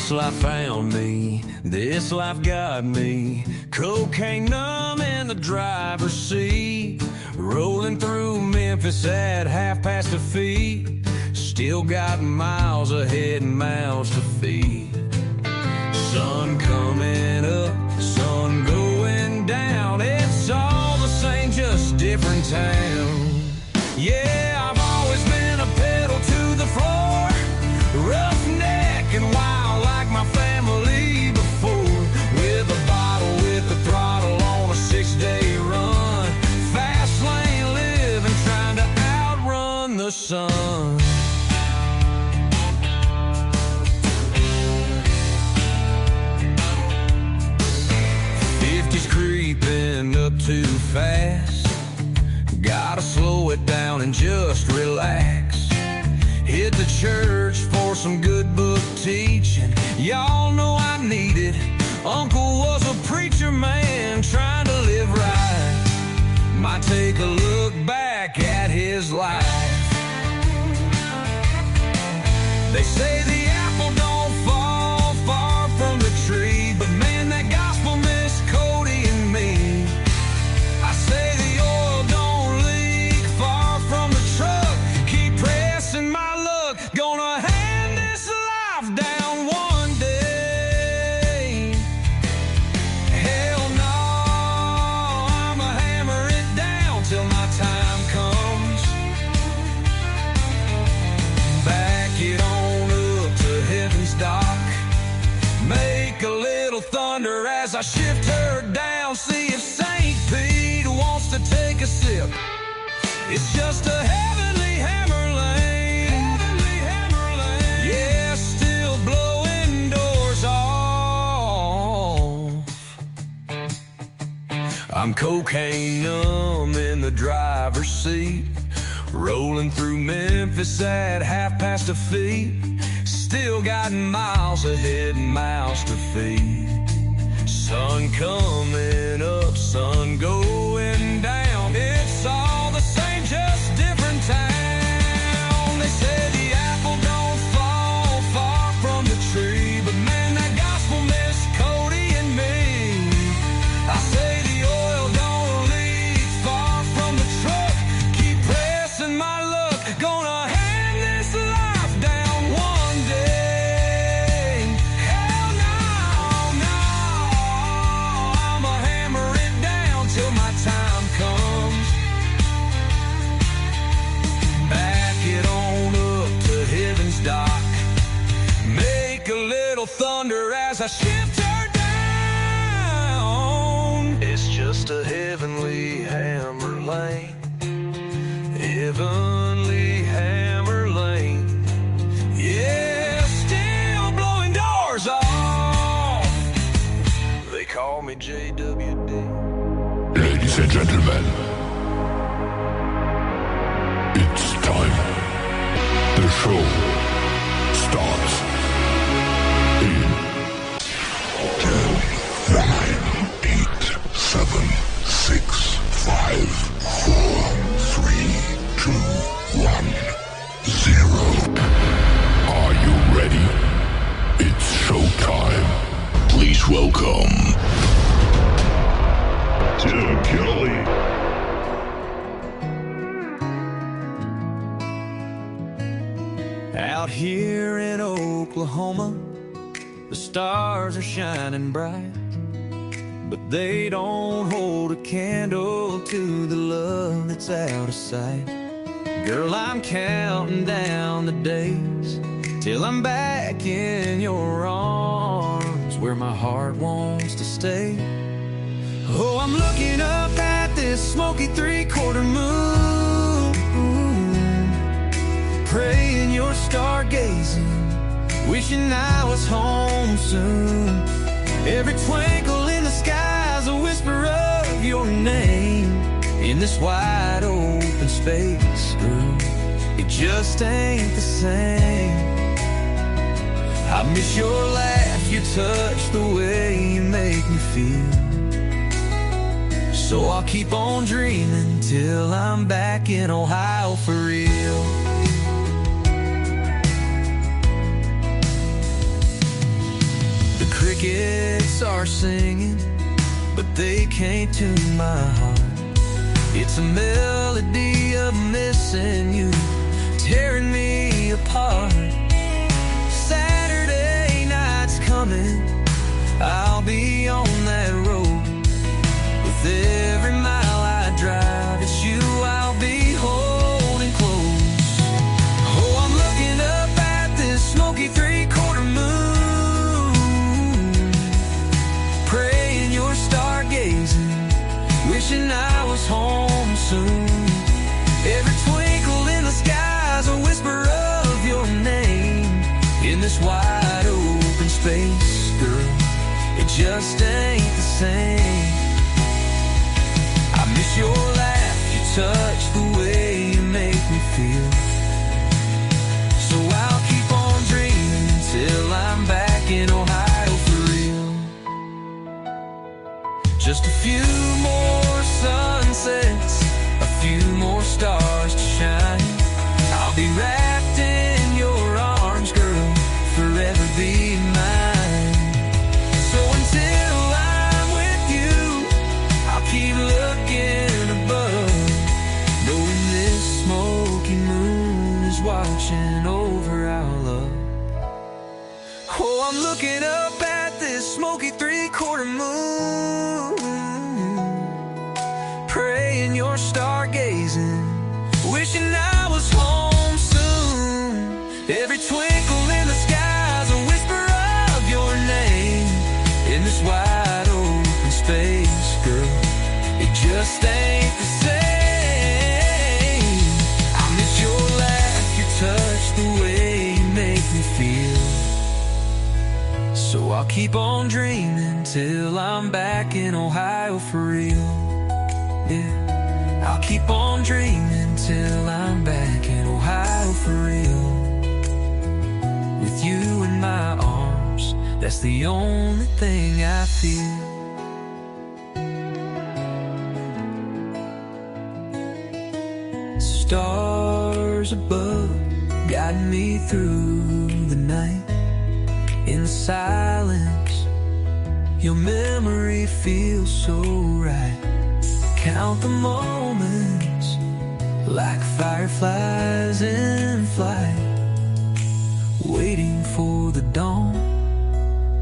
This life found me, this life got me. Cocaine numb in the driver's seat, rolling through Memphis at feet. Still got miles ahead and mouths to feed. Sun coming up, sun going down. It's all the same, just different town. Yeah, I've always been a pedal to the floor, roughneck and wild like my family before. With a bottle, with the throttle on a 6-day run. Fast lane living, trying to outrun the sun. Creeping up too fast, gotta slow it down and just relax. Hit the church for some good book teaching. Y'all know I need it. Uncle was a preacher man trying to live right. Might take a look back at his life. They say the apple don't fall far from the tree, but man, that gospel missed Cody and me. I say the oil don't leak far from the truck. Keep pressing my luck, gonna hand this life down one day. Hell no, I'ma hammer it down till my time comes. Back it on up to heaven's dock. Make a little thunder as I shift her down. See if St. Pete wants to take a sip. It's just a heavenly hammer lane. Heavenly hammer lane. Yeah, still blowing doors off. I'm cocaine numb in the driver's seat, rolling through Memphis at feet. Still got miles ahead and mouths to feed. Sun coming up, sun going down. It's all the same, just different town. They say the apple don't fall far from the tree, but man, that gospel missed Cody and me. I say the oil don't leak far from the truck. Keep pressing my luck, gonna hand this life down one day. Hell no, no, I'ma hammer it down till my time comes. Back it on up to heaven's dock. Make a little thunder as I shift her down. It's just a heavenly hammer lane. Heavenly hammer lane. Yeah, still blowing doors off. They call me JWD. Ladies and gentlemen, it's time. The show starts in 10, 9, 8, 7, 6, 5, 4, 3, 2, 1, 0. Are you ready? It's showtime. Please welcome Tim Kelly. Out here in Oklahoma, the stars are shining bright, but they don't hold a candle to the love that's out of sight. Girl, I'm counting down the days till I'm back in your arms, where my heart wants to stay. Oh, I'm looking up at this smoky 3/4 moon, praying you're stargazing, wishing I was home soon. Every twinkle in the sky's a whisper of your name. In this wide open space, girl, it just ain't the same. I miss your laugh, your touch, the way you make me feel. So I'll keep on dreaming till I'm back in Ohio for real. crickets are singing, but they can't tune my heart. It's a melody of missing you, tearing me apart. Saturday night's coming, I'll be on that road. With every mile I drive, it's you I'll be holding close. Oh, I'm looking up at this smoky three-quarter moon, praying you're stargazing, wishing I was home soon. Every twinkle in the sky's a whisper of your name. In this wide open space, girl, it just ain't the same. I miss your laugh, your touch, the way you make me feel. So I'll keep on dreaming till I'm back in Ohio for real. Just a few more sunsets, a few more stars to shine. I'll be wrapped in your arms, girl, forever be mine. So until I'm with you, I'll keep looking above, knowing this smoky moon is watching over our love. Oh, I'm looking up at this smoky three-quarter moon, praying you're stargazing, wishing I was home soon. Every twinkle in the sky's a whisper of your name. In this wide open space, girl, it just ain't the same. I miss your laugh, your touch, the way you make me feel. So I'll keep on dreaming till I'm back in Ohio for real. Yeah, I'll keep on dreaming till I'm back in Ohio for real. With you in my arms, that's the only thing I feel. Stars above guide me through the night. In the silence, your memory feels so right. Count the moments like fireflies in flight, waiting for the dawn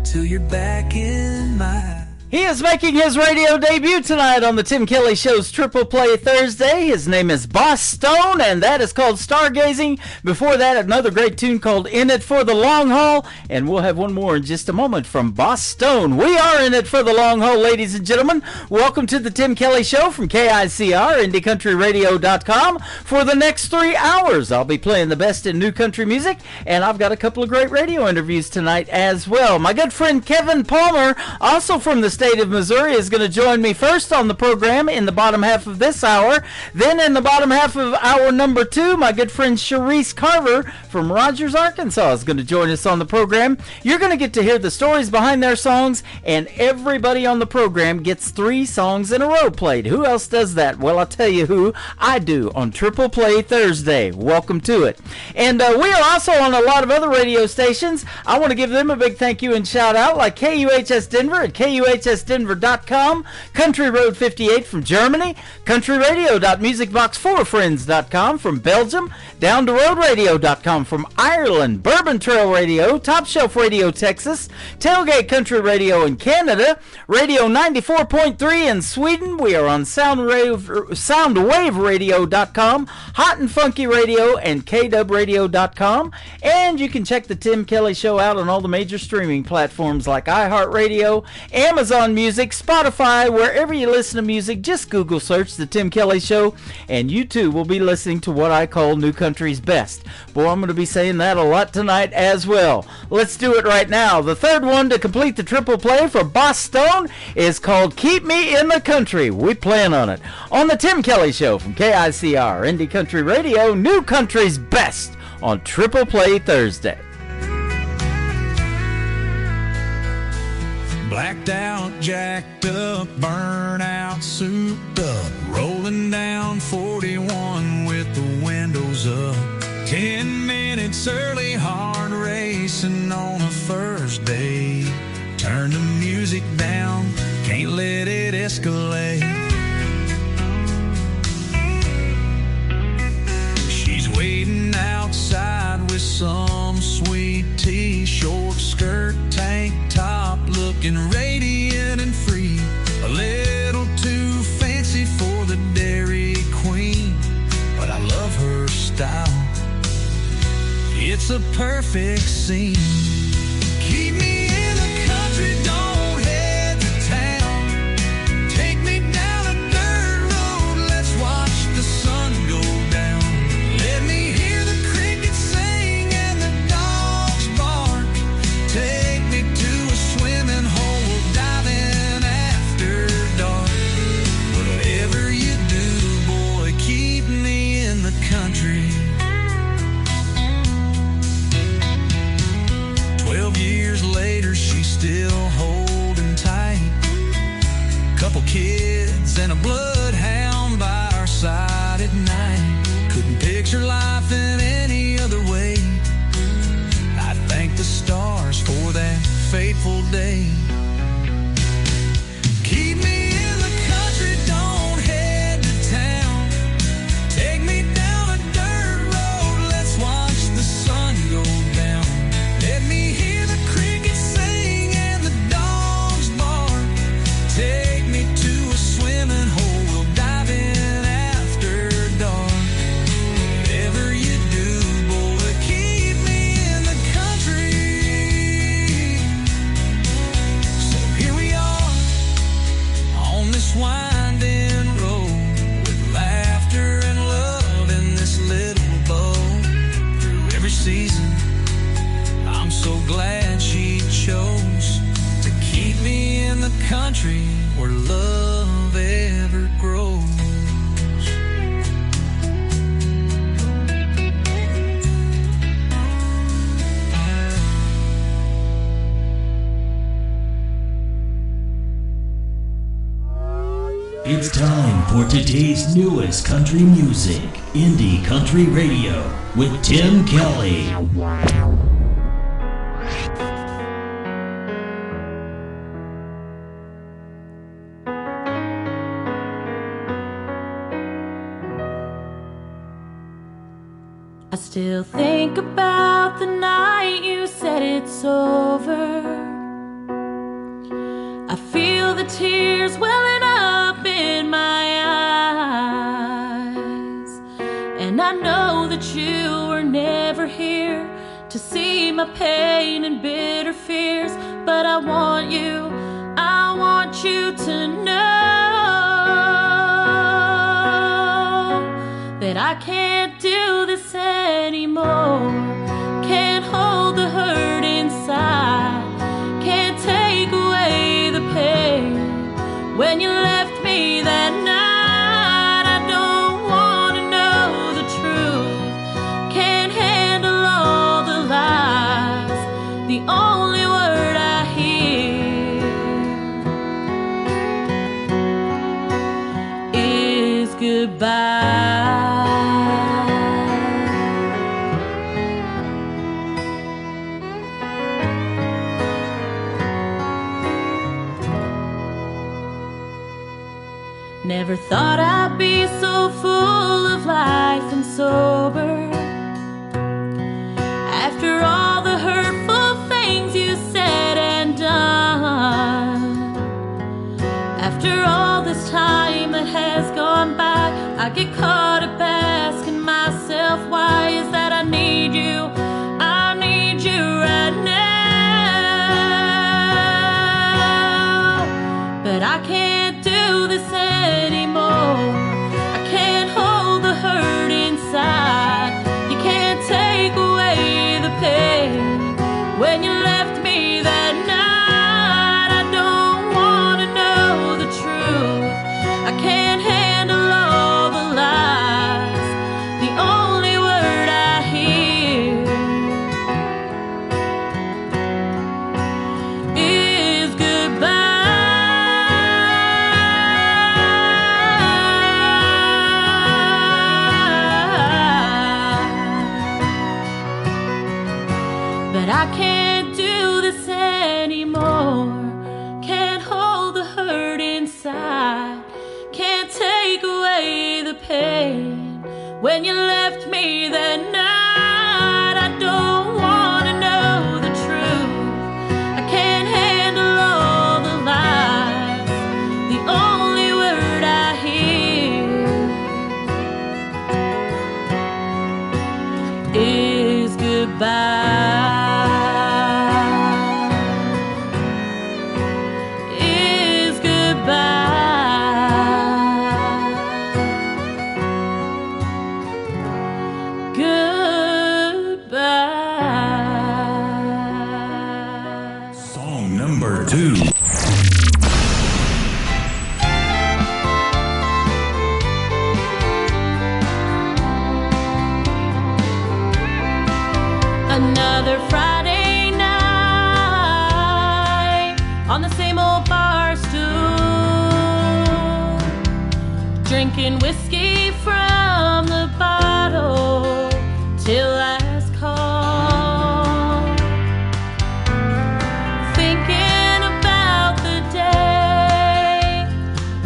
till you're back in my. He is making his radio debut tonight on the Tim Kelly Show's Triple Play Thursday. His name is Boss Stone, and that is called Stargazing. Before that, another great tune called In It for the Long Haul, and we'll have one more in just a moment from Boss Stone. We are in it for the long haul, ladies and gentlemen. Welcome to the Tim Kelly Show from KICR, IndieCountryRadio.com. For the next 3 hours, I'll be playing the best in new country music, and I've got a couple of great radio interviews tonight as well. My good friend Kevin Palmer, also from the state of Missouri, is going to join me first on the program in the bottom half of this hour. Then in the bottom half of hour number 2, my good friend Sharice Carver from Rogers, Arkansas is going to join us on the program. You're going to get to hear the stories behind their songs, and everybody on the program gets 3 songs in a row played. Who else does that? Well, I'll tell you who. I do on Triple Play Thursday. Welcome to it. And we are also on a lot of other radio stations. I want to give them a big thank you and shout out, like KUHS Denver at KUHSdenver.com, Country Road 58 from Germany, countryradio.musicbox4friends.com from Belgium, Down to Road Radio.com from Ireland, Bourbon Trail Radio, Top Shelf Radio Texas, Tailgate Country Radio in Canada, Radio 94.3 in Sweden. We are on SoundWaveRadio.com, Hot and Funky Radio, and KWRadio.com. And you can check the Tim Kelly Show out on all the major streaming platforms like iHeartRadio, Amazon Music, Spotify, wherever you listen to music. Just Google search the Tim Kelly Show, and you too will be listening to what I call New Country's Best. Boy, I'm going to be saying that a lot tonight as well. Let's do it right now. The third one to complete the triple play for Boss Stone is called Keep Me in the Country. We plan on it on the Tim Kelly Show from KICR, Indie Country Radio, New Country's Best on Triple Play Thursday. Blacked out, jacked up, burnout, souped up, rolling down 41 with the windows up. 10 minutes early, hard racing on a first day. Turn Escalade. She's waiting outside with some sweet tea, short skirt, tank top, looking radiant and free. A little too fancy for the Dairy Queen, but I love her style. It's a perfect scene. Keep me in the country, don't head to town. Take me down a dirt road, let's watch the sun go down. Let me hear the crickets sing and the dogs bark. Take me to a swimming hole, we'll dive in after dark. Whatever you do, boy, keep me in the country. 12 years later, she's still holding tight. Couple kids and a bloodhound by our side at night. Couldn't picture life in any other way. I thank the stars for that fateful day. Keep me in the country, don't head to town. Take me down a dirt road, let's watch the sun go down. Let me hear the crickets sing and the dogs bark. Take me to a swimming hole, we'll dive in after dark. Whatever you do, boy, keep me in the country. So here we are on this winding road, with laughter and love in this little boat. Through every season, I'm so glad she chose to keep me in the country where love ever grows. It's time for today's newest country music, Indie Country Radio, with Tim Kelly. I still think about the night you said it's over. I feel the tears welling up in my eyes, and I know that you were never here to see my pain and bitter fears. But I want you to know that I can't do this anymore. Can't hold the hurt inside, can't take away the pain. When you left me that night, I don't want to know the truth. Can't handle all the lies, the only word I hear is goodbye. Never thought I'd be so full of life and sober. After all the hurtful things you said and done, after all this time that has gone by, I get caught up asking myself, why is that I need you right now. But I can't do this anymore. I can't hold the hurt inside. You can't take away the pain. When you left me that night, I don't want to know the truth. I can't handle all the lies, the only word I hear is goodbye. But I can't do this anymore. Can't hold the hurt inside. the pain when you left me that night. I don't want to know the truth. I can't handle all the lies. The only word I hear is goodbye. Another Friday night on the same old bar stool, drinking whiskey from the bottle till last call, thinking about the day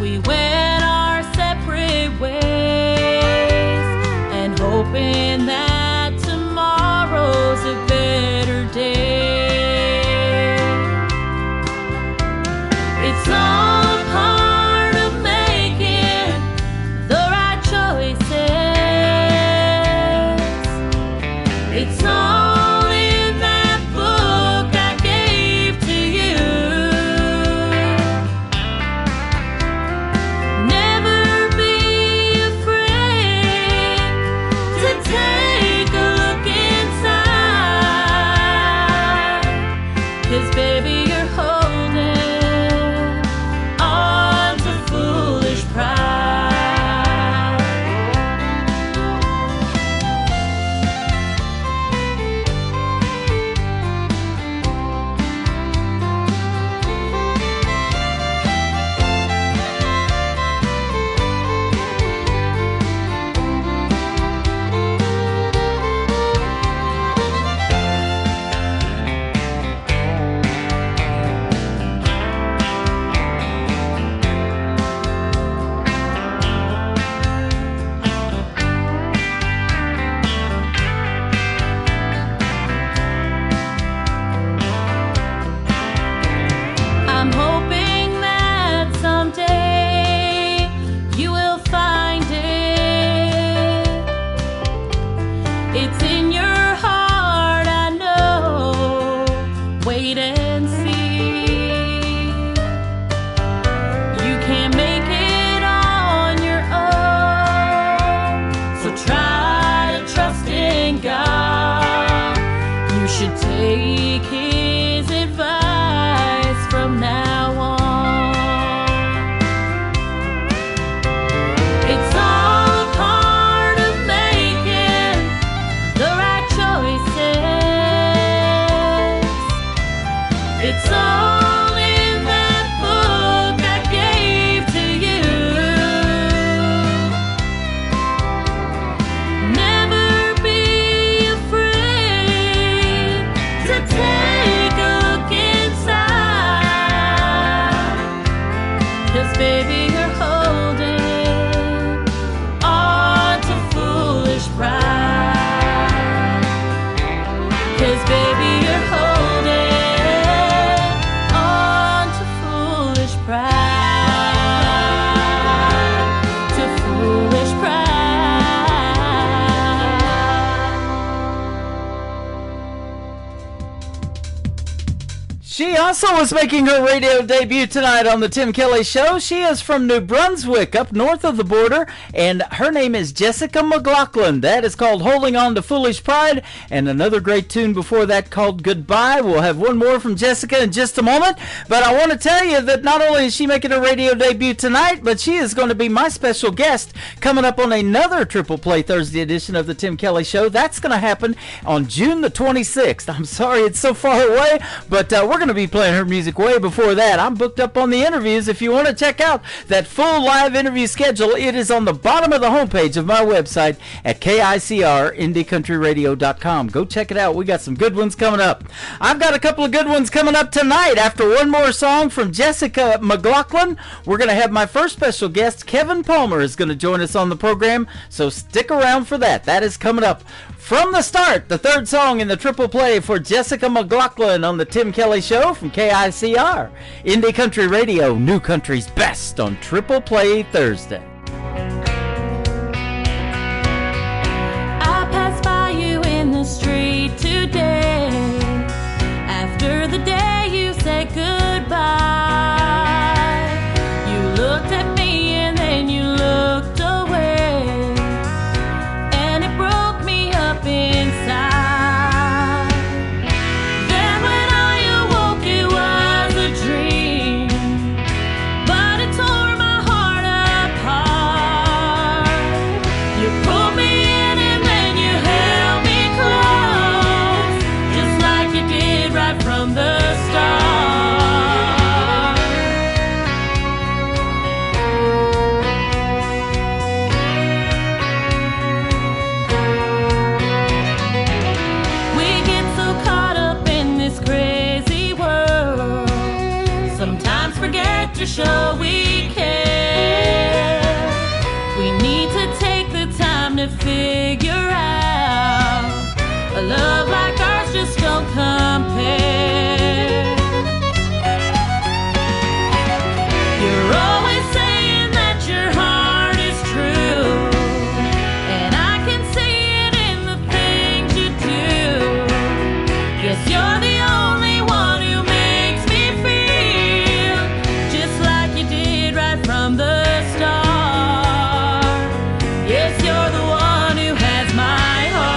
we went our separate ways and hoping that tomorrow's a better day. It's all a part of making the right choices. It's all in that book I gave to you. Never be afraid to take a look inside, 'cause baby you're holding on to foolish pride. I'm hoping that someday you will find it. It's in your heart, I know. Wait and see. You can't make it on your own, so try to trust in God. You should take his advice from now on. It's all a part of making the right choices. It's all in that book I gave to you. Never be afraid to take a look inside, 'cause baby you're holding on to foolish pride. 'Cause baby you're holding on to foolish pride. To foolish pride. She also was making her radio debut tonight on the Tim Kelly Show. She is from New Brunswick, up north of the border, and her name is Jessica McLaughlin. That is called Holding On to Foolish Pride, and another great tune before that called Goodbye. We'll have one more from Jessica in just a moment, but I want to tell you that not only is she making her radio debut tonight, but she is going to be my special guest coming up on another Triple Play Thursday edition of the Tim Kelly Show. That's going to happen on June the 26th. I'm sorry it's so far away, but we're going to be playing playing her music way before that. I'm booked up on the interviews. If you want to check out that full live interview schedule, it is on the bottom of the homepage of my website at KICR-IndieCountryRadio.com. Go check it out. We got some good ones coming up. I've got a couple of good ones coming up tonight. After one more song from Jessica McLaughlin, we're going to have my first special guest, Kevin Palmer, is going to join us on the program, so stick around for that. That is coming up. From the start, the third song in the triple play for Jessica McLaughlin on the Tim Kelly Show from KICR. Indie Country Radio, New Country's best on Triple Play Thursday. I passed by you in the street today. After the day you said goodbye, you looked at me and then you looked away, and it broke me up inside. Then when I awoke it was a dream, but it tore my heart apart. You pulled me in and then you held me close, just like you did right from the start. We get so caught up in this crazy world, sometimes forget to show we care. We need to take the time to figure out a love like ours just don't compare. You're always saying that your heart is true, and I can see it in the things you do. Yes, you're the only one who makes me feel just like you did right from the start. Yes, you're the one who has my heart.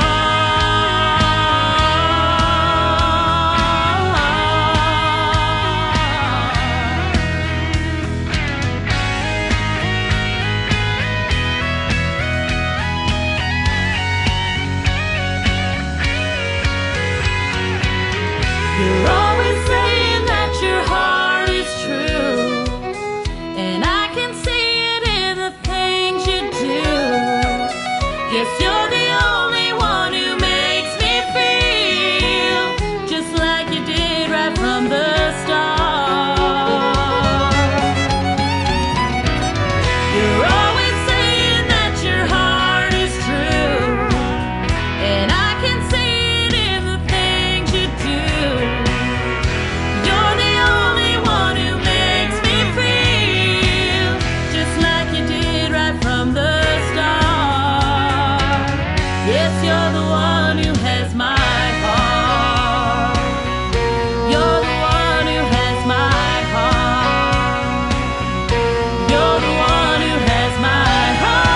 You're always saying that your heart is true, and I can see it in the things you do. Yes, you're the only one who makes me feel just like you did right from the start. You're always saying that your heart is true, and I can see it in the things you do. You're the only one who makes me feel just like you did right from the start. Yes, you're the one who has my heart. You're the one who has my heart. You're the one who has my heart.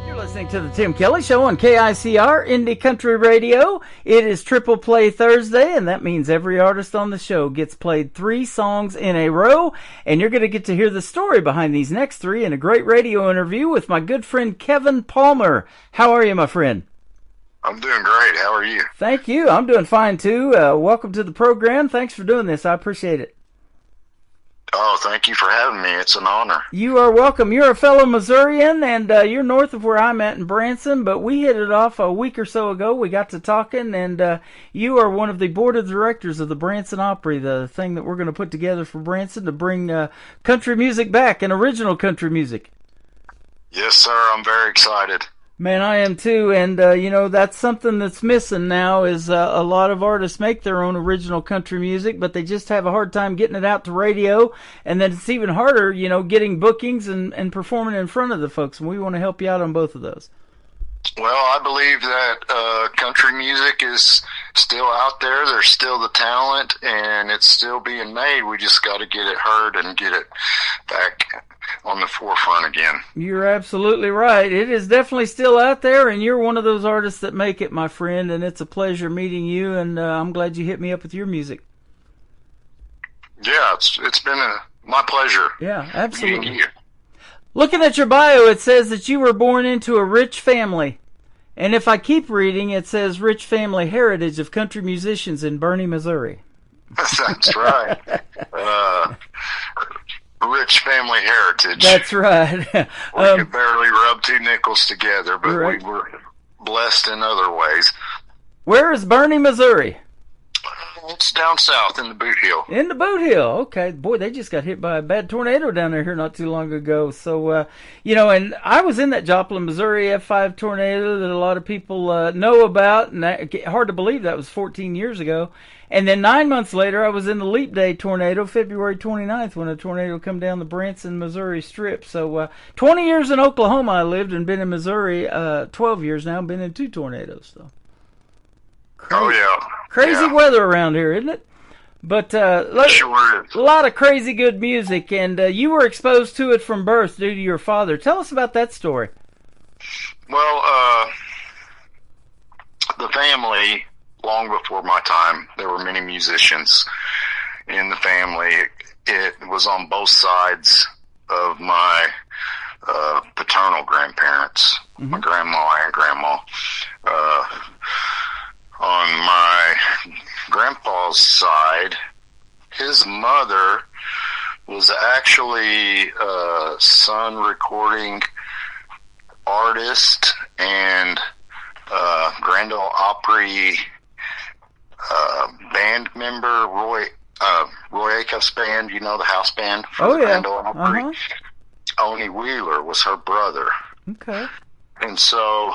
You're listening to the Tim Kelly Show on KICR, Indie Country Radio. It is Triple Play Thursday, and that means every artist on the show gets played 3 songs in a row, and you're going to get to hear the story behind these next 3 in a great radio interview with my good friend Kevin Palmer. How are you, my friend? I'm doing great. How are you? Thank you. I'm doing fine, too. Welcome to the program. Thanks for doing this. I appreciate it. Oh, thank you for having me. It's an honor. You are welcome. You're a fellow Missourian, and you're north of where I'm at in Branson, but we hit it off a week or so ago. We got to talking, and you are one of the board of directors of the Branson Opry, the thing that we're going to put together for Branson to bring country music back, and original country music. Yes, sir. I'm very excited. Man, I am too, and that's something that's missing now is a lot of artists make their own original country music, but they just have a hard time getting it out to radio, and then it's even harder, getting bookings and performing in front of the folks, and we want to help you out on both of those. Well, I believe that country music is still out there. There's still the talent, and it's still being made. We just got to get it heard and get it back on the forefront again. You're absolutely right. It is definitely still out there, and you're one of those artists that make it, my friend, and it's a pleasure meeting you, and I'm glad you hit me up with your music. Yeah, it's been my pleasure. Yeah, absolutely. Meeting you. Looking at your bio, it says that you were born into a rich family. And if I keep reading, it says rich family heritage of country musicians in Bernie, Missouri. That's right. Rich family heritage. That's right. We could barely rub two nickels together, but right. we were blessed in other ways. Where is Bernie, Missouri? It's down south in the Boot Hill. In the Boot Hill. Okay. Boy, they just got hit by a bad tornado down there here not too long ago. So, and I was in that Joplin, Missouri F5 tornado that a lot of people know about. And hard to believe that was 14 years ago. And then 9 months later, I was in the Leap Day tornado, February 29th, when a tornado come down the Branson, Missouri Strip. So 20 years in Oklahoma I lived and been in Missouri 12 years now. Been in 2 tornadoes. So. Crazy weather around here, isn't it? But sure is. A lot of crazy good music, and you were exposed to it from birth due to your father. Tell us about that story. Well, the family, long before my time, there were many musicians in the family. It was on both sides of my paternal grandparents, my grandma and grandma. On my grandpa's side, his mother was actually a son recording artist and Grand Ole Opry band member, Roy Acuff's band, the house band for the Grand Ole Opry. Oni Wheeler was her brother. Okay. And so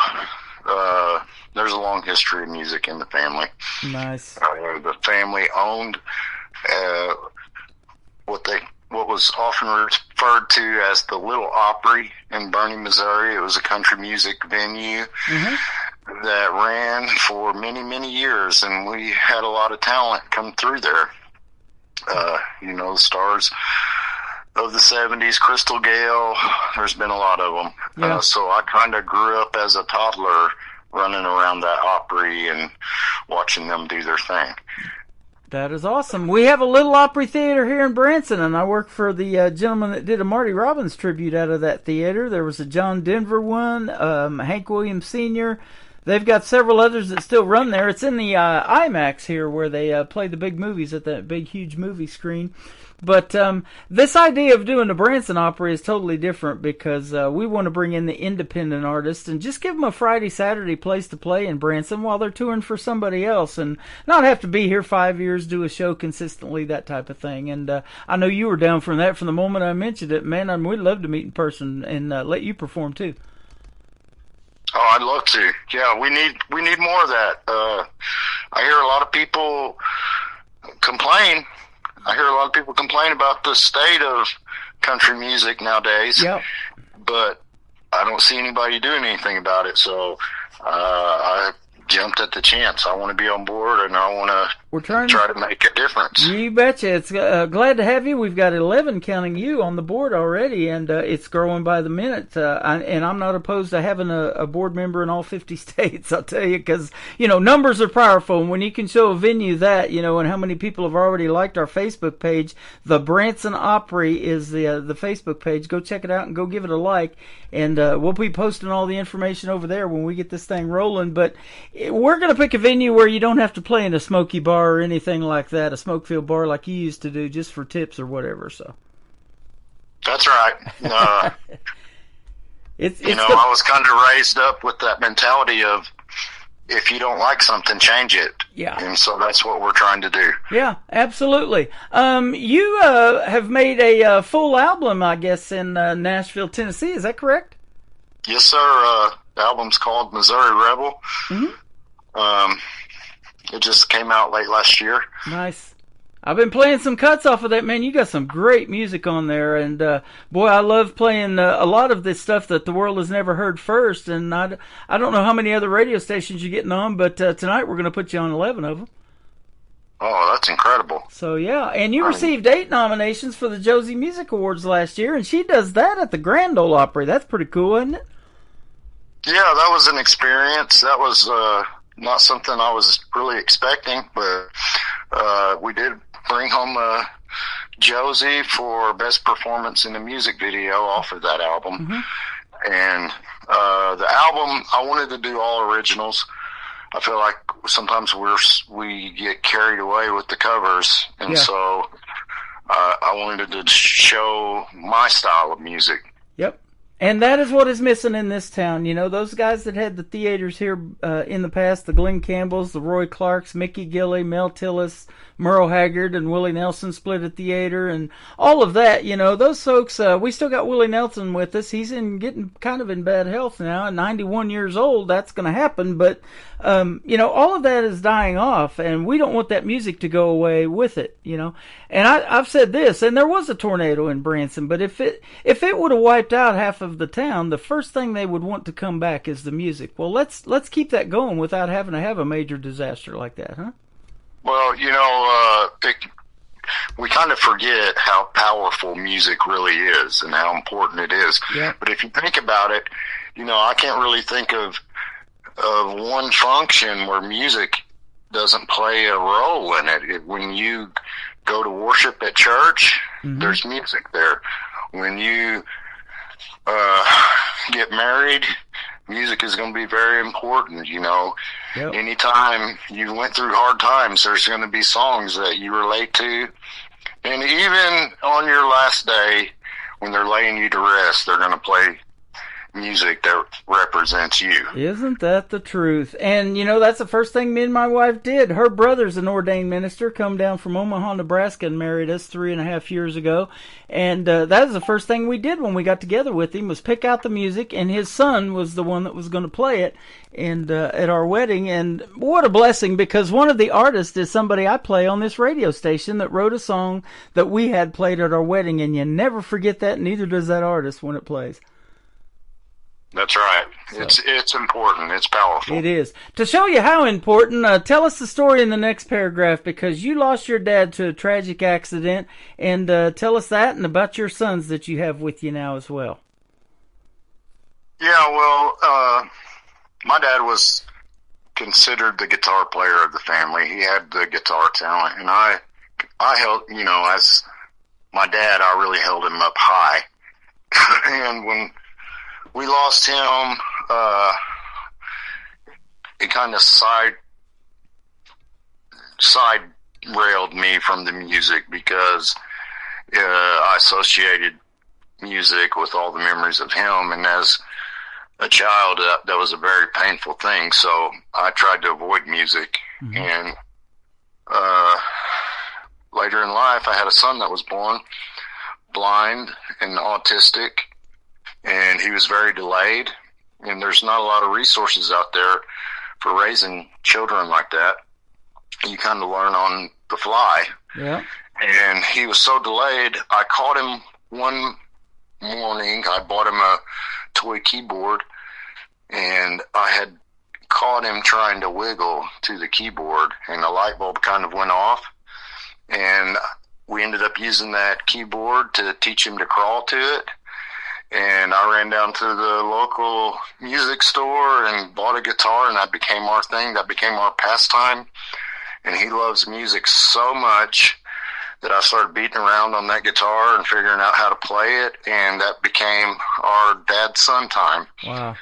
there's a long history of music in the family. Nice. The family owned what was often referred to as the Little Opry in Bernie, Missouri. It was a country music venue that ran for many, many years, and we had a lot of talent come through there. The stars of the 70s, Crystal Gale, there's been a lot of them. Yeah. So I kind of grew up as a toddler running around that Opry and watching them do their thing. That is awesome. We have a Little Opry Theater here in Branson, and I work for the gentleman that did a Marty Robbins tribute out of that theater. There was a John Denver one, Hank Williams Sr., They've got several others that still run there. It's in the IMAX here where they play the big movies at that big, huge movie screen. But this idea of doing the Branson Opry is totally different because we want to bring in the independent artists and just give them a Friday, Saturday place to play in Branson while they're touring for somebody else and not have to be here 5 years, do a show consistently, that type of thing. And I know you were down from that from the moment I mentioned it. Man, we'd love to meet in person and let you perform too. Oh, I'd love to. Yeah, we need more of that. I hear a lot of people complain. About the state of country music nowadays. Yep. But I don't see anybody doing anything about it. So I jumped at the chance. I want to be on board, and I want to try to make a difference. You betcha. It's glad to have you. We've got 11, counting you, on the board already, and it's growing by the minute. And I'm not opposed to having a board member in all 50 states, I'll tell you, because, numbers are powerful. And when you can show a venue that, and how many people have already liked our Facebook page, the Branson Opry is the Facebook page. Go check it out and go give it a like. And we'll be posting all the information over there when we get this thing rolling. But we're going to pick a venue where you don't have to play in a smoky bar or anything like that, a smoke-filled bar like you used to do, just for tips or whatever. So that's right. I was kind of raised up with that mentality of, if you don't like something, change it. Yeah. And so that's what we're trying to do. Yeah, absolutely. You have made a full album, I guess, in Nashville, Tennessee. Is that correct? Yes, sir. The album's called Missouri Rebel. Mm-hmm. It just came out late last year. Nice. I've been playing some cuts off of that, man. You got some great music on there, and boy, I love playing a lot of this stuff that the world has never heard first. And I don't know how many other radio stations you're getting on, but tonight we're going to put you on 11 of them. Oh, that's incredible. So yeah, and you received 8 nominations for the Josie Music Awards last year, and she does that at the Grand Ole Opry. That's pretty cool, isn't it? Yeah, that was an experience. That was not something I was really expecting, but we did bring home Josie for best performance in a music video off of that album. Mm-hmm. And the album, I wanted to do all originals. I feel like sometimes we get carried away with the covers, and so I wanted to show my style of music. Yep. And that is what is missing in this town. You know, those guys that had the theaters here in the past, the Glenn Campbells, the Roy Clarks, Mickey Gilley, Mel Tillis, Merle Haggard, and Willie Nelson split a theater, and all of that, you know, those folks, we still got Willie Nelson with us. He's getting kind of in bad health now, 91 years old. That's going to happen, but, you know, all of that is dying off, and we don't want that music to go away with it, you know. And I've said this, and there was a tornado in Branson, but if it would have wiped out half of the town, the first thing they would want to come back is the music. Well, let's keep that going without having to have a major disaster like that, huh? Well, you know, we kind of forget how powerful music really is and how important it is. Yeah. But if you think about it, you know, I can't really think of one function where music doesn't play a role in it. When you go to worship at church, mm-hmm. there's music there. When you get married, music is going to be very important, you know. Yep. Anytime you went through hard times, there's going to be songs that you relate to. And even on your last day, when they're laying you to rest, they're going to play music that represents you. Isn't that the truth? And, you know, that's the first thing me and my wife did. Her brother's an ordained minister, come down from Omaha, Nebraska, and married us 3.5 years ago. And that was the first thing we did when we got together with him, was pick out the music, and his son was the one that was going to play it and at our wedding. And what a blessing, because one of the artists is somebody I play on this radio station that wrote a song that we had played at our wedding, and you never forget that, neither does that artist when it plays. That's right. So, it's important. It's powerful. It is. To show you how important, tell us the story in the next paragraph, because you lost your dad to a tragic accident, and tell us that and about your sons that you have with you now as well. Yeah, well, my dad was considered the guitar player of the family. He had the guitar talent, and I held, you know, as my dad, I really held him up high. And when we lost him, it kind of side railed me from the music, because I associated music with all the memories of him, and as a child, that was a very painful thing, so I tried to avoid music. Mm-hmm. And later in life, I had a son that was born blind and autistic, and he was very delayed, and there's not a lot of resources out there for raising children like that. You kind of learn on the fly. Yeah. And he was so delayed, I caught him one morning. I bought him a toy keyboard, and I had caught him trying to wiggle to the keyboard, and the light bulb kind of went off, and we ended up using that keyboard to teach him to crawl to it. And I ran down to the local music store and bought a guitar, and that became our thing. That became our pastime. And he loves music so much that I started beating around on that guitar and figuring out how to play it, and that became our dad-son time. Wow.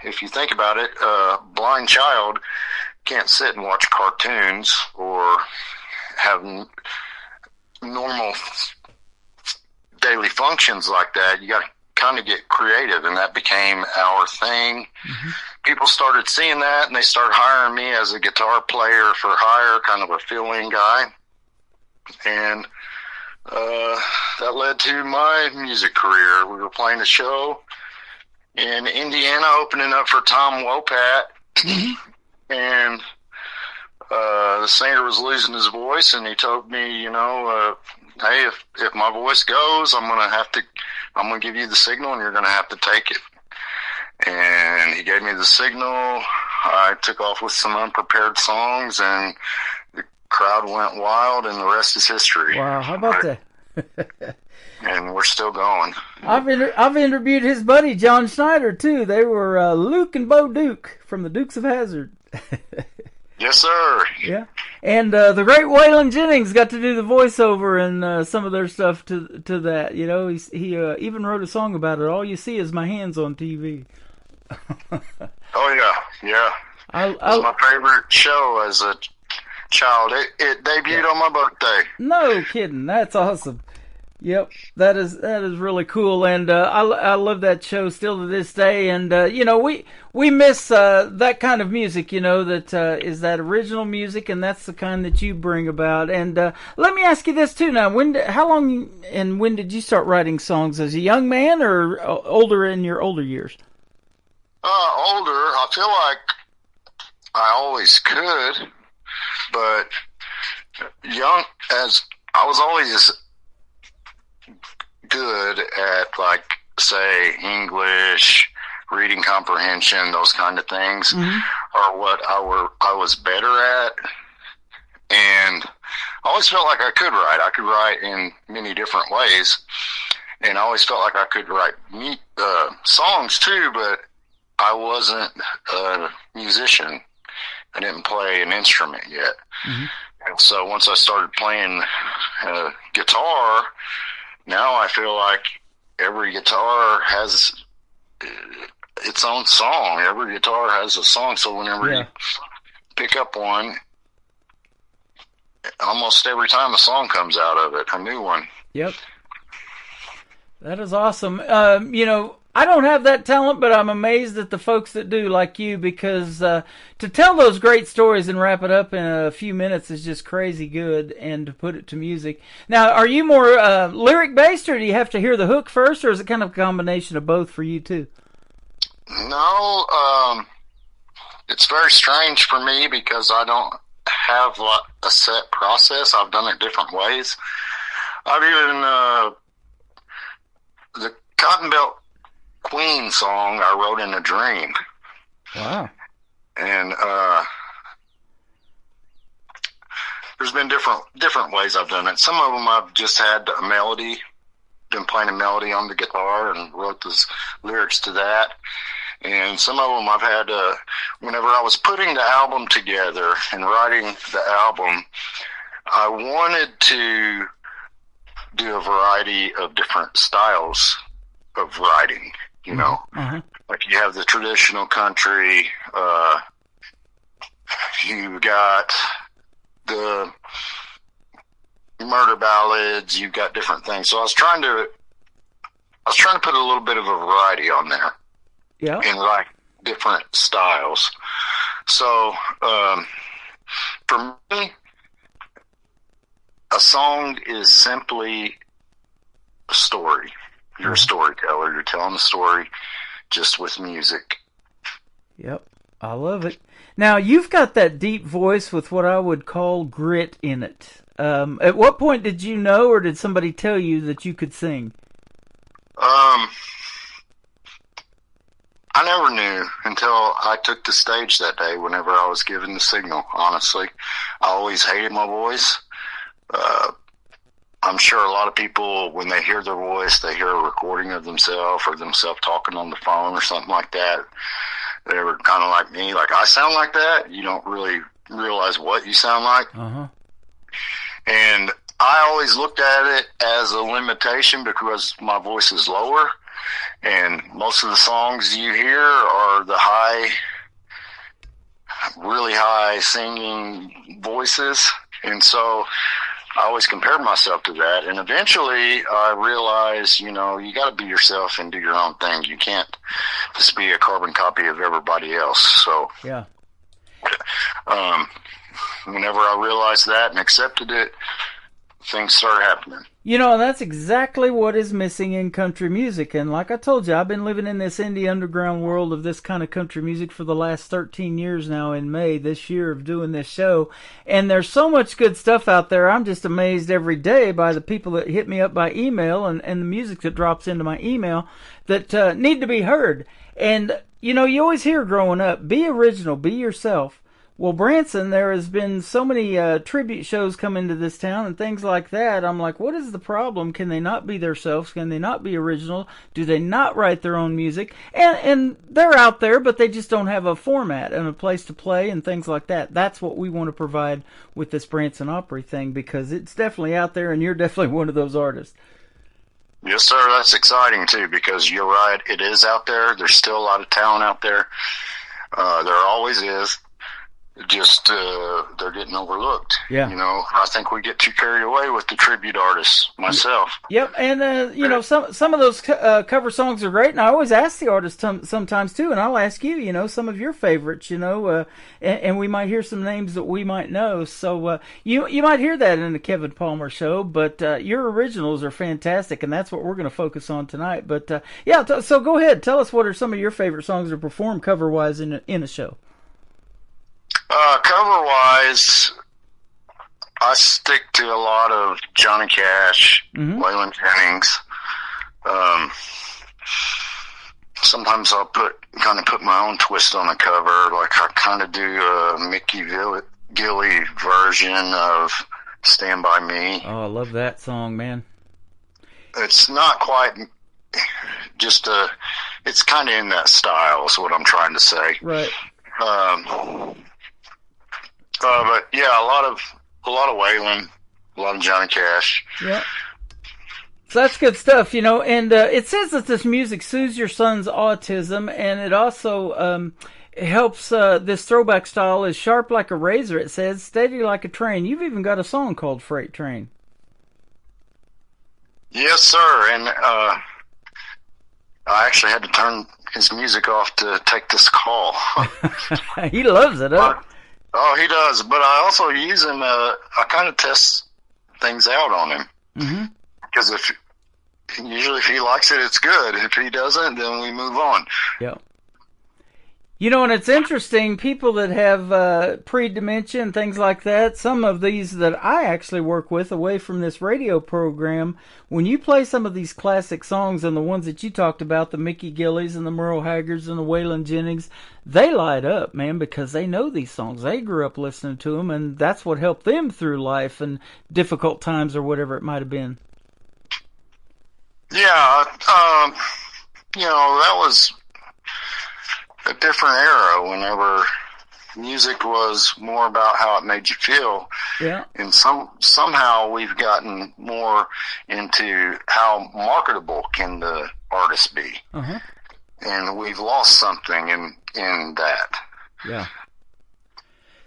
If you think about it, a blind child can't sit and watch cartoons or have normal daily functions like that. You got to kind of get creative, and that became our thing. Mm-hmm. People started seeing that, and they started hiring me as a guitar player for hire, kind of a fill-in guy. And that led to my music career. We were playing a show in Indiana, opening up for Tom Wopat, and the singer was losing his voice, and he told me, you know, hey, if my voice goes, I'm gonna give you the signal, and you're gonna have to take it. And he gave me the signal. I took off with some unprepared songs, and the crowd went wild, and the rest is history. Wow, how about that? And we're still going. I've interviewed his buddy John Schneider too. They were Luke and Bo Duke from the Dukes of Hazzard. Yes, sir. Yeah. And the great Waylon Jennings got to do the voiceover and some of their stuff to that. You know, he even wrote a song about it. All you see is my hands on TV. Oh, yeah. It was my favorite show as a child. It debuted on my birthday. No kidding. That's awesome. Yep, that is really cool, and I love that show still to this day. And you know, we miss that kind of music, you know, that is that original music, and that's the kind that you bring about. And let me ask you this too. Now, how long and when did you start writing songs? As a young man or older in your older years? Older. I feel like I always could, but young as I was always good at, like, say, English, reading comprehension, those kind of things, are what I was better at. And I always felt like I could write. I could write in many different ways. And I always felt like I could write songs too, but I wasn't a musician. I didn't play an instrument yet. And so once I started playing guitar, now I feel like every guitar has its own song. Every guitar has a song. So whenever you pick up one, almost every time a song comes out of it, a new one. Yep. That is awesome. You know, I don't have that talent, but I'm amazed at the folks that do, like you, because to tell those great stories and wrap it up in a few minutes is just crazy good, and to put it to music. Now, are you more lyric-based, or do you have to hear the hook first, or is it kind of a combination of both for you, too? No, it's very strange for me because I don't have a set process. I've done it different ways. I've even, the Cotton Belt Queen song I wrote in a dream. Wow. And there's been different ways I've done it. Some of them I've just had a melody, been playing a melody on the guitar and wrote the lyrics to that. And some of them I've had, whenever I was putting the album together and writing the album, I wanted to do a variety of different styles of writing. You know, like you have the traditional country, you got the murder ballads, you've got different things. So I was trying to put a little bit of a variety on there. Yeah. In like different styles. So, for me, a song is simply a story. You're a storyteller. You're telling a story just with music. Yep. I love it. Now, you've got that deep voice with what I would call grit in it. At what point did you know, or did somebody tell you that you could sing? I never knew until I took the stage that day whenever I was given the signal, honestly. I always hated my voice. I'm sure a lot of people, when they hear their voice, they hear a recording of themselves or themselves talking on the phone or something like that. They were kind of like me, like, I sound like that? You don't really realize what you sound like. And I always looked at it as a limitation because my voice is lower. And most of the songs you hear are the really high singing voices. And so I always compared myself to that, and eventually I realized, you know, you got to be yourself and do your own thing. You can't just be a carbon copy of everybody else. So, yeah. Whenever I realized that and accepted it, things started happening. You know, that's exactly what is missing in country music. And like I told you, I've been living in this indie underground world of this kind of country music for the last 13 years now in May this year of doing this show. And there's so much good stuff out there. I'm just amazed every day by the people that hit me up by email and the music that drops into my email that need to be heard. And, you know, you always hear growing up, be original, be yourself. Well, Branson, there has been so many tribute shows come into this town and things like that. I'm like, what is the problem? Can they not be themselves? Can they not be original? Do they not write their own music? And they're out there, but they just don't have a format and a place to play and things like that. That's what we want to provide with this Branson Opry thing, because it's definitely out there, and you're definitely one of those artists. Yes, sir. That's exciting, too, because you're right. It is out there. There's still a lot of talent out there. There always is. Just they're getting overlooked. Yeah. You know, I think we get too carried away with the tribute artists, myself. Yep, and you know, some of those cover songs are great, and I always ask the artists sometimes too, and I'll ask you, you know, some of your favorites, you know, and we might hear some names that we might know. So you might hear that in the Kevin Palmer show, but your originals are fantastic, and that's what we're going to focus on tonight. But yeah, so go ahead, tell us what are some of your favorite songs to perform cover wise in a show. Cover-wise, I stick to a lot of Johnny Cash, Waylon Jennings. Sometimes I'll put my own twist on the cover, like I kind of do a Mickey Gilley version of Stand By Me. Oh, I love that song, man. It's not quite just it's kind of in that style is what I'm trying to say. Right. But yeah, a lot of Waylon, a lot of Johnny Cash. Yeah. So that's good stuff, you know. And it says that this music soothes your son's autism, and it also helps. This throwback style is sharp like a razor. It says steady like a train. You've even got a song called Freight Train. Yes, sir. And I actually had to turn his music off to take this call. He loves it, huh? Oh, he does, but I also use him. I kind of test things out on him, because usually if he likes it, it's good. If he doesn't, then we move on. Yeah. You know, and it's interesting, people that have pre-dementia and things like that, some of these that I actually work with away from this radio program, when you play some of these classic songs and the ones that you talked about, the Mickey Gilleys and the Merle Haggards and the Waylon Jennings, they light up, man, because they know these songs. They grew up listening to them, and that's what helped them through life and difficult times or whatever it might have been. Yeah, you know, that was a different era whenever music was more about how it made you feel. Yeah. And somehow we've gotten more into how marketable can the artist be. Uh-huh. And we've lost something in that. Yeah.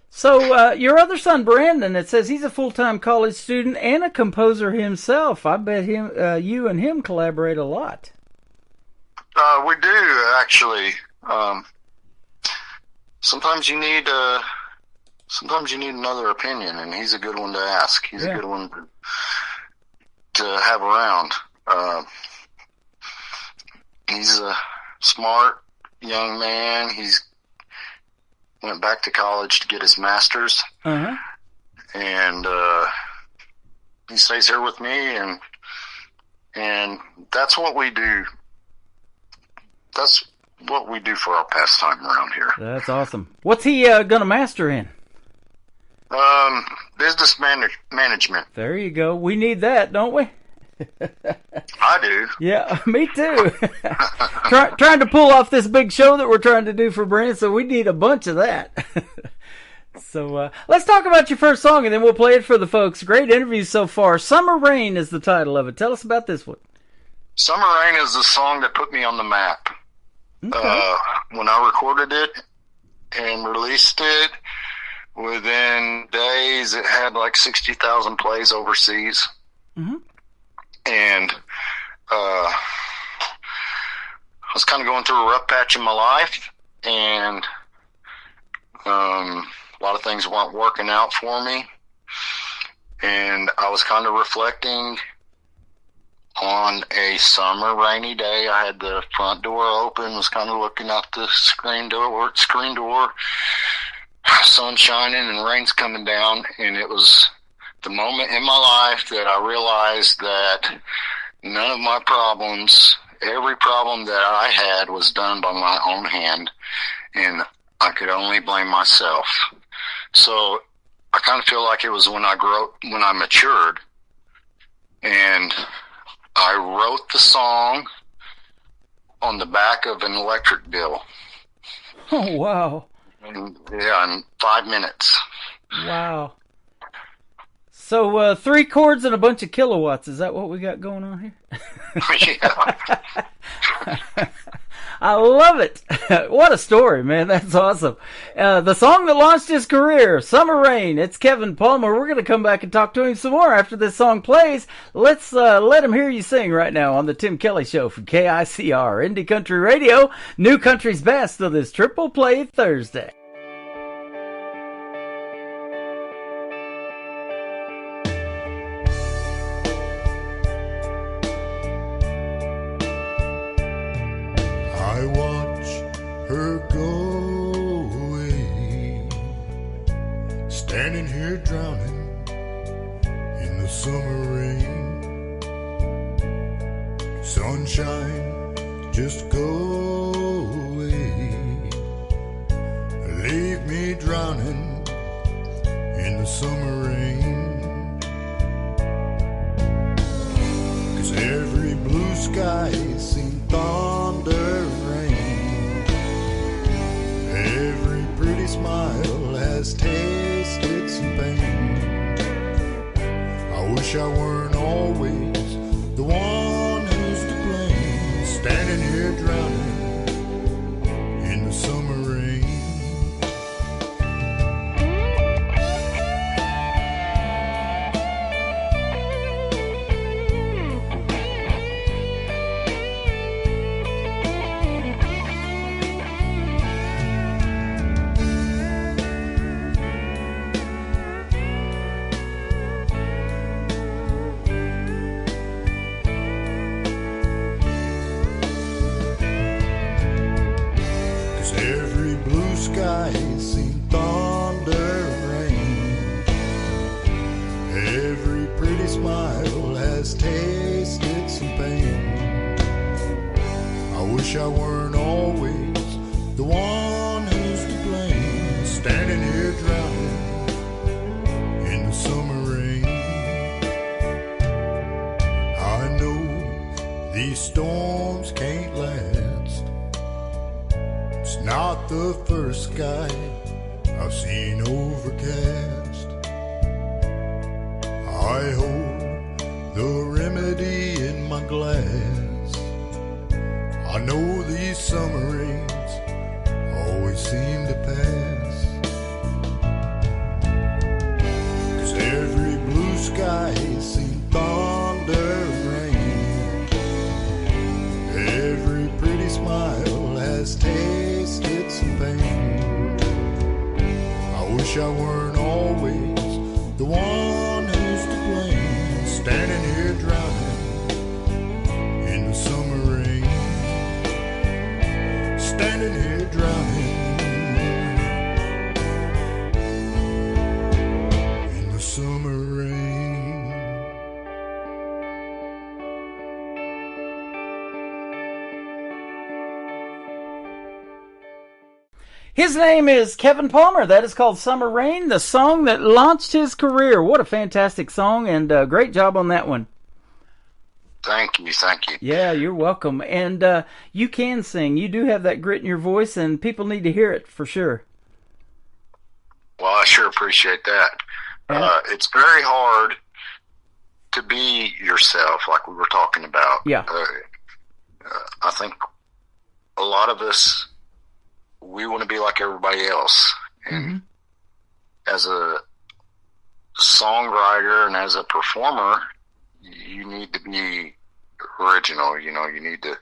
So your other son, Brandon, it says he's a full-time college student and a composer himself. I bet you and him collaborate a lot. We do, actually. Sometimes you need another opinion, and he's a good one to ask. He's a good one to have around. He's a smart young man. He's went back to college to get his master's, and he stays here with me, and that's what we do. That's what we do for our pastime around here. That's awesome. What's he gonna master in? Business management. There you go. We need that, don't we? I do. Yeah, me too. Trying to pull off this big show that we're trying to do for Brandon, so we need a bunch of that. So let's talk about your first song, and then we'll play it for the folks. Great interviews so far. Summer Rain is the title of it. Tell us about this one. Summer Rain is the song that put me on the map. Okay. When I recorded it and released it, within days it had like 60,000 plays overseas. And I was kind of going through a rough patch in my life, and a lot of things weren't working out for me, and I was kind of reflecting on a summer rainy day. I had the front door open, was kind of looking out the screen door, sun shining and rain's coming down, and it was the moment in my life that I realized that none of my problems, every problem that I had was done by my own hand, and I could only blame myself. So I kind of feel like it was when I matured, and I wrote the song on the back of an electric bill. Oh, wow. And, in 5 minutes. Wow. So 3 chords and a bunch of kilowatts. Is that what we got going on here? Yeah. I love it. What a story, man. That's awesome. The song that launched his career, Summer Rain. It's Kevin Palmer. We're going to come back and talk to him some more after this song plays. Let's let him hear you sing right now on the Tim Kelly Show from KICR, Indie Country Radio, New Country's Best of this Triple Play Thursday. I watch her go away, standing here drowning in the summer rain. Sunshine, just go away, leave me drowning in the summer rain. 'Cause every blue sky seen thunder rain, every pretty smile has tasted some pain. I wish I weren't always the one who's to blame, standing here drowning in the summer rain. Sky seen thunder rain, every pretty smile has tasted some pain. I wish I weren't always the one who's to blame, standing here drowning in the summer rain. I know these storms can't last, not the first sky I've seen overcast. I hold the remedy in my glass. I know these summer rains always seem to pass. 'Cause every blue sky seen thunder rain, every pretty smile has tasted some pain. I wish I weren't always the one who's to blame, standing here drowning in the summer rain, standing here drowning in the summer rain. His name is Kevin Palmer. That is called Summer Rain, the song that launched his career. What a fantastic song, and great job on that one. Thank you. Yeah, you're welcome. And you can sing. You do have that grit in your voice, and people need to hear it for sure. Well, I sure appreciate that. It's very hard to be yourself, like we were talking about. Yeah. I think a lot of us, we want to be like everybody else. And as a songwriter and as a performer, you need to be original. You know, you need to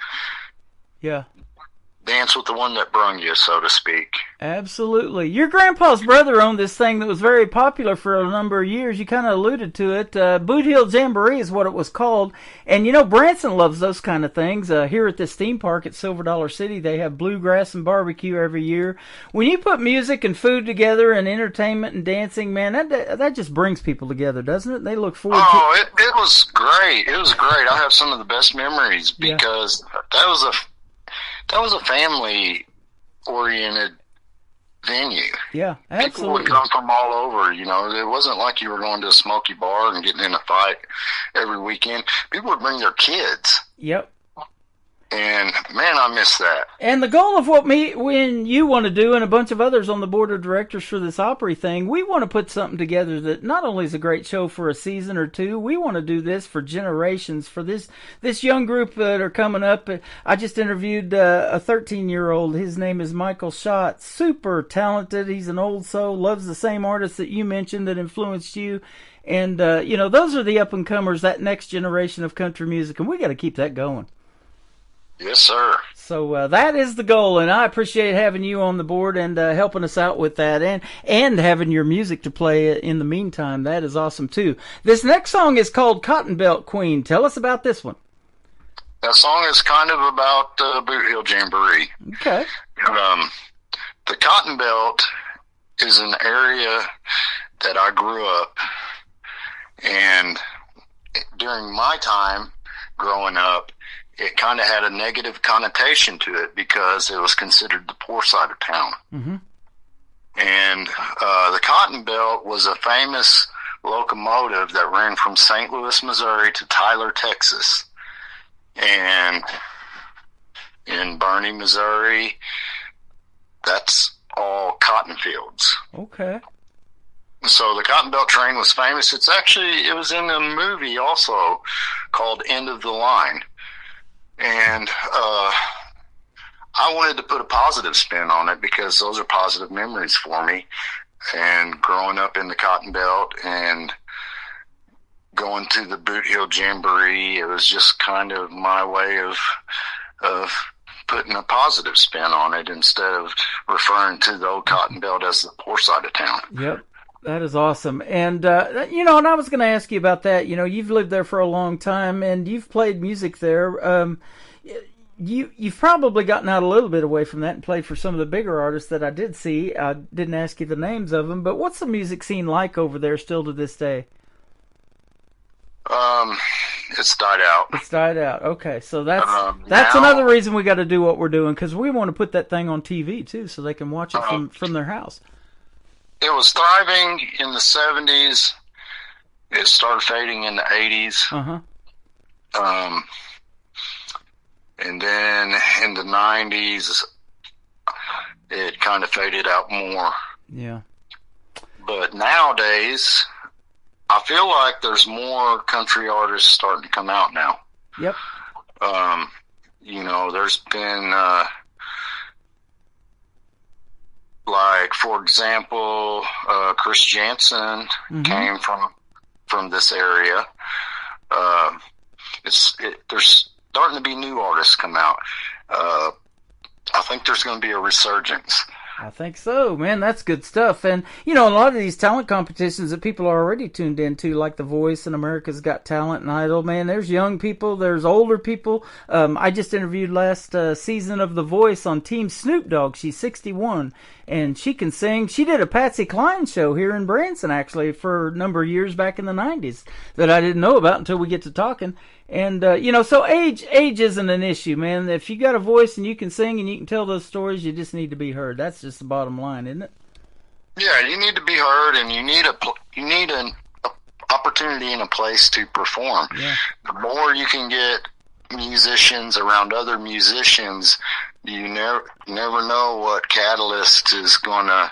dance with the one that brung you, so to speak. Absolutely. Your grandpa's brother owned this thing that was very popular for a number of years. You kind of alluded to it. Boot Hill Jamboree is what it was called. And, you know, Branson loves those kind of things. Here at this theme park at Silver Dollar City, they have bluegrass and barbecue every year. When you put music and food together and entertainment and dancing, man, that just brings people together, doesn't it? They look forward to it. It was great. It was great. I have some of the best memories because that was a family-oriented venue. Yeah, People absolutely. would come from all over, you know. It wasn't like you were going to a smoky bar and getting in a fight every weekend. People would bring their kids. Yep. And, man, I miss that. And the goal of what when you want to do, and a bunch of others on the board of directors for this Opry thing, we want to put something together that not only is a great show for a season or two, we want to do this for generations, for this young group that are coming up. I just interviewed a 13-year-old. His name is Michael Schott. Super talented. He's an old soul, loves the same artists that you mentioned that influenced you. And, those are the up-and-comers, that next generation of country music, and we got to keep that going. Yes, sir. So that is the goal, and I appreciate having you on the board and helping us out with that, and having your music to play in the meantime. That is awesome, too. This next song is called Cotton Belt Queen. Tell us about this one. That song is kind of about Boot Hill Jamboree. Okay. The Cotton Belt is an area that I grew up, and during my time growing up, it kind of had a negative connotation to it because it was considered the poor side of town. Mm-hmm. And the Cotton Belt was a famous locomotive that ran from St. Louis, Missouri to Tyler, Texas. And in Burney, Missouri, that's all cotton fields. Okay. So the Cotton Belt train was famous. It was in a movie also called End of the Line. And I wanted to put a positive spin on it because those are positive memories for me. And growing up in the Cotton Belt and going to the Boot Hill Jamboree, it was just kind of my way of putting a positive spin on it instead of referring to the old Cotton Belt as the poor side of town. Yep. That is awesome. And, and I was going to ask you about that. You've lived there for a long time, and you've played music there. You've probably gotten out a little bit away from that and played for some of the bigger artists that I did see. I didn't ask you the names of them, but what's the music scene like over there still to this day? It's died out. It's died out. Okay, so that's now, another reason we got to do what we're doing, because we want to put that thing on TV, too, so they can watch it from their house. It was thriving in the 70s. It started fading in the 80s. Uh-huh. And then in the 90s, it kind of faded out more. Yeah. But nowadays, I feel like there's more country artists starting to come out now. Yep. There's been... like, for example, Chris Jansen came from this area. There's starting to be new artists come out. I think there's going to be a resurgence. I think so, man. That's good stuff. And, a lot of these talent competitions that people are already tuned into, like The Voice and America's Got Talent and Idol, man, there's young people, there's older people. I just interviewed last season of The Voice on Team Snoop Dogg. She's 61, and she can sing. She did a Patsy Cline show here in Branson, actually, for a number of years back in the 90s that I didn't know about until we get to talking. And, so age isn't an issue, man. If you got a voice and you can sing and you can tell those stories, you just need to be heard. That's just the bottom line, isn't it? Yeah, you need to be heard, and you need an opportunity and a place to perform. Yeah. The more you can get musicians around other musicians, you never know what catalyst is going to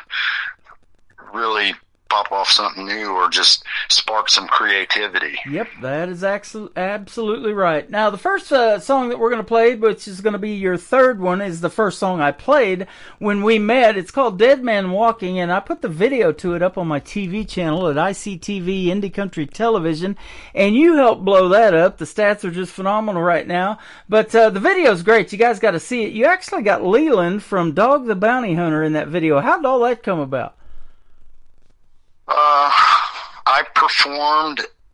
really pop off something new or just spark some creativity. Yep, that is absolutely right. Now, the first song that we're going to play, which is going to be your third one, is the first song I played when we met. It's called Dead Man Walking, and I put the video to it up on my TV channel at ICTV Indie Country Television, and you helped blow that up. The stats are just phenomenal right now, but the video's great. You guys got to see it. You actually got Leland from Dog the Bounty Hunter in that video. How did all that come about?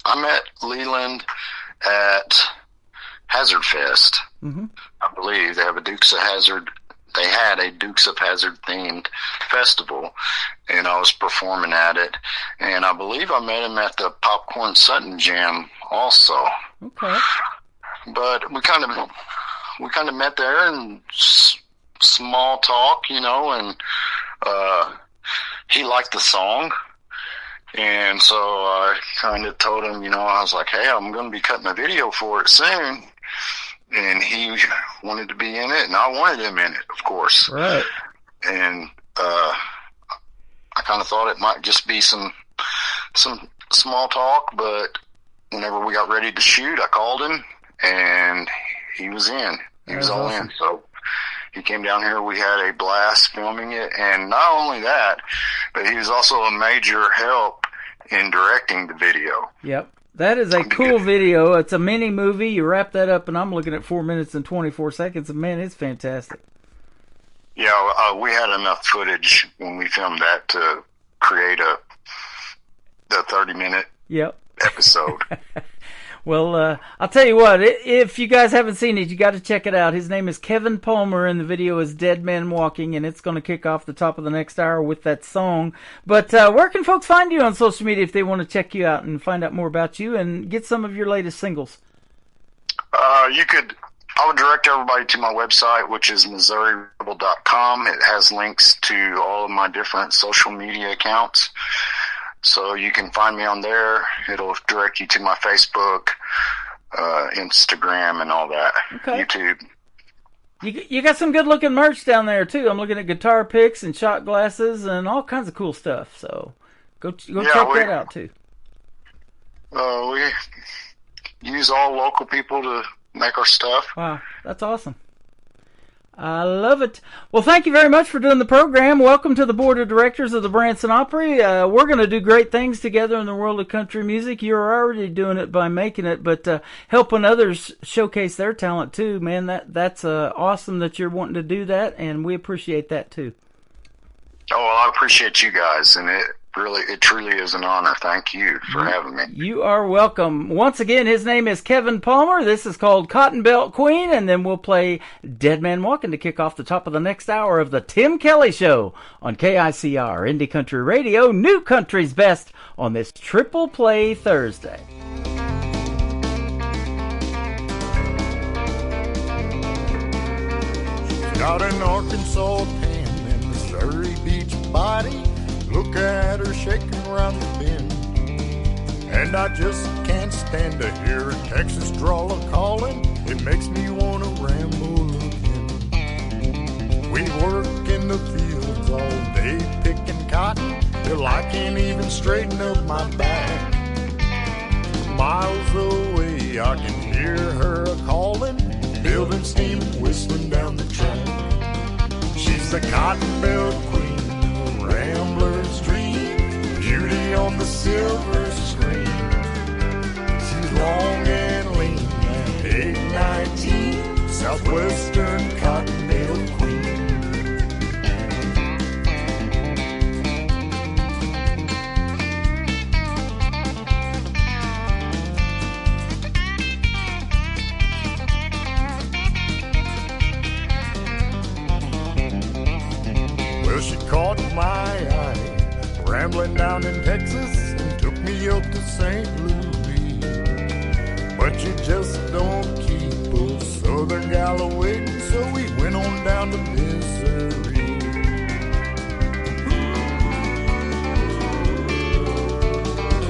I met Leland at Hazard Fest. Mm-hmm. I believe they had a Dukes of Hazzard themed festival, and I was performing at it, and I believe I met him at the Popcorn Sutton Jam also. Okay. But we kind of met there and small talk, and he liked the song. And so I kind of told him, I was like, hey, I'm going to be cutting a video for it soon. And he wanted to be in it, and I wanted him in it, of course. Right. And I kind of thought it might just be some small talk, but whenever we got ready to shoot, I called him, and he was in. He was all in. So he came down here. We had a blast filming it. And not only that, but he was also a major help in directing the video. Yep. That is a cool video. It's a mini movie. You wrap that up, and I'm looking at 4 minutes and 24 seconds. And, man, it's fantastic. Yeah, we had enough footage when we filmed that to create the 30-minute episode. Well, I'll tell you what, if you guys haven't seen it, you got to check it out. His name is Kevin Palmer, and the video is Dead Man Walking, and it's going to kick off the top of the next hour with that song. But where can folks find you on social media if they want to check you out and find out more about you and get some of your latest singles? I would direct everybody to my website, which is MissouriRebel.com. It has links to all of my different social media accounts. So you can find me on there. It'll direct you to my Facebook, Instagram, and all that. Okay. YouTube. You got some good-looking merch down there, too. I'm looking at guitar picks and shot glasses and all kinds of cool stuff. So go check that out, too. We use all local people to make our stuff. Wow, that's awesome. I love it. Well, thank you very much for doing the program. Welcome to the board of directors of the Branson Opry. We're going to do great things together in the world of country music. You're already doing it by making it, but helping others showcase their talent too, man. That's awesome that you're wanting to do that, and we appreciate that too. Oh, well, I appreciate you guys, and it truly is an honor. Thank you for having me. You are welcome. Once again, his name is Kevin Palmer. This is called Cotton Belt Queen, and then we'll play Dead Man Walking to kick off the top of the next hour of the Tim Kelly Show on KICR, Indie Country Radio, New Country's Best on this Triple Play Thursday. Got an Arkansas tan and Missouri Beach body. Look at her shaking around the bend. And I just can't stand to hear a Texas drawler calling. It makes me want to ramble again. We work in the fields all day picking cotton till I can't even straighten up my back. Miles away I can hear her a-calling, building steam whistling down the track. She's the Cotton Belt Queen, Rambler's dream, beauty on the silver screen. She's long and lean and 819, Southwestern Cotton Belt Queen. Well, she caught my eye, rambling down in Texas, and took me up to St. Louis. But you just don't keep a southern gal waiting, so we went on down to Missouri.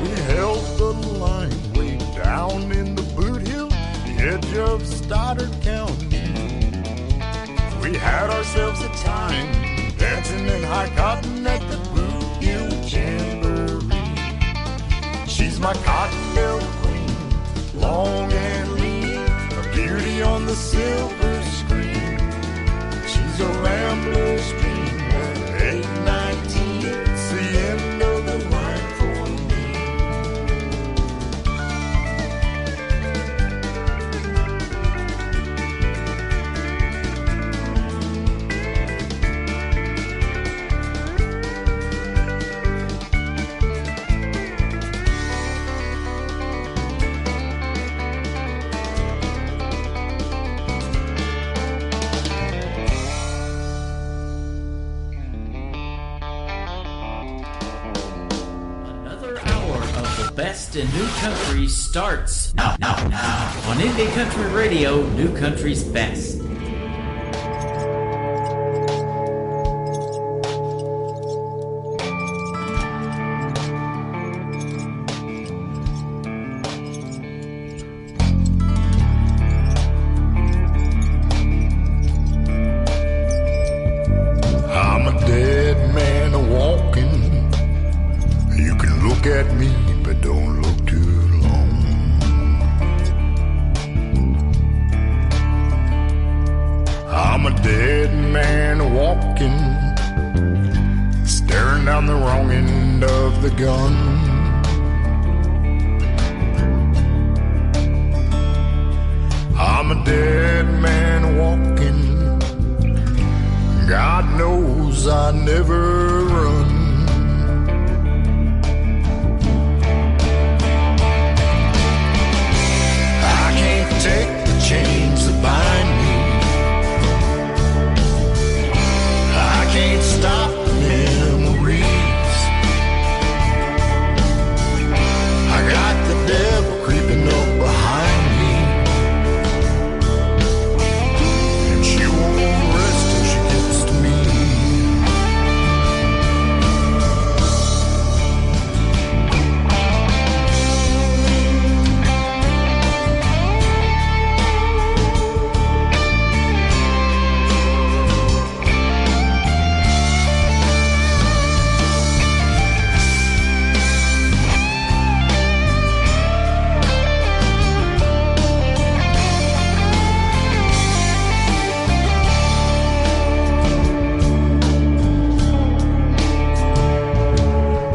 We held the line way down in the Boot Hill, the edge of Stoddard County. We had ourselves a time, dancing in high cotton at the Boot Hill Jamboree. She's my Cotton Belt Queen, long and lean, a beauty on the silver screen. She's a Rambler's dream at 819, it's the end of the line for me. Best in New Country starts now on Indie Country Radio, New Country's Best. but don't look too long. I'm a dead man walking, staring down the wrong end of the gun. I'm a dead man walking, God knows I never run. I can't take the chains that bind me. I can't stop the memories. I got the devil creeping up behind me, and she won't rest till she gets to me.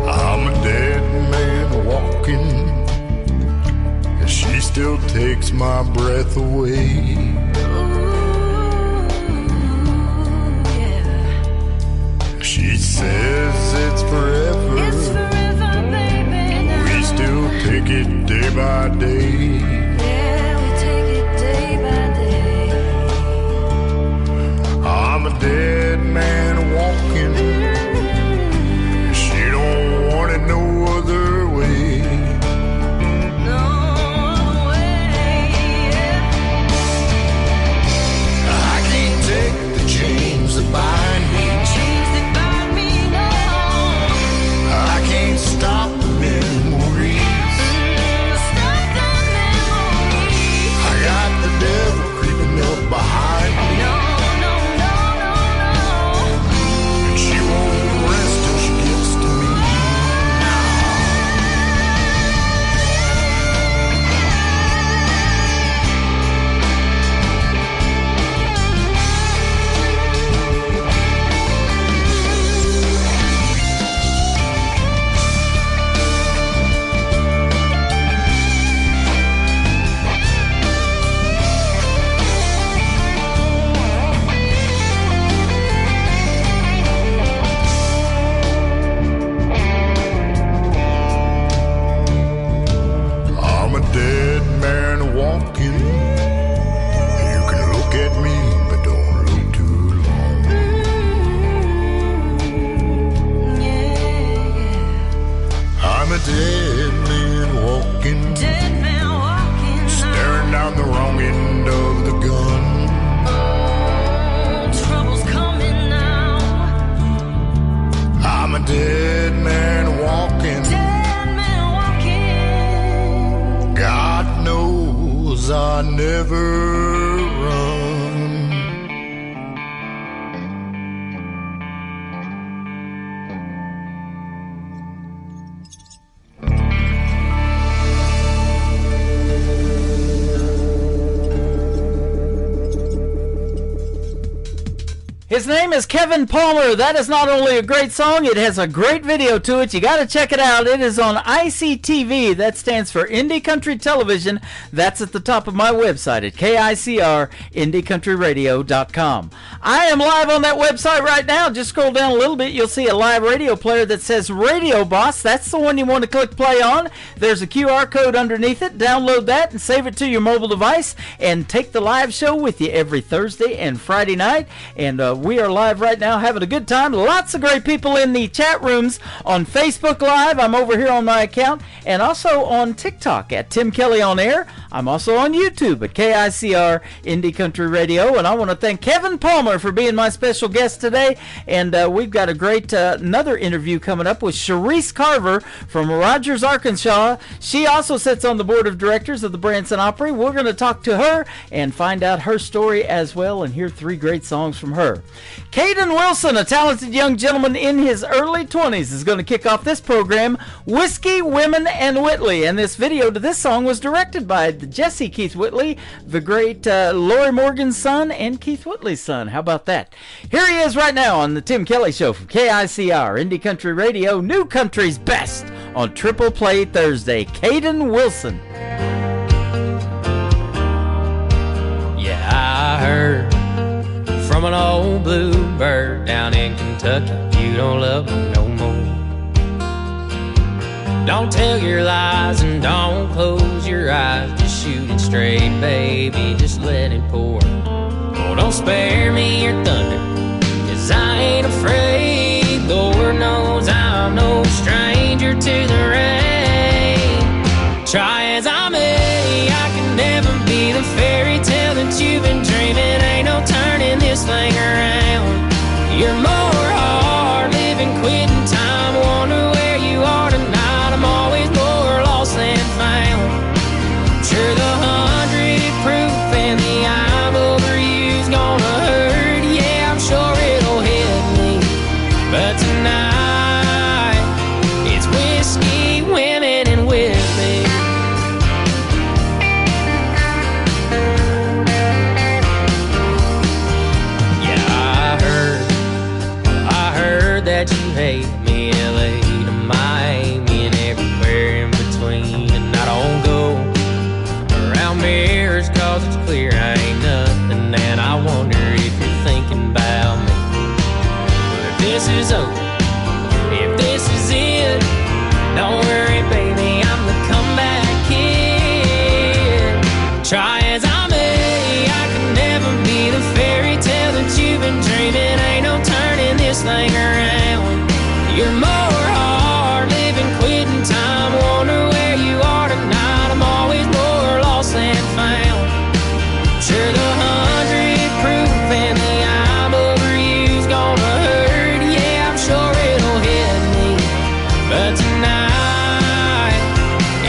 I'm a dead man walking, and she still takes my breath away. She says it's forever. It's forever, baby. Now. We still take it day by day. Yeah, we take it day by day. I'm a dead man walking. She don't want it no other way. No way. I can't take the chains that bind me. Chains that bind me, no. I can't stop the memories. Stop the memory. I got the devil creeping up behind me, No, no, no, no, no. and she won't rest till she gets to me. I'm a dead man walking. You can look at me, but don't look too long. I'm a dead man walking, Dead man walking now. staring down the wrong end of the gun. Oh, trouble's coming now. I'm a dead man walking. Dead man walking. God knows I never run. His name is Kevin Palmer. That is not only a great song, it has a great video to it. You got to check it out. It is on ICTV. That stands for Indie Country Television. That's at the top of my website at KICR, I am live on that website right now. Just scroll down a little bit. You'll see a live radio player that says Radio Boss. That's the one you want to click play on. There's a QR code underneath it. Download that and save it to your mobile device and take the live show with you every Thursday and Friday night. And we are live right now having a good time. Lots of great people in the chat rooms on Facebook Live. I'm over here on my account, and also on TikTok at Tim Kelly On Air. I'm also on YouTube at KICR Indie Country Radio, and I want to thank Kevin Palmer for being my special guest today. And we've got a great another interview coming up with Sharice Carver from Rogers, Arkansas. She also sits on the board of directors of the Branson Opry. We're going to talk to her and find out her story as well and hear 3 great songs from her. Caden Wilson, a talented young gentleman in his early 20s, is going to kick off this program, Whiskey, Women, and Whitley, and this video to this song was directed by Jesse Keith Whitley, the great Lori Morgan's son and Keith Whitley's son. How about that? Here he is right now on the Tim Kelly Show from KICR, Indie Country Radio, New Country's Best on Triple Play Thursday. Caden Wilson. Yeah, I heard from an old bluebird down in Kentucky, you don't love me no more. Don't tell your lies and don't close your eyes. Just shoot it straight, baby, just let it pour. Oh, don't spare me your thunder, 'cause I ain't afraid. Lord knows I'm no stranger to the rain. Try as I may, I can never be the fairy tale that you've been dreaming. Ain't no turning this thing around. You're more hard living, quitting time. Wonder where you are tonight. I'm always more lost than found. Sure, the 100 proof and the I'm over you's gonna hurt. Yeah, I'm sure it'll hit me, but tonight it's whiskey, women, and with me. Yeah, I heard that you hate me, LA to Miami and everywhere in between. And I don't go around mirrors 'cause it's clear I ain't nothing. And I wonder if you're thinking about me. But if this is over, if this is it, don't worry, baby, I'm the comeback kid. Try as I may, I can never be the fairy tale that you've been dreaming. Ain't no turning this thing around. You're more hard living, quitting time. Wonder where you are tonight. I'm always more lost than found. Sure, the 100 proof and the I'm over you's gonna hurt. Yeah, I'm sure it'll hit me, but tonight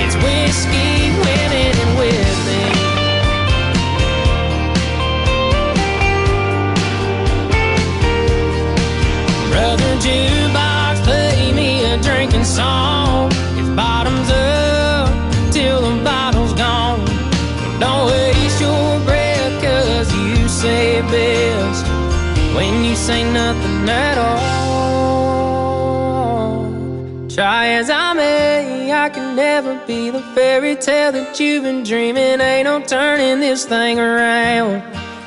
it's whiskey, women, and with me. Brother Jukebox, play me a drinking song. If bottom's up till the bottle's gone. Don't waste your breath, 'cause you say it best when you say nothing at all. Try as I may, I can never be the fairy tale that you've been dreaming. Ain't no turning this thing around.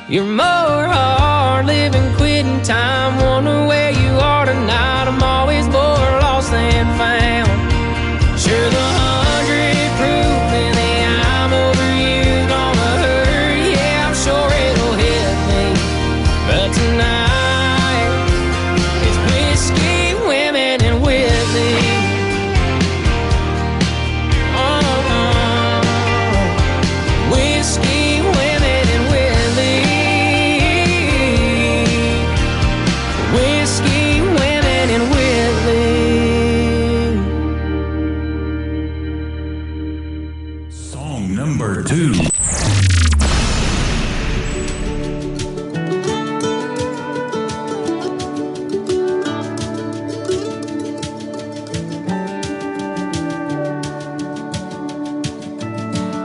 You're more hard living, quitting time. Wonder where you are tonight. I'm always more lost than found. Sure, the 100 proof and the I'm over you gonna hurt. Yeah, I'm sure it'll hit me, but tonight it's whiskey, women, and with me. Whiskey, women, and with me. Whiskey, women, and with me. Song number 2.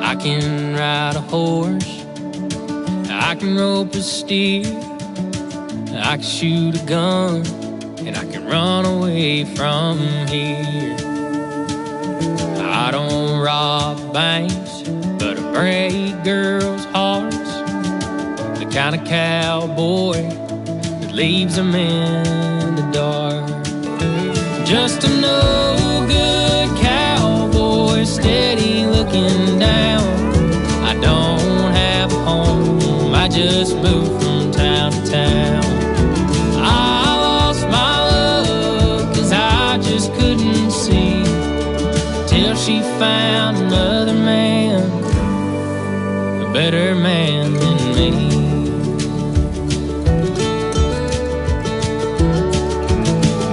I can ride a horse, I can rope a steer, I can shoot a gun, and I can run away from here. I don't rob banks, but I break girls' hearts. The kind of cowboy that leaves them in the dark. Just a no-good cowboy, steady looking down. I don't have a home, I just moved from town to town. I lost my love 'cause I just couldn't see, till she found another man, a better man than me.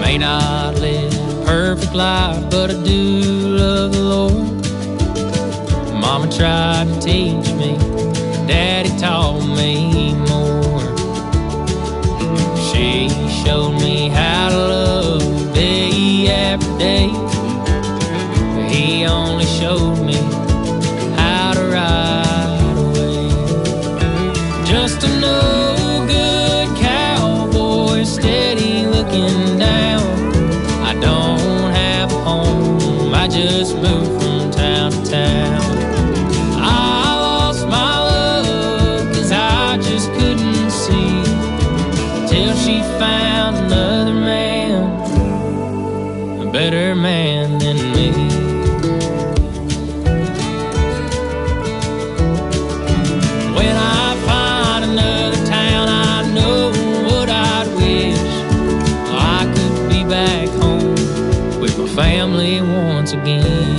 May not live a perfect life, but I do love the Lord. Mama tried to teach me, Daddy taught me more. She showed me how to love day after day. He only showed me how to ride away. Just a no good cowboy, steady looking down. I don't have a home, I just moved from town to town. I lost my love 'cause I just couldn't see till she found another man, a better man than me. When I find another town, I know what I'd wish. I could be back home with my family once again.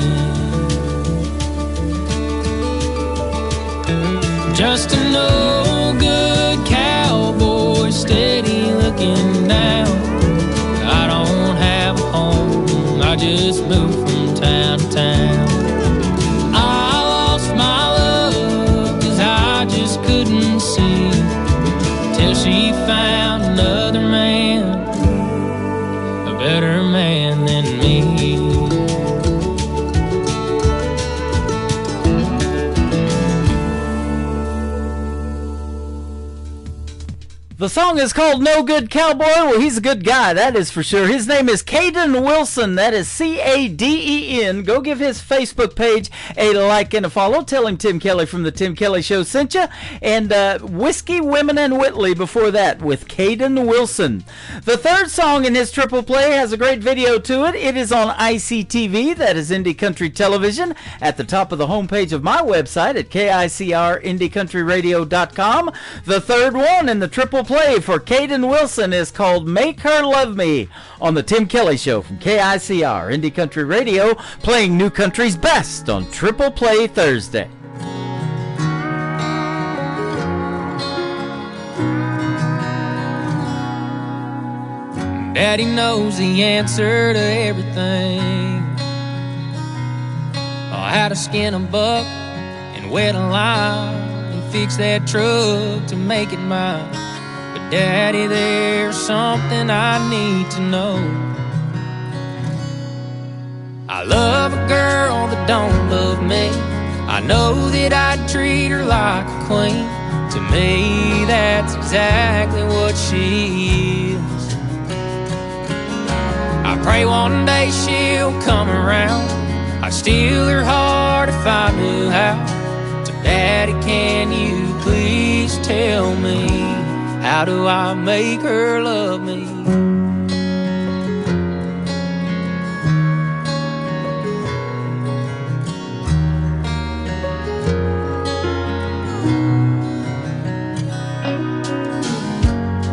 Just a no good cowboy, steady looking down. I don't have a home, I just moved from town to town. I lost my love 'cause I just couldn't see till she found another man, a better man than me. The song is called No Good Cowboy. Well, he's a good guy, that is for sure. His name is Caden Wilson. That is C-A-D-E-N. Go give his Facebook page a like and a follow. Tell him Tim Kelly from the Tim Kelly Show sent you. And Whiskey, Women, and Whitley before that with Caden Wilson. The third song in his triple play has a great video to it. It is on ICTV, that is Indie Country Television, at the top of the homepage of my website at KICRIndieCountryRadio.com. The third one in the triple play for Caden Wilson is called Make Her Love Me on the Tim Kelly Show from KICR Indie Country Radio, playing New Country's best on Triple Play Thursday. Daddy knows the answer to everything. How to skin a buck and wet a lime and fix that truck to make it mine. But Daddy, there's something I need to know. I love a girl that don't love me. I know that I'd treat her like a queen. To me, that's exactly what she is. I pray one day she'll come around. I'd steal her heart if I knew how. So Daddy, can you please tell me, how do I make her love me?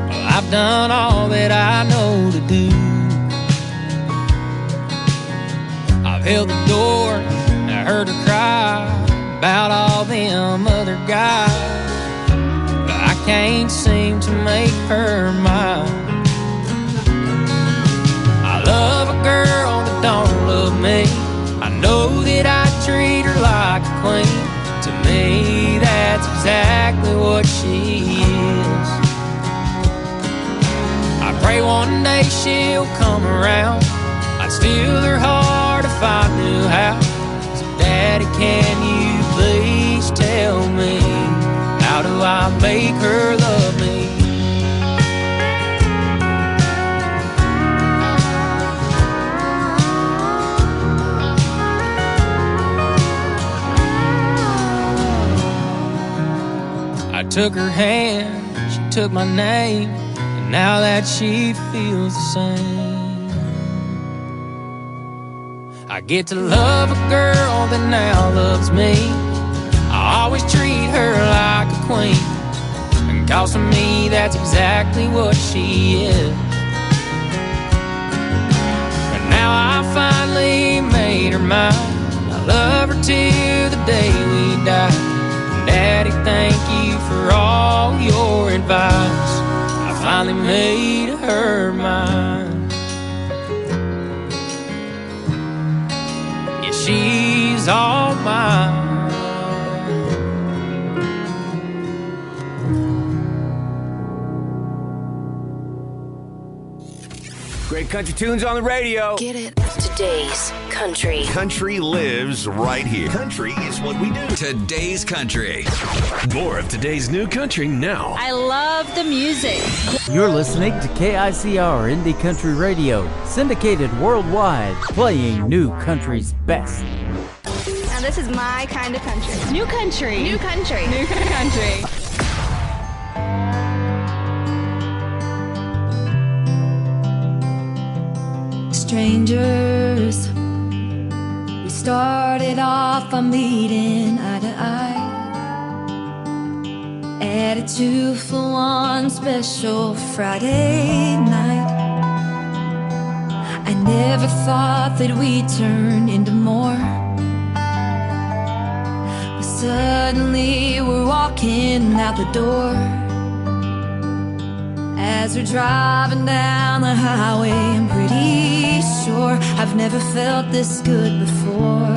Well, I've done all that I know to do. I've held the door and I heard her cry about all them other guys, but I can't seem to make her mine. I love a girl that don't love me. I know that I treat her like a queen. To me, that's exactly what she is. I pray one day she'll come around. I'd steal her heart if I knew how. So Daddy, can you please tell me, how do I make her love me? I took her hand, she took my name, and now that she feels the same. I get to love a girl that now loves me. I always treat her like a queen, and 'cause to me that's exactly what she is. And now I finally made her mine. I love her till the day we die. Daddy, thank you for all your advice. I finally made her mine. Yeah, she's all mine. Great country tunes on the radio. Get it Today's country. Country lives right here. Country is what we do. Today's country. More of today's new country now. I love the music. You're listening to KICR Indie Country Radio, syndicated worldwide, playing new country's best. Now this is my kind of country. New country. New country. New country. Strangers, we started off by meeting eye to eye at a 2-for-1 special Friday night. I never thought that we'd turn into more, but suddenly we're walking out the door. As we're driving down the highway, I'm pretty sure I've never felt this good before.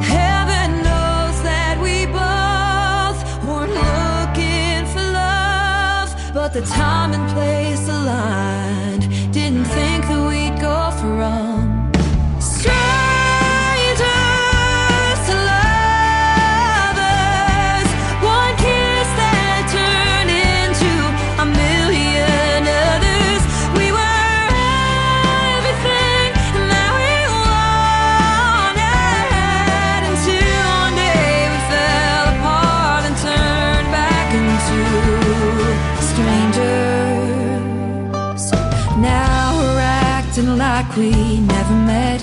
Heaven knows that we both weren't looking for love, but the time and place aligned. Didn't think that we'd go from strangers to lovers. One kiss that turned into a million others. We were everything that we wanted, until one day we fell apart and turned back into strangers. Now we're acting like we never met,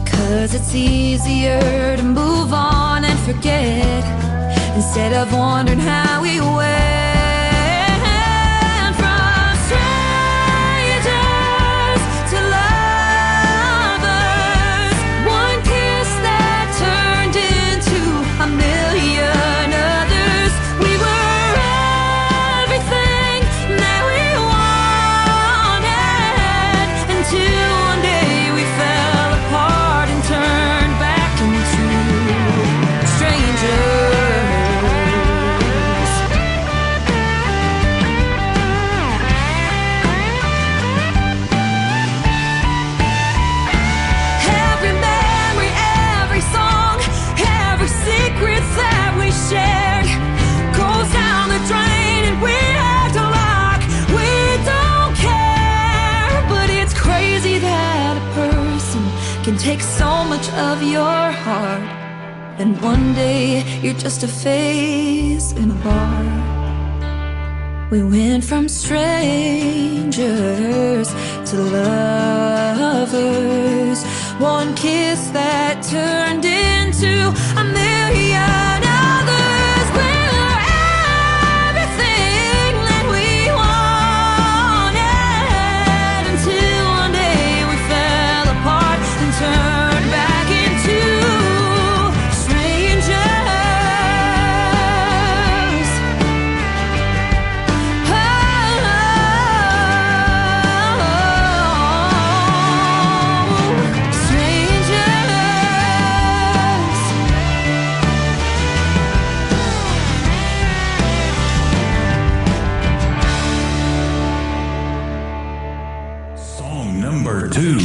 'cause it's easier to move on and forget, instead of wondering how we went from strangers to lovers. One kiss that turned into a million others. We were everything that we wanted, until one day we fell apart and turned back into strangers. Every memory, every song, every secret that we shared goes down the drain, and we act like we don't care. But it's crazy that a person can take so much of your heart, and one day you're just a face in a bar. We went from strangers to lovers. One kiss that turned into a million others. We're everything that we wanted, until one day we fell apart and turned back into strangers. Song number 2.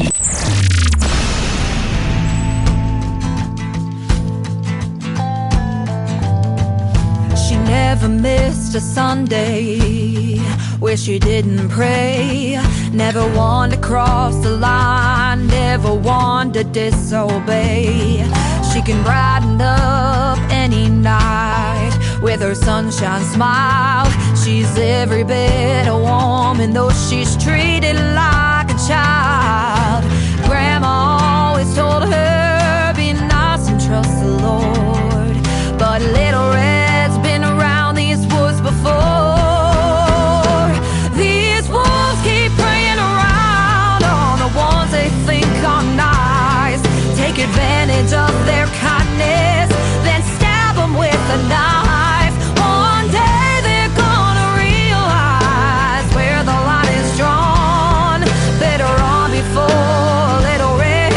She never missed a Sunday where she didn't pray. Never wanted to cross the line, never wanted to disobey. She can brighten up any night with her sunshine smile. She's every bit a woman, though she's treated like a child. Grandma always told her, be nice and trust the Lord. But Little Red's been around these woods before. These wolves keep preying around on the ones they think are nice. Take advantage of their kindness, then stab them with a knife. One day they're gonna realize where the line is drawn. Better run before Little Red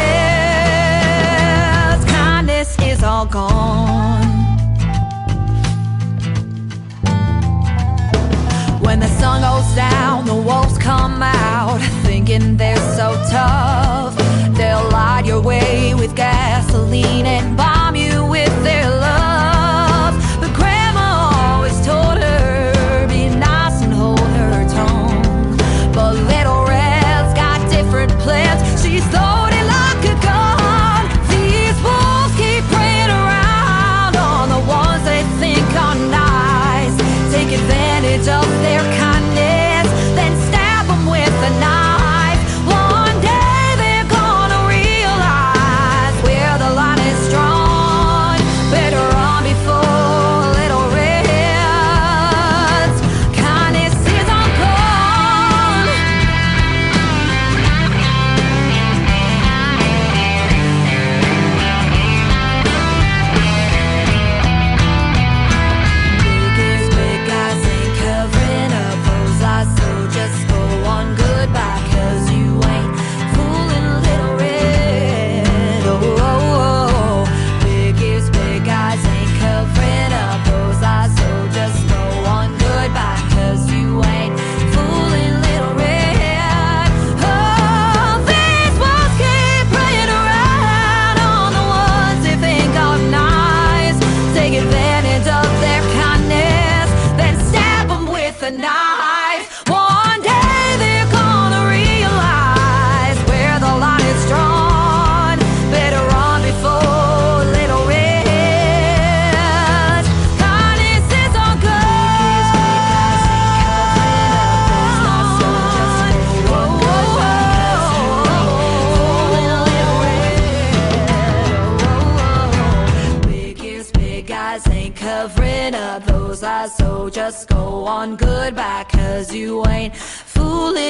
of gasoline and bomb you with their love. But Grandma always told her, be nice and hold her tongue. But Little Red's got different plans. She's loaded like a gun. These wolves keep preying around on the ones they think are nice. Take advantage of their kindness, then stab them with a knife. One day they're gonna realize where the line is drawn. Better run before Little Red's kindness is all gone. Biggest big guys ain't covering up those eyes, so just go on goodbye, 'cause you ain't fooling Little Red. Oh, oh, oh. Biggest big guys ain't covering up those eyes, so just go on goodbye, 'cause you ain't fooling Little Red. Oh, these wolves keep preying around on the ones they think are nice. Take advantage of their kindness, then stab them with a knife. One day they're gonna realize where the line is drawn. Better run before Little Red. Kindness is all good. Biggest big guys ain't covering up those eyes, so just go on goodbye, 'cause you ain't fooling.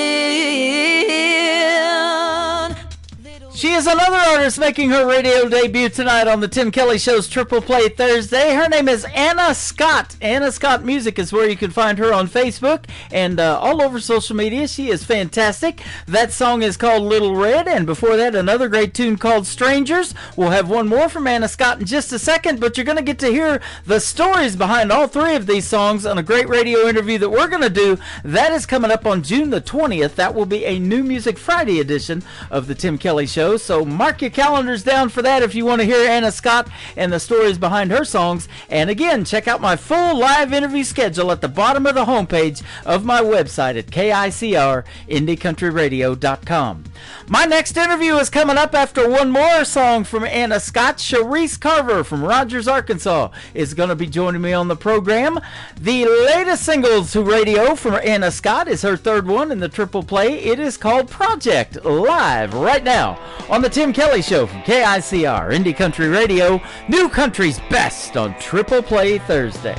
She is another artist making her radio debut tonight on the Tim Kelly Show's Triple Play Thursday. Her name is Anna Scott. Anna Scott Music is where you can find her on Facebook and all over social media. She is fantastic. That song is called Little Red, and before that, another great tune called Strangers. We'll have one more from Anna Scott in just a second, but you're going to get to hear the stories behind all three of these songs on a great radio interview that we're going to do. That is coming up on June the 20th. That will be a New Music Friday edition of the Tim Kelly Show. So mark your calendars down for that if you want to hear Anna Scott and the stories behind her songs. And again, check out my full live interview schedule at the bottom of the homepage of my website at KICR-IndieCountryRadio.com. My next interview is coming up after one more song from Anna Scott. Sharice Carver from Rogers, Arkansas is going to be joining me on the program. The latest single to radio from Anna Scott is her third one in the Triple Play. It is called Project, live right now on the Tim Kelly Show from KICR, Indie Country Radio, New Country's best on Triple Play Thursday.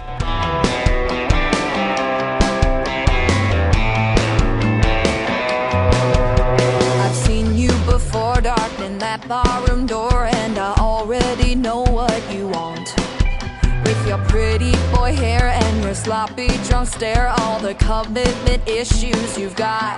I've seen you before, darkening that barroom door, and I already know what you want. With your pretty boy hair and your sloppy drunk stare, all the commitment issues you've got.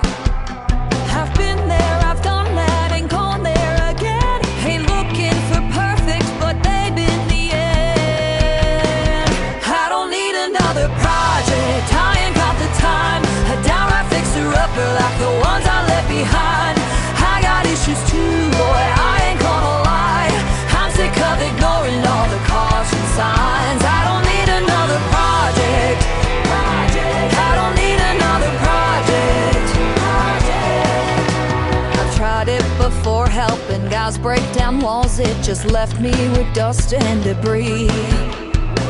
I've been there, I've done that, and gone there again. Ain't looking for perfect, but babe, in the end, I don't need another project. I ain't got the time. A downright fixer-upper like the ones I left behind. I got issues too, boy, I ain't gonna lie. I'm sick of ignoring all the caution signs. I don't need another project. I don't need another project. I've tried it before, helping guys break down walls. It just left me with dust and debris.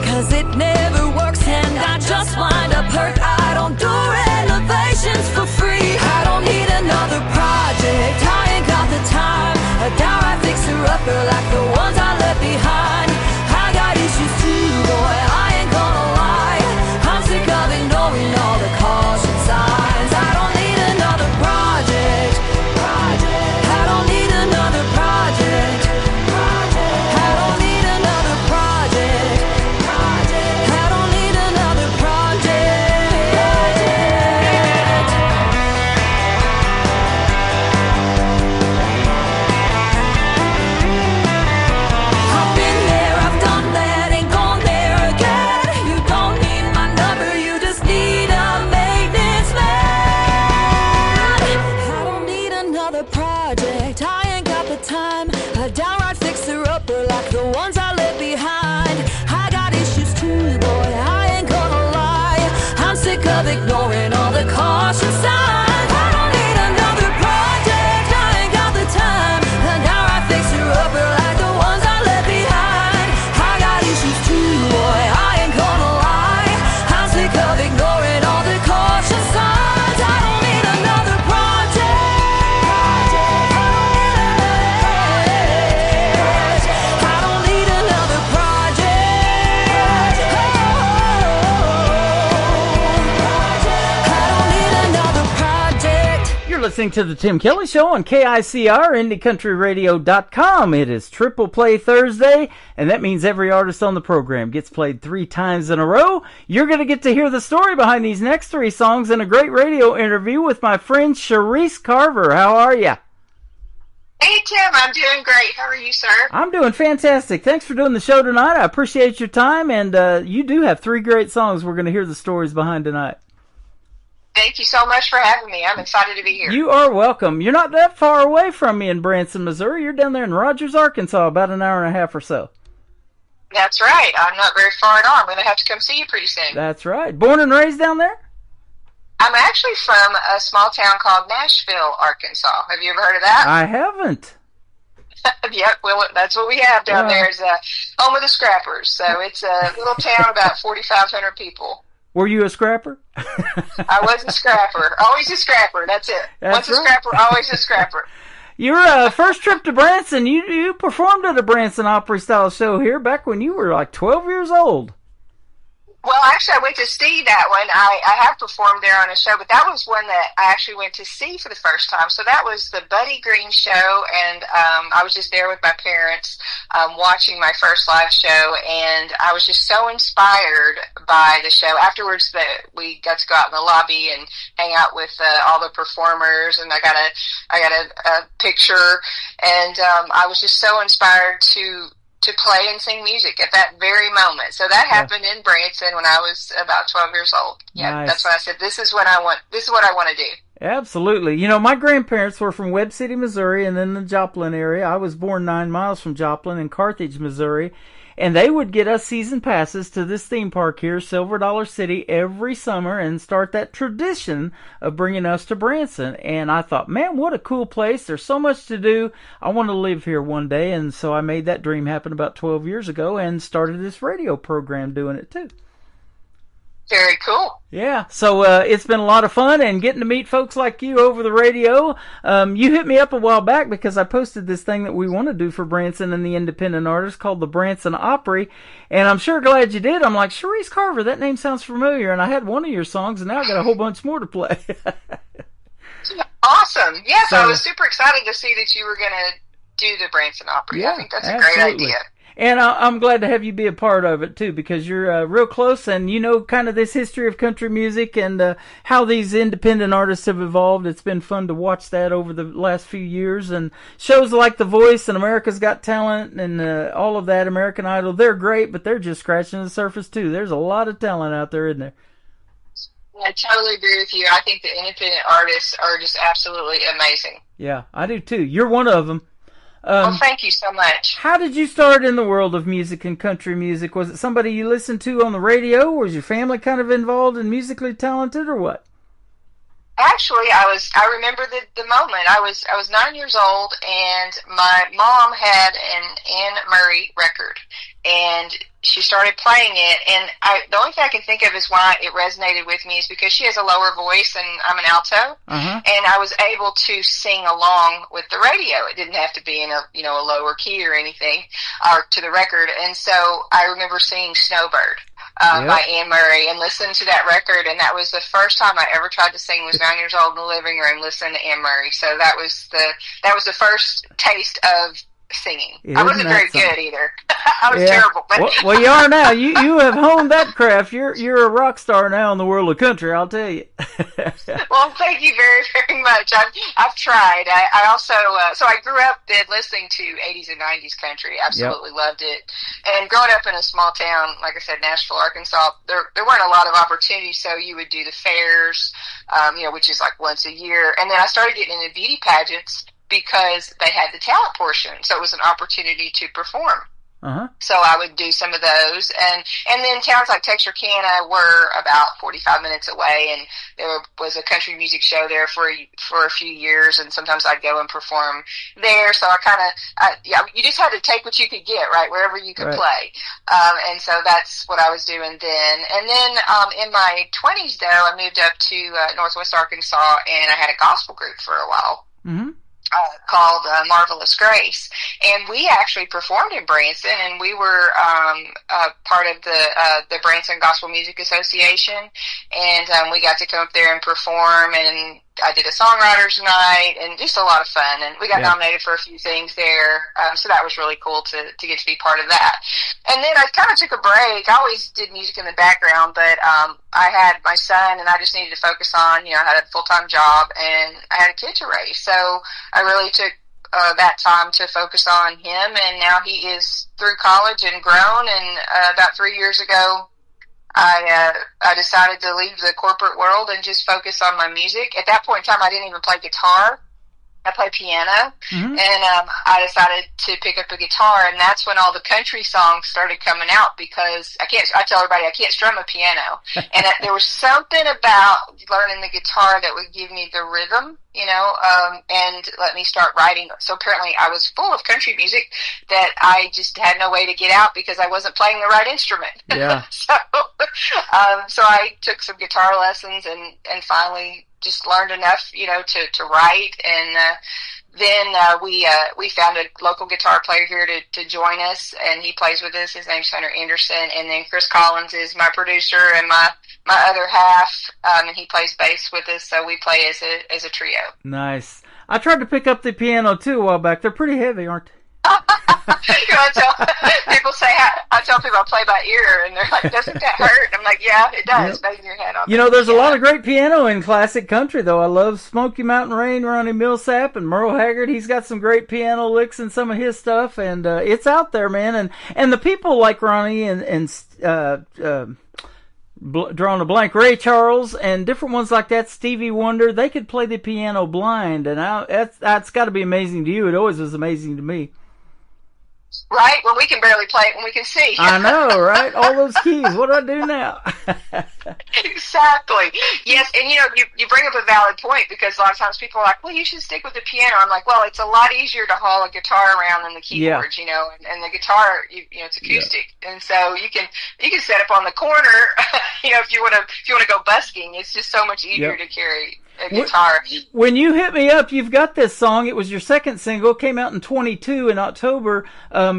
'Cause it never works and I just wind up hurt. I don't do renovations for free. I don't need another project. I ain't got the time. A downright fixer-upper like the ones I left behind. I got issues too, boy, I ain't gonna lie. I'm sick of ignoring all the caution signs. I don't need another project. I don't need another project. I don't need another project. I don't need another project. listening to the Tim Kelly Show on KICR, IndieCountryRadio.com. It is Triple Play Thursday, and that means every artist on the program gets played 3 times in a row. You're going to get to hear the story behind these next 3 songs in a great radio interview with my friend Cherise Carver. How are you? Hey, Tim. I'm doing great. How are you, sir? I'm doing fantastic. Thanks for doing the show tonight. I appreciate your time, and you do have 3 great songs we're going to hear the stories behind tonight. Thank you so much for having me. I'm excited to be here. You are welcome. You're not that far away from me in Branson, Missouri. You're down there in Rogers, Arkansas, about an hour and a half or so. That's right. I'm not very far at all. I'm going to have to come see you pretty soon. That's right. Born and raised down there? I'm actually from a small town called Nashville, Arkansas. Have you ever heard of that? I haven't. Yep, well, that's what we have down there is home of the Scrappers. So it's a little town, about 4,500 people. Were you a scrapper? I was a scrapper. Always a scrapper. That's it. That's Once a scrapper, always a scrapper. Your first trip to Branson, you performed at a Branson Opry-style show here back when you were like 12 years old. Well, actually, I went to see that one. I have performed there on a show, but that was one that I actually went to see for the first time. So that was the Buddy Green show, and I was just there with my parents watching my first live show, and I was just so inspired by the show. Afterwards, we got to go out in the lobby and hang out with all the performers, and I got a picture, and I was just so inspired to play and sing music at that very moment. So that happened in Branson when I was about 12 years old. Yeah, nice. That's when I said, this is what I want to do. Absolutely. You know, my grandparents were from Webb City, Missouri, and then the Joplin area. I was born 9 miles from Joplin in Carthage, Missouri. And they would get us season passes to this theme park here, Silver Dollar City, every summer and start that tradition of bringing us to Branson. And I thought, man, what a cool place. There's so much to do. I want to live here one day. And so I made that dream happen about 12 years ago and started this radio program doing it too. Very cool. Yeah, so it's been a lot of fun and getting to meet folks like you over the radio. You hit me up a while back because I posted this thing that we want to do for Branson and the independent artists called the Branson Opry, and I'm sure glad you did. I'm like, Cherise Carver, that name sounds familiar, and I had one of your songs, and now I got a whole bunch more to play. Awesome. Yes, I was super excited to see that you were going to do the Branson Opry. Yeah, I think that's absolutely. a great idea. And I'm glad to have you be a part of it, too, because you're real close and you know kind of this history of country music and how these independent artists have evolved. It's been fun to watch that over the last few years. And shows like The Voice and America's Got Talent and all of that, American Idol, they're great, but they're just scratching the surface, too. There's a lot of talent out there, isn't there? I totally agree with you. I think the independent artists are just absolutely amazing. Yeah, I do, too. You're one of them. Well, thank you so much. How did you start in the world of music and country music? Was it somebody you listened to on the radio, or was your family kind of involved and musically talented, or what? Actually, I remember the moment. I was 9 years old, and my mom had an Anne Murray record, and she started playing it. And the only thing I can think of is why it resonated with me is because she has a lower voice, and I'm an alto, and I was able to sing along with the radio. It didn't have to be in a lower key or anything, or to the record. And so I remember singing "Snowbird." By Anne Murray, and listened to that record, and that was the first time I ever tried to sing. Was 9 years old in the living room listening to Anne Murray. So that was the first taste of singing. I wasn't very good either. I was terrible. But well, you are now. You have honed that craft. You're a rock star now in the world of country, I'll tell you. Well, thank you very, very much. I've tried. I also so I grew up listening to 80s and 90s country. Absolutely loved it. And growing up in a small town, like I said, Nashville, Arkansas, there weren't a lot of opportunities. So you would do the fairs, which is like once a year. And then I started getting into beauty pageants because they had the talent portion. So it was an opportunity to perform. So I would do some of those, and then towns like Texarkana were about 45 minutes away, and there was a country music show there for a few years, and sometimes I'd go and perform there. So you just had to take what you could get, right, wherever you could play, and so that's what I was doing then. And then in my 20s, though, I moved up to Northwest Arkansas, and I had a gospel group for a while. Called Marvelous Grace, and we actually performed in Branson, and we were part of the Branson Gospel Music Association, and we got to come up there and perform, and I did a songwriters night, and just a lot of fun. And we got nominated for a few things there, so that was really cool to get to be part of that. And then I kind of took a break. I always did music in the background, but I had my son, and I just needed to focus on, I had a full-time job, and I had a kid to raise. So I really took that time to focus on him, and now he is through college and grown. And about 3 years ago, I decided to leave the corporate world and just focus on my music. At that point in time, I didn't even play guitar. I play piano, and I decided to pick up a guitar, and that's when all the country songs started coming out, because I tell everybody I can't strum a piano, and there was something about learning the guitar that would give me the rhythm, and let me start writing. So apparently I was full of country music that I just had no way to get out because I wasn't playing the right instrument. Yeah. So I took some guitar lessons and finally just learned enough, to write. And then we found a local guitar player here to join us, and he plays with us. His name's Hunter Anderson. And then Chris Collins is my producer and my other half, and he plays bass with us. So we play as a trio. Nice. I tried to pick up the piano too a while back. They're pretty heavy, aren't they? People say, I tell people I play by ear, and they're like, doesn't that hurt? I'm like, yeah, it does. Banging your head on. There's a lot of great piano in classic country, though. I love Smoky Mountain Rain, Ronnie Millsap, and Merle Haggard. He's got some great piano licks in some of his stuff, and it's out there, man. And the people like Ronnie and drawing a blank, Ray Charles, and different ones like that, Stevie Wonder, they could play the piano blind, and that's got to be amazing to you. It always was amazing to me. Right? When we can barely play it when we can see. I know, right? All those keys. What do I do now? Exactly. Yes, and you bring up a valid point, because a lot of times people are like, well, you should stick with the piano. I'm like, well, it's a lot easier to haul a guitar around than the keyboards, and the guitar, it's acoustic. Yeah. And so you can set up on the corner, if you want to go busking. It's just so much easier to carry a guitar. When you hit me up, you've got this song. It was your second single, came out in 22 in October.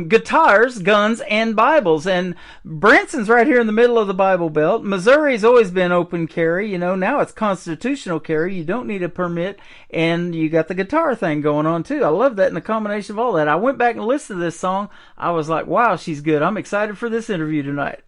Guitars, Guns, and Bibles. And Branson's right here in the middle of the Bible Belt. Missouri's always been open carry. Now it's constitutional carry. You don't need a permit, and you got the guitar thing going on too. I love that, and the combination of all that. I went back and listened to this song. I was like, wow, she's good. I'm excited for this interview tonight.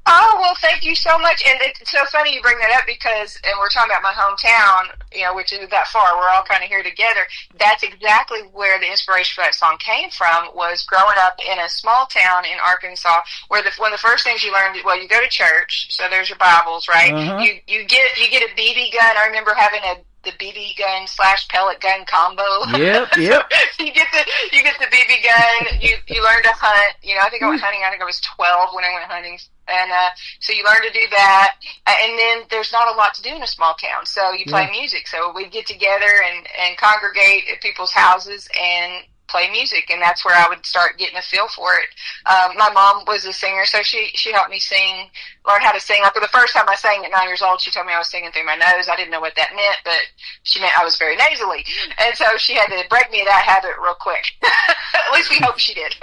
Oh, well, thank you so much. And it's so funny you bring that up, because, and we're talking about my hometown, which isn't that far. We're all kind of here together. That's exactly where the inspiration for that song came from, was growing up in a small town in Arkansas, where one of the first things you learned, well, you go to church, so there's your Bibles, right? Uh-huh. You get a BB gun. I remember having the BB gun / pellet gun combo. Yep. So you get the BB gun. You learn to hunt. I think I went hunting. I think I was 12 when I went hunting. And so you learn to do that, and then there's not a lot to do in a small town, so you play music. So we'd get together and congregate at people's houses and play music, and that's where I would start getting a feel for it. My mom was a singer, so she helped me learn how to sing. Like, the first time I sang at 9 years old, she told me I was singing through my nose. I didn't know what that meant, but she meant I was very nasally. And so she had to break me of that habit real quick. At least we hope she did.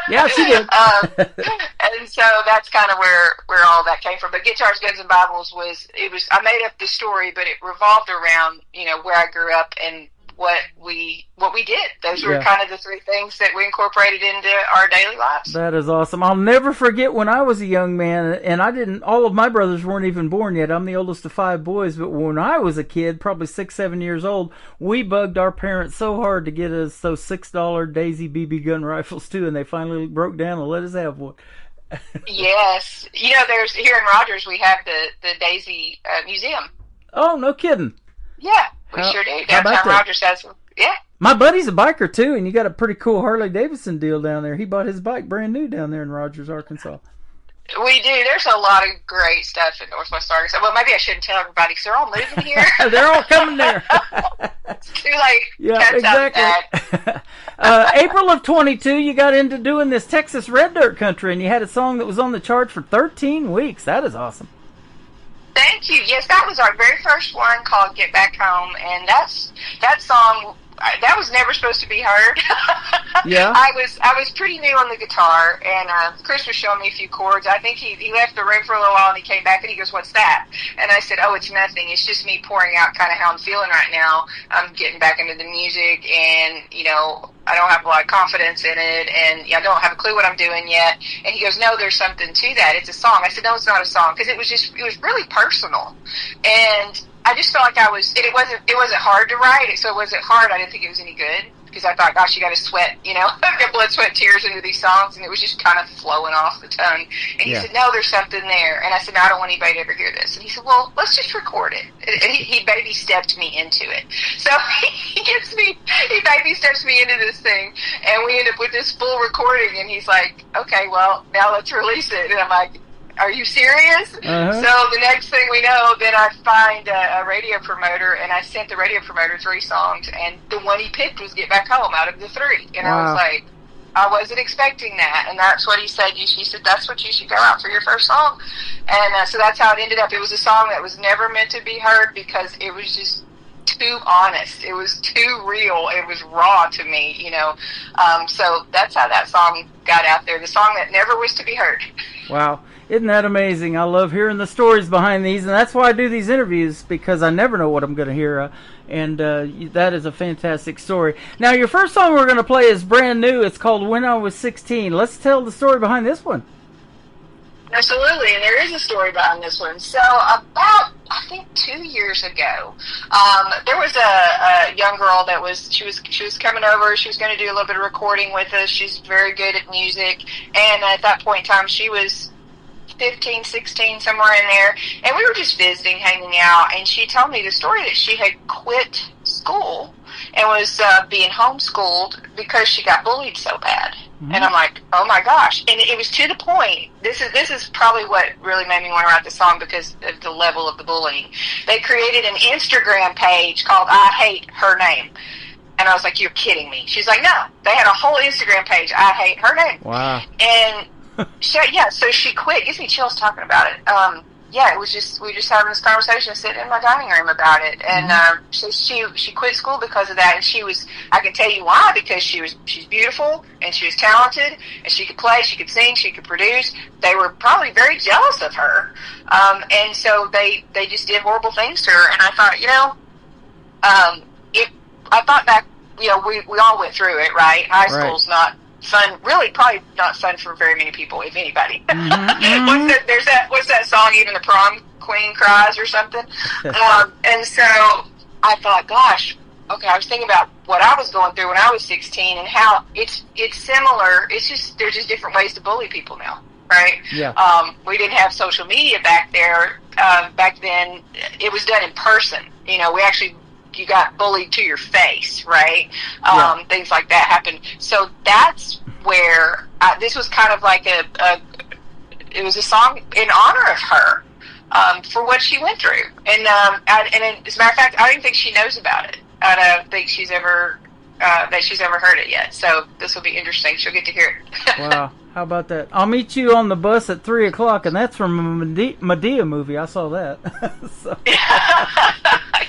Yeah, she did. And so that's kind of where all that came from. But Guitars, Guns, and Bibles I made up the story, but it revolved around, where I grew up and what we did. Those were kind of the three things that we incorporated into our daily lives. That is awesome. I'll never forget when I was a young man, and all of my brothers weren't even born yet. I'm the oldest of 5 boys, but when I was a kid, probably 6, 7 years old, we bugged our parents so hard to get us those $6 Daisy BB gun rifles too, and they finally broke down and let us have one. Yes. There's here in Rogers, we have the Daisy Museum. Oh, no kidding. Yeah, we sure do. Downtown Rogers has them. Yeah. My buddy's a biker too, and you got a pretty cool Harley Davidson deal down there. He bought his bike brand new down there in Rogers, Arkansas. We do. There's a lot of great stuff in Northwest Arkansas. Well, maybe I shouldn't tell everybody, because they're all moving here. They're all coming there. It's too late. Yeah, exactly. April of 22, you got into doing this Texas Red Dirt Country, and you had a song that was on the chart for 13 weeks. That is awesome. Thank you. Yes, that was our very first one, called Get Back Home, and that song that was never supposed to be heard. Yeah. I was pretty new on the guitar, and Chris was showing me a few chords. I think he left the room for a little while, and he came back, and he goes, "What's that?" And I said, "Oh, it's nothing. It's just me pouring out kind of how I'm feeling right now. I'm getting back into the music, and, you know, I don't have a lot of confidence in it, and I don't have a clue what I'm doing yet." And he goes, "No, there's something to that. It's a song." I said, "No, it's not a song," because it was really personal. And I just felt like it wasn't hard to write. So it wasn't hard. I didn't think it was any good, because I thought, gosh, you got to sweat, you know, get blood, sweat, tears into these songs, and it was just kind of flowing off the tongue. And he said, "No, there's something there." And I said, "No, I don't want anybody to ever hear this." And he said, "Well, let's just record it." And he baby stepped me into it. So he baby steps me into this thing, and we end up with this full recording. And he's like, "Okay, well, now let's release it." And I'm like, "Are you serious?" Uh-huh. So the next thing we know, then I find a radio promoter, and I sent the radio promoter 3 songs, and the one he picked was "Get Back Home" out of the 3. And I was like, I wasn't expecting that. And that's what he said. He said, "That's what you should go out for your first song." And so that's how it ended up. It was a song that was never meant to be heard, because it was just too honest. It was too real. It was raw to me, you know. So that's how that song got out there. The song that never was to be heard. Wow. Isn't that amazing? I love hearing the stories behind these, and that's why I do these interviews, because I never know what I'm going to hear, and that is a fantastic story. Now, your first song we're going to play is brand new. It's called "When I Was 16." Let's tell the story behind this one. Absolutely, and there is a story behind this one. So about, I think, 2 years ago, there was a young girl that she was coming over. She was going to do a little bit of recording with us. She's very good at music, and at that point in time, she was 15, 16, somewhere in there, and we were just visiting, hanging out, and she told me the story that she had quit school and was being homeschooled because she got bullied so bad. Mm-hmm. And I'm like, oh my gosh. And it was to the point, this is probably what really made me want to write the song, because of the level of the bullying. They created an Instagram page called "I Hate Her Name." And I was like, "You're kidding me." She's like, "No, they had a whole Instagram page, "I Hate Her Name." Wow. And so she quit. It gives me chills talking about it. It was just, we were just having this conversation sitting in my dining room about it. And so she quit school because of that. And I can tell you why, because she's beautiful, and she was talented, and she could play, she could sing, she could produce. They were probably very jealous of her. And so they just did horrible things to her. And I thought, I thought back, we all went through it, right? High school's not fun, really, probably not fun for very many people, if anybody. Mm-hmm. What's that song, "Even the Prom Queen Cries" or something? And so I thought, gosh, okay, I was thinking about what I was going through when I was 16, and how it's similar. It's just, there's just different ways to bully people now, right? Yeah. We didn't have social media back there. Back then, it was done in person. You got bullied to your face, right? Things like that happened. So that's where this was kind of like it was a song in honor of her, for what she went through. And as a matter of fact, I don't even think she knows about it. I don't think she's ever heard it yet. So this will be interesting. She'll get to hear it. Wow. How about that? "I'll meet you on the bus at 3 o'clock," and that's from a Medea movie. I saw that.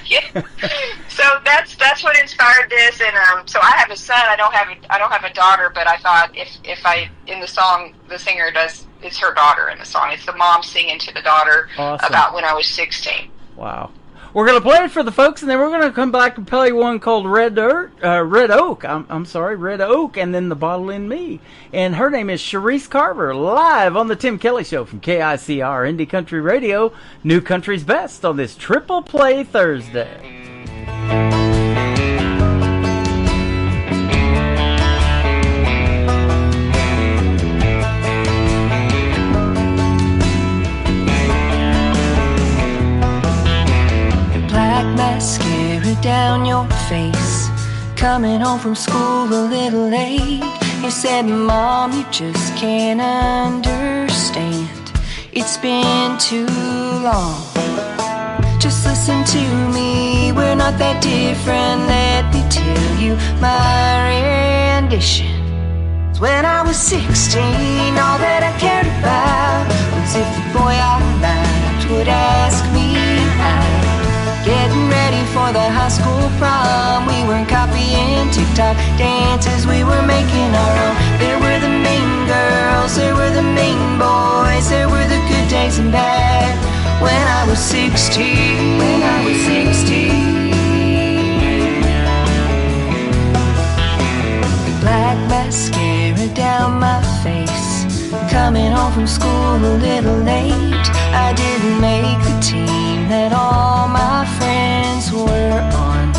Yeah. So that's what inspired this, and so I have a son. I don't have a daughter, but I thought if I, in the song, the singer does, it's her daughter in the song. It's the mom singing to the daughter. Awesome. About when I was 16. Wow. We're going to play it for the folks, and then we're going to come back and play one called Red Oak. Red Oak, and then The Bottle in Me. And her name is Sharice Carver, live on the Tim Kelly Show from KICR Indie Country Radio, New Country's Best, on this Triple Play Thursday. Mascara down your face, coming home from school a little late. You said, "Mom, you just can't understand. It's been too long. Just listen to me, we're not that different. Let me tell you my rendition. When I was 16, all that I cared about was if the boy I liked would ask me out. Getting ready for the high school prom, we weren't copying TikTok dances, we were making our own. There were the mean girls, there were the mean boys, there were the good days and bad. When I was 16, when I was 16. Black mascara down my face, coming home from school a little late. I didn't make the team that all my friends were on.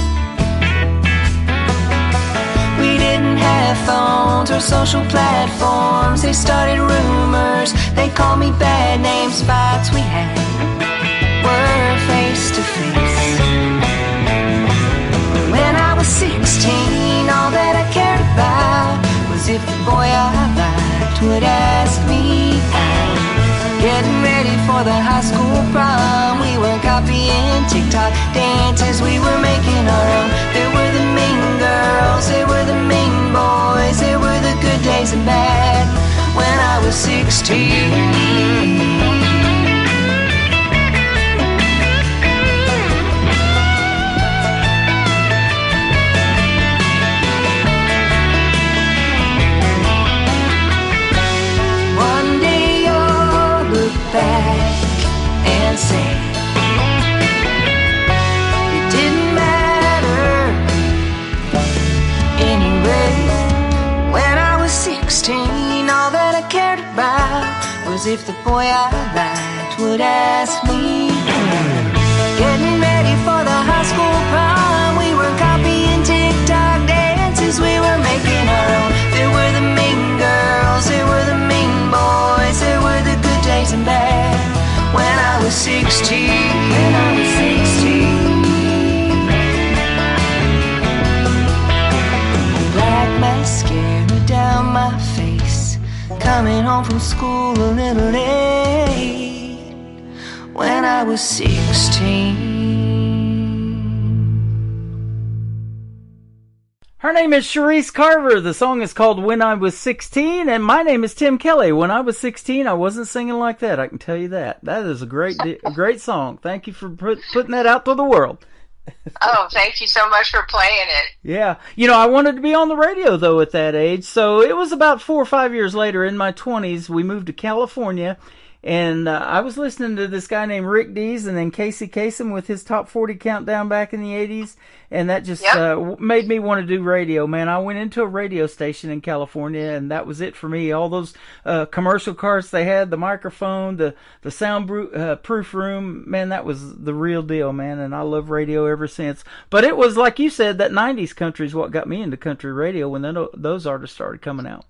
We didn't have phones or social platforms. They started rumors, they called me bad names. Fights we had were face to face. When I was 16, all that I cared about was if the boy I liked would ask me out. Getting ready for the high school prom, we were copying TikTok dances, we were making our own. There were the mean girls, there were the mean boys, there were the good days and bad. When I was 16. Back and say it didn't matter anyway. When I was 16, all that I cared about was if the boy I liked would ask me. Getting ready for the high school prom, we were copying TikTok dances, we were making our own. There were the mean girls, there were the mean boys, there were the good days and bad. When I was 16, when I was 16. Black mascara down my face, coming home from school a little late. When I was 16. Her name is Sharice Carver. The song is called When I Was 16, and my name is Tim Kelly. When I was 16, I wasn't singing like that, I can tell you that. That is a great song. Thank you for putting that out to the world. Oh, thank you so much for playing it. Yeah. You know, I wanted to be on the radio, though, at that age, so it was about 4 or 5 years later, in my 20s, we moved to California. And I was listening to this guy named Rick Dees and then Casey Kasem with his Top 40 countdown back in the 80s. And that just made me want to do radio, man. I went into a radio station in California, and that was it for me. All those commercial cars they had, the microphone, the soundproof room, man, that was the real deal, man. And I love radio ever since. But it was, like you said, that 90s country is what got me into country radio when those artists started coming out.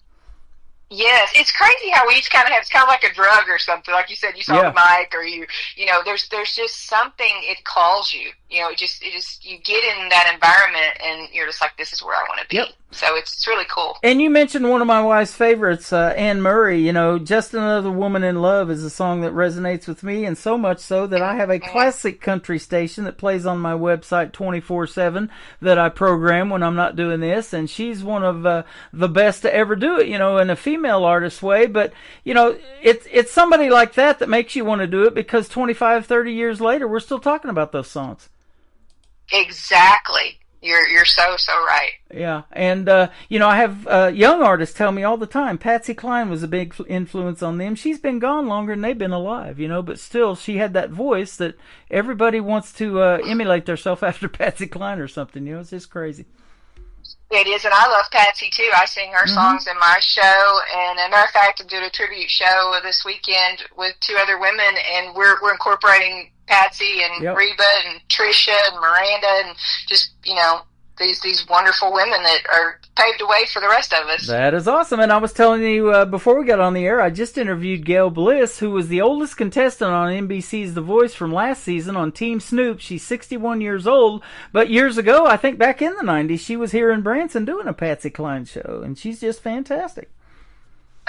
Yes, it's crazy how we each kind of have, it's kind of like a drug or something. Like you said, you saw the mic, or you know, there's just something, it calls you. You know, it just you get in that environment and you're just like, this is where I want to be. Yep. So it's really cool. And you mentioned one of my wife's favorites, Anne Murray. You know, Just Another Woman in Love is a song that resonates with me, and so much so that I have a classic country station that plays on my website 24/7 that I program when I'm not doing this, and she's one of the best to ever do it, you know, in a female artist way. But, you know, it's somebody like that makes you want to do it, because 25, 30 years later, we're still talking about those songs. Exactly. You're so right. Yeah, and you know, I have young artists tell me all the time, Patsy Cline was a big influence on them. She's been gone longer than they've been alive, you know, but still she had that voice that everybody wants to emulate themselves after Patsy Cline or something, you know. It's just crazy. It is, and I love Patsy too. I sing her songs in my show, and as a matter of fact, I'm doing a tribute show this weekend with 2 other women, and we're incorporating Patsy and Reba and Trisha and Miranda, and just, you know, these wonderful women that are paved the way for the rest of us. That is awesome. And I was telling you before we got on the air, I just interviewed Gail Bliss, who was the oldest contestant on NBC's The Voice from last season on Team Snoop. She's 61 years old, but years ago, I think back in the 90s, she was here in Branson doing a Patsy Cline show, and she's just fantastic.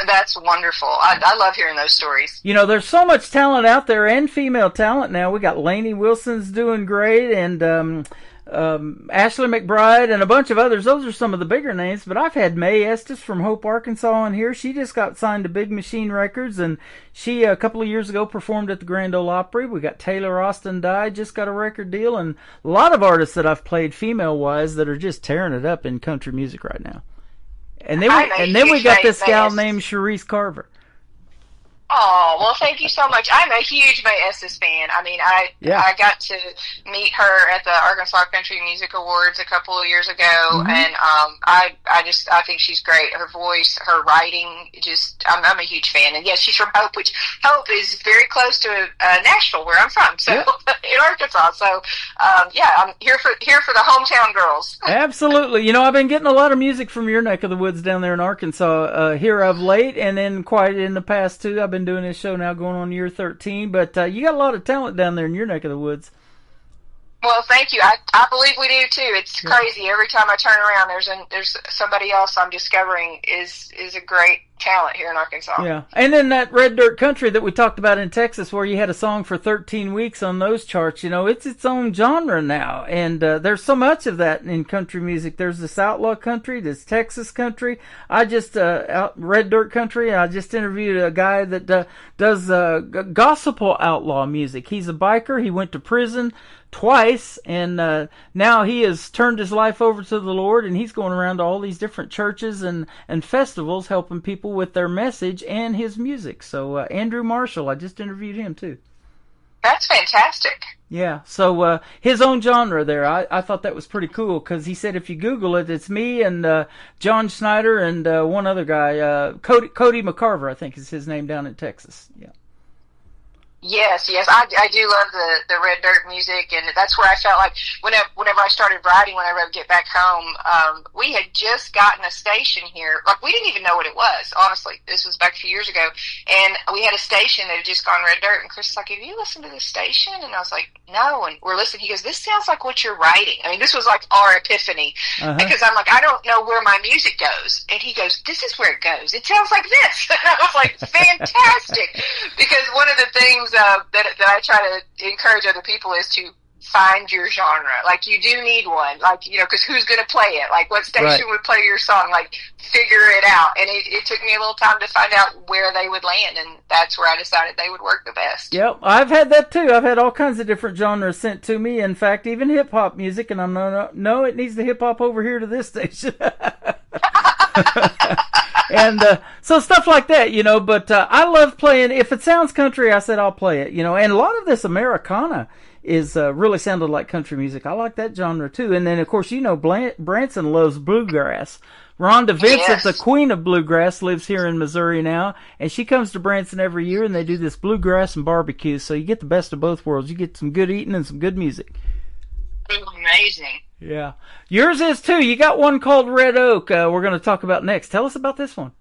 That's wonderful. I love hearing those stories. You know, there's so much talent out there, and female talent now. We got Lainey Wilson's doing great, and Ashley McBride, and a bunch of others. Those are some of the bigger names, but I've had Mae Estes from Hope, Arkansas on here. She just got signed to Big Machine Records, and she, a couple of years ago, performed at the Grand Ole Opry. We got Taylor Austin Died, just got a record deal, and a lot of artists that I've played female-wise that are just tearing it up in country music right now. And then we got this gal named Cherise Carver. Oh, well, thank you so much. I'm a huge Mae Estes fan. I mean, I got to meet her at the Arkansas Country Music Awards a couple of years ago, and I think she's great. Her voice, her writing, I'm a huge fan. And yes, she's from Hope, which Hope is very close to Nashville, where I'm from, so in Arkansas. So, I'm here for the hometown girls. Absolutely. I've been getting a lot of music from your neck of the woods down there in Arkansas here of late, and then quite in the past too. I've been doing this show now going on year 13, but you got a lot of talent down there in your neck of the woods. Well, thank you. I believe we do too. It's crazy. Every time I turn around, there's somebody else I'm discovering is a great talent here in Arkansas. Yeah, and then that Red Dirt Country that we talked about in Texas, where you had a song for 13 weeks on those charts. It's its own genre now, and there's so much of that in country music. There's this outlaw country, this Texas country. I just Red Dirt Country. I just interviewed a guy that does gospel outlaw music. He's a biker. He went to prison twice, and now he has turned his life over to the Lord, and he's going around to all these different churches and festivals helping people with their message and his music. So Andrew Marshall, I just interviewed him too. That's fantastic. Yeah, so his own genre there. I thought that was pretty cool, because he said if you Google it, it's me and John Schneider and one other guy, Cody McCarver, I think is his name, down in Texas. Yeah. Yes, I do love the Red Dirt music, and that's where I felt like whenever I started writing, when I wrote Get Back Home, we had just gotten a station here. Like, we didn't even know what it was, honestly. This was back a few years ago, and we had a station that had just gone Red Dirt, and Chris was like, have you listened to this station? And I was like, no, and we're listening. He goes, this sounds like what you're writing. I mean, this was like our epiphany, because I'm like, I don't know where my music goes, and he goes, this is where it goes. It sounds like this. And I was like, fantastic, because one of the things that I try to encourage other people is to find your genre. Like, you do need one. Like, because who's going to play it? Like, what station would play your song? Like, figure it out. And it took me a little time to find out where they would land, and that's where I decided they would work the best. Yep, I've had that too. I've had all kinds of different genres sent to me. In fact, even hip-hop music, and I'm no, it needs the hip-hop over here to this station. And so stuff like that, but I love playing. If it sounds country, I said I'll play it, and a lot of this Americana is really sounded like country music. I like that genre too. And then, of course, Branson loves bluegrass. Rhonda Vincent, the queen of bluegrass, lives here in Missouri now, and she comes to Branson every year, and they do this bluegrass and barbecue, so you get the best of both worlds. You get some good eating and some good music. Amazing. Yeah. Yours is too. You got one called Red Oak we're going to talk about next. Tell us about this one.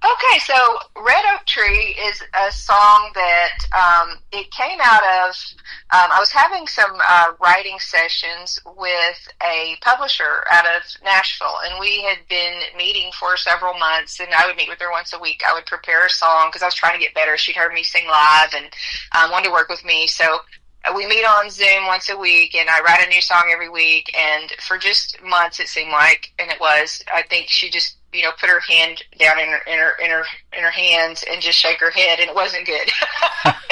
Okay, so Red Oak Tree is a song that it came out of, I was having some writing sessions with a publisher out of Nashville, and we had been meeting for several months, and I would meet with her once a week. I would prepare a song because I was trying to get better. She'd heard me sing live and wanted to work with me, so we meet on Zoom once a week, and I write a new song every week, and for just months it seemed like, and it was, I think she just, put her hand down in her hands and just shake her head, and it wasn't good.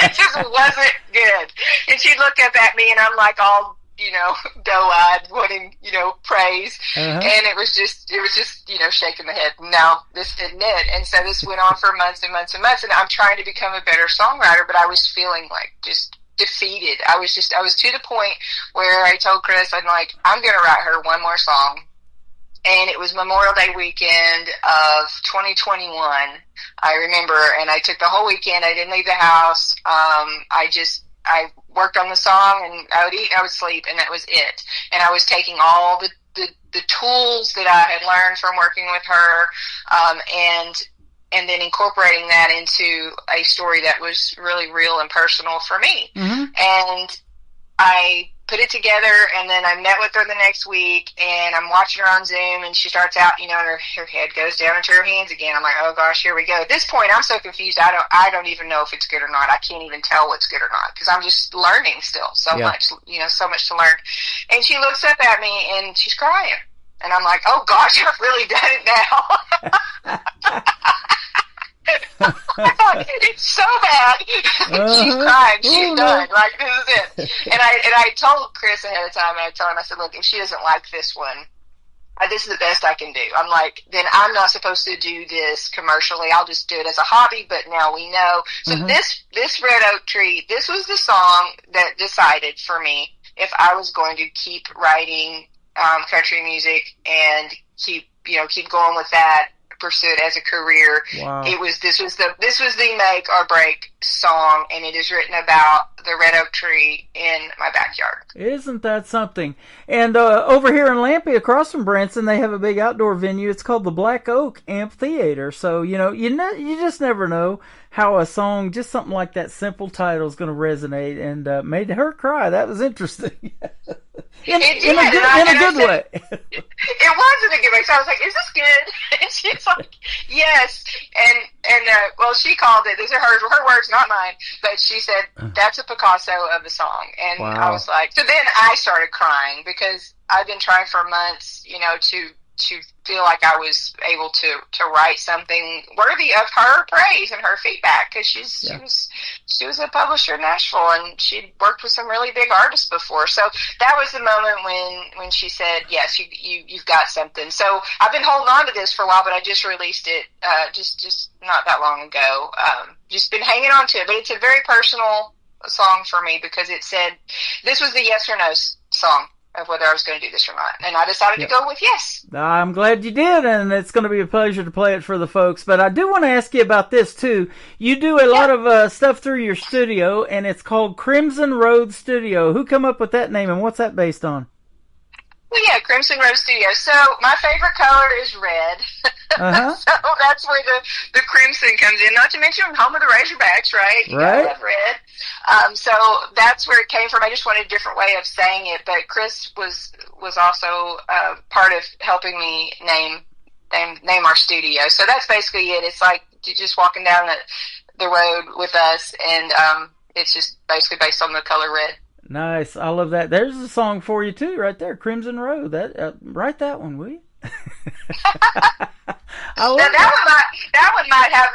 It just wasn't good. And she'd look up at me, and I'm like all, doe-eyed, wanting, praise. And it was just, shaking the head. No, this didn't it. And so this went on for months and months and months, and I'm trying to become a better songwriter, but I was feeling like just defeated. I was to the point where I told Chris, I'm like, I'm going to write her one more song. And it was Memorial Day weekend of 2021, I remember, and I took the whole weekend. I didn't leave the house. I worked on the song, and I would eat and I would sleep, and that was it. And I was taking all the tools that I had learned from working with her, and then incorporating that into a story that was really real and personal for me. And I put it together, and then I met with her the next week, and I'm watching her on Zoom, and she starts out, and her head goes down into her hands again. I'm like, oh gosh, here we go. At this point, I'm so confused. I don't even know if it's good or not. I can't even tell what's good or not, because I'm just learning still so much, so much to learn. And she looks up at me, and she's crying, and I'm like, oh gosh, I've really done it now. I thought, it's so bad. She's crying. She's done. Like, this is it. And I told Chris ahead of time. I told him, I said, look, if she doesn't like this one, this is the best I can do. I'm like, then I'm not supposed to do this commercially. I'll just do it as a hobby. But now we know. So this Red Oak Tree, this was the song that decided for me if I was going to keep writing country music and keep going with that, pursue it as a career. Wow. This was the make or break song, and it is written about the red oak tree in my backyard. Isn't that something? And over here in Lampe, across from Branson, they have a big outdoor venue. It's called the Black Oak Amphitheater. So you just never know how a song, just something like that simple title, is going to resonate, and made her cry. That was interesting. in a good way. It was in a good way. So I was like, is this good? And she's like, yes. And well, she called it, these are her words, not mine, but she said, that's a Picasso of the song. And wow. I was like, so then I started crying, because I've been trying for months, to feel like I was able to write something worthy of her praise and her feedback, because she was a publisher in Nashville, and she'd worked with some really big artists before. So that was the moment when she said, yes, you've got something. So I've been holding on to this for a while, but I just released it just not that long ago. Just been hanging on to it, but it's a very personal song for me, because it said this was the yes or no song of whether I was going to do this or not. And I decided to go with yes. I'm glad you did, and it's going to be a pleasure to play it for the folks. But I do want to ask you about this, too. You do a lot of stuff through your studio, and it's called Crimson Road Studio. Who come up with that name, and what's that based on? Well, yeah, Crimson Road Studio. So my favorite color is red. So that's where the crimson comes in. Not to mention home of the Razorbacks, right? You gotta love red. So that's where it came from. I just wanted a different way of saying it. But Chris was also part of helping me name our studio. So that's basically it. It's like just walking down the road with us, and it's just basically based on the color red. Nice. I love that. There's a song for you, too, right there, Crimson Road. Write that one, will you? That one might have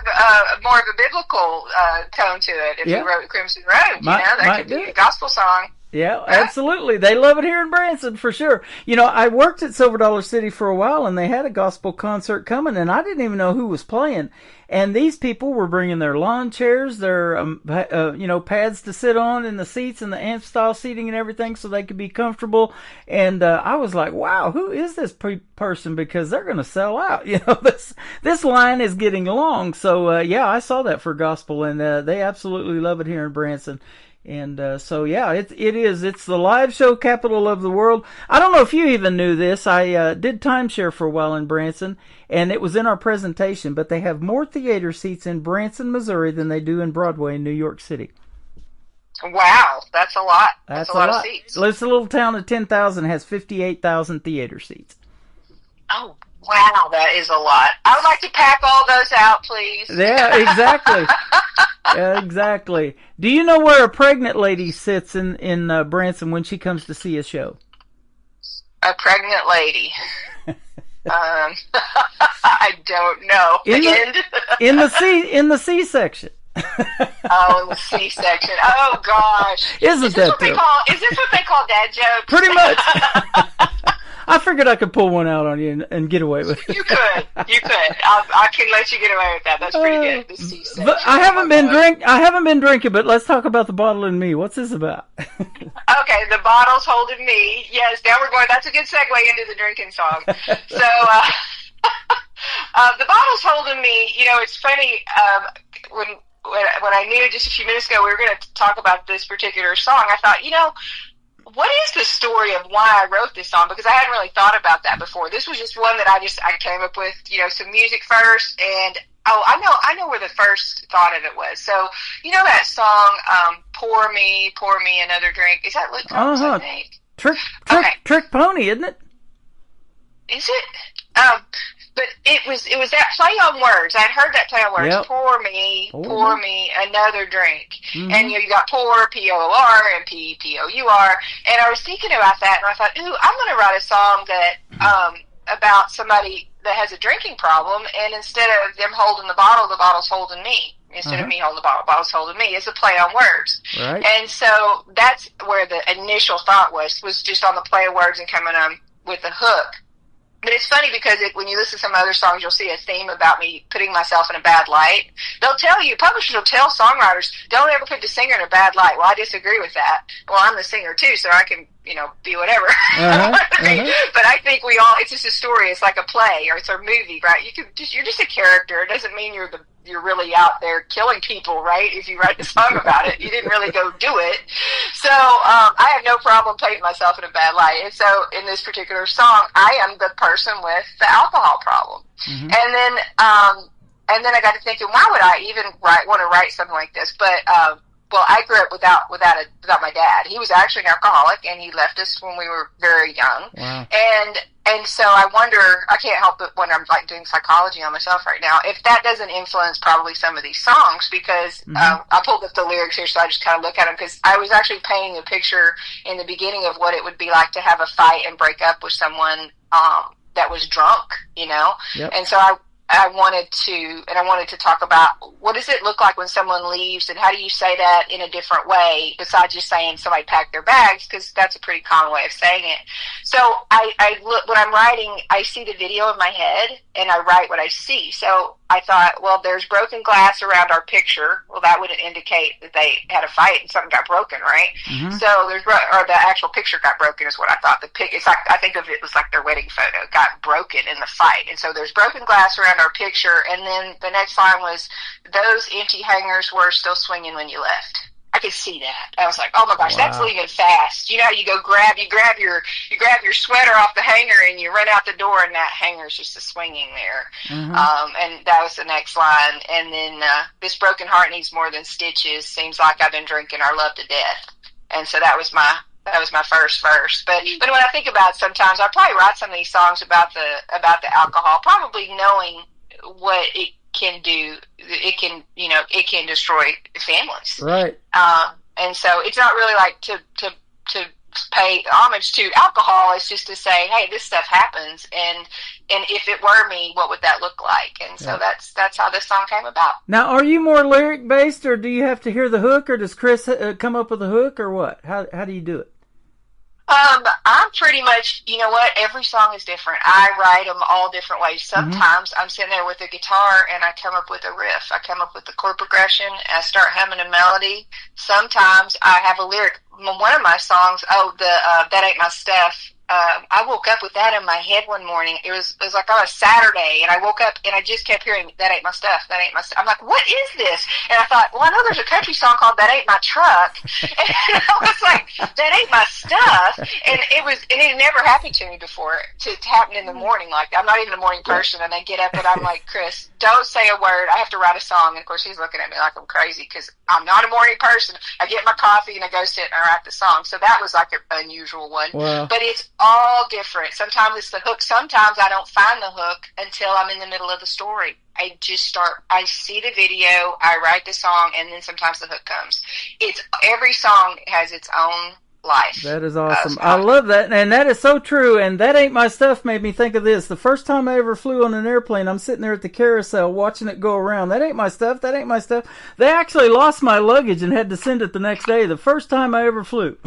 more of a biblical tone to it if you wrote Crimson Road. That could be a gospel song. Yeah, absolutely. They love it here in Branson, for sure. I worked at Silver Dollar City for a while, and they had a gospel concert coming, and I didn't even know who was playing. And these people were bringing their lawn chairs, their pads to sit on, and the seats and the amp style seating and everything, so they could be comfortable. And I was like, wow, who is this person? Because they're going to sell out. This line is getting long. So I saw that for gospel, and they absolutely love it here in Branson. And it's the live show capital of the world. I don't know if you even knew this. I did timeshare for a while in Branson, and it was in our presentation, but they have more theater seats in Branson, Missouri than they do in Broadway in New York City. Wow, that's a lot. That's a lot of seats. It's a little town of 10,000, has 58,000 theater seats. Oh, wow, that is a lot. I would like to pack all those out, please. Yeah, exactly. Exactly. Do you know where a pregnant lady sits in Branson when she comes to see a show? A pregnant lady. I don't know. In the C section. Oh, in the C section. Oh gosh. Is this what they call dad jokes? Pretty much. I figured I could pull one out on you and get away with it. You could. I can let you get away with that. That's pretty good. The C section. But I haven't been drinking. But let's talk about the bottle and me. What's this about? Okay, the bottle's holding me. Yes, now we're going. That's a good segue into the drinking song. So the bottle's holding me. It's funny. When I knew just a few minutes ago we were going to talk about this particular song, I thought, what is the story of why I wrote this song? Because I hadn't really thought about that before. This was just one that I came up with, some music first, and Oh, I know where the first thought of it was. So, you know that song, pour me another drink? Is that Luke Combs, I think? Trick Pony, isn't it? Is it? But it was that play on words. I'd heard that play on words. Yep. Pour me another drink. Mm-hmm. And you got pour, P-O-O-R, and P-P-O-U-R. And I was thinking about that, and I thought, ooh, I'm going to write a song that, about somebody that has a drinking problem, and instead of them holding the bottle's holding me. Instead of me holding the bottle's holding me. It's a play on words. Right. And so that's where the initial thought was just on the play of words and coming on with the hook. But it's funny because when you listen to some other songs, you'll see a theme about me putting myself in a bad light. They'll tell you, publishers will tell songwriters, don't ever put the singer in a bad light. Well, I disagree with that. Well, I'm the singer too, so I can, be whatever. But I think it's just a story. It's like a play or it's a movie, right? You're just a character. It doesn't mean you're really out there killing people, right? If you write a song about it, you didn't really go do it. So I have no problem painting myself in a bad light. And so in this particular song, I am the person with the alcohol problem. Mm-hmm. And then I got to thinking, why would I even want to write something like this? But well, I grew up without my dad. He was actually an alcoholic, and he left us when we were very young. Wow. And so I wonder, I can't help but when I'm doing psychology on myself right now, if that doesn't influence probably some of these songs, because I pulled up the lyrics here, so I just kind of look at them, because I was actually painting a picture in the beginning of what it would be like to have a fight and break up with someone that was drunk, Yep. And so I wanted to talk about what does it look like when someone leaves, and how do you say that in a different way besides just saying somebody packed their bags, because that's a pretty common way of saying it. So I look, when I'm writing, I see the video in my head and I write what I see. So I thought, well, there's broken glass around our picture. Well, that would indicate that they had a fight and something got broken, right? Mm-hmm. So the actual picture got broken is what I thought. It's like, I think of it was like their wedding photo got broken in the fight. And so there's broken glass around our picture. And then the next line was, those empty hangers were still swinging when you left. I could see that. I was like, oh my gosh, wow. That's leaving fast. You go grab your sweater off the hanger and you run out the door, and that hanger's just swinging there. Mm-hmm. And that was the next line. And then this broken heart needs more than stitches. Seems like I've been drinking our love to death. And so that was my first verse. But when I think about it, sometimes I probably write some of these songs about the alcohol, probably knowing what it can do. It can destroy families. Right. And so it's not really like to pay homage to alcohol. It's just to say, hey, this stuff happens, and if it were me, what would that look like? And so that's how this song came about. Now, are you more lyric based, or do you have to hear the hook, or does Chris come up with a hook, or what? How do you do it? I'm pretty much, every song is different. I write them all different ways. Sometimes I'm sitting there with a guitar and I come up with a riff. I come up with a chord progression. I start humming a melody. Sometimes I have a lyric. One of my songs, That Ain't My Stuff, I woke up with that in my head one morning. It was like on a Saturday, and I woke up and I just kept hearing, that ain't my stuff, that ain't my stuff. I'm like, what is this? And I thought, well, I know there's a country song called That Ain't My Truck. And I was like, that ain't my stuff. And it never happened to me before to happen in the morning. Like, I'm not even a morning person, and I get up and I'm like, Chris, don't say a word. I have to write a song. And of course he's looking at me like I'm crazy, because I'm not a morning person. I get my coffee and I go sit and I write the song. So that was like an unusual one. Wow. But it's all different. Sometimes it's the hook. Sometimes I don't find the hook until I'm in the middle of the story. I see the video, I write the song, and then sometimes the hook comes. Every song has its own life. That is awesome. I love that, and that is so true. And That Ain't My Stuff made me think of this. The first time I ever flew on an airplane, I'm sitting there at the carousel watching it go around. That ain't my stuff. That ain't my stuff. They actually lost my luggage and had to send it the next day. The first time I ever flew.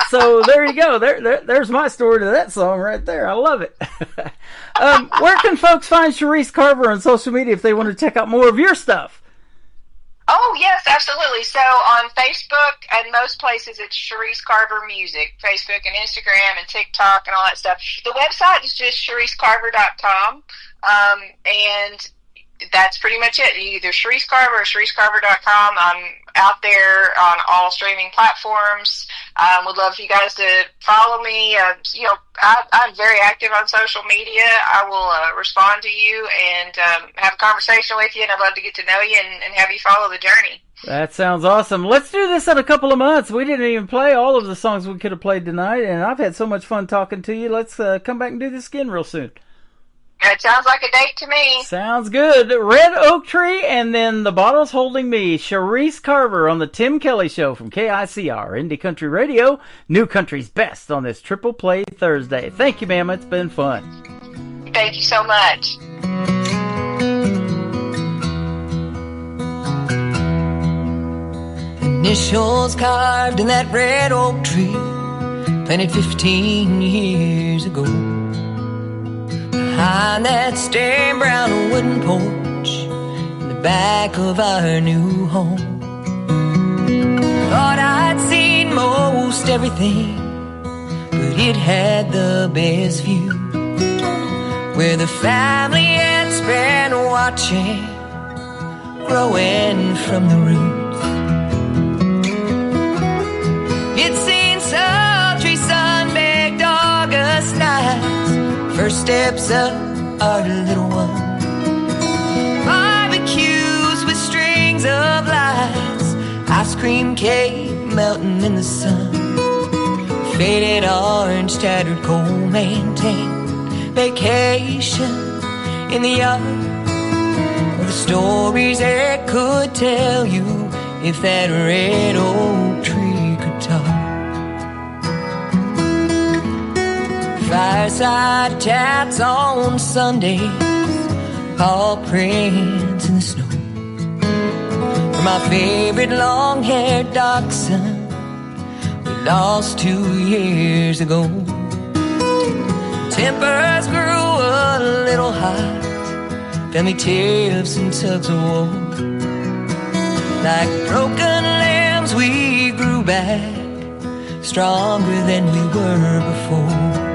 So there you go. There's my story to that song right there. I love it. Where can folks find Cherise Carver on social media if they want to check out more of your stuff? Oh, yes, absolutely. So on Facebook and most places, it's Cherise Carver Music, Facebook and Instagram and TikTok and all that stuff. The website is just CheriseCarver.com. And that's pretty much it. Either Sharice Carver or ShariceCarver.com. I'm out there on all streaming platforms. Would love for you guys to follow me. I'm very active on social media. I will respond to you and have a conversation with you, and I'd love to get to know you and have you follow the journey. That sounds awesome. Let's do this in a couple of months. We didn't even play all of the songs we could have played tonight, and I've had so much fun talking to you. Let's come back and do this again real soon. That sounds like a date to me. Sounds good. Red Oak Tree, and then The Bottle's Holding Me. Sharice Carver on the Tim Kelly Show from KICR, Indie Country Radio, New Country's Best on this Triple Play Thursday. Thank you, ma'am. It's been fun. Thank you so much. Initials carved in that red oak tree, planted 15 years ago. Behind that stained brown wooden porch in the back of our new home. Thought I'd seen most everything, but it had the best view, where the family had spent watching, growing from the roots. It's seen sultry sun-baked August nights, first steps up our little one, barbecues with strings of lights, ice cream cake melting in the sun, faded orange tattered coal maintained vacation in the yard, of the stories it could tell you if that red oak tree could talk. Fireside chats on Sundays, paw prints in the snow, for my favorite long-haired dachshund we lost 2 years ago. Tempers grew a little hot, family tiffs and tugs of war. Like broken lambs we grew back, stronger than we were before.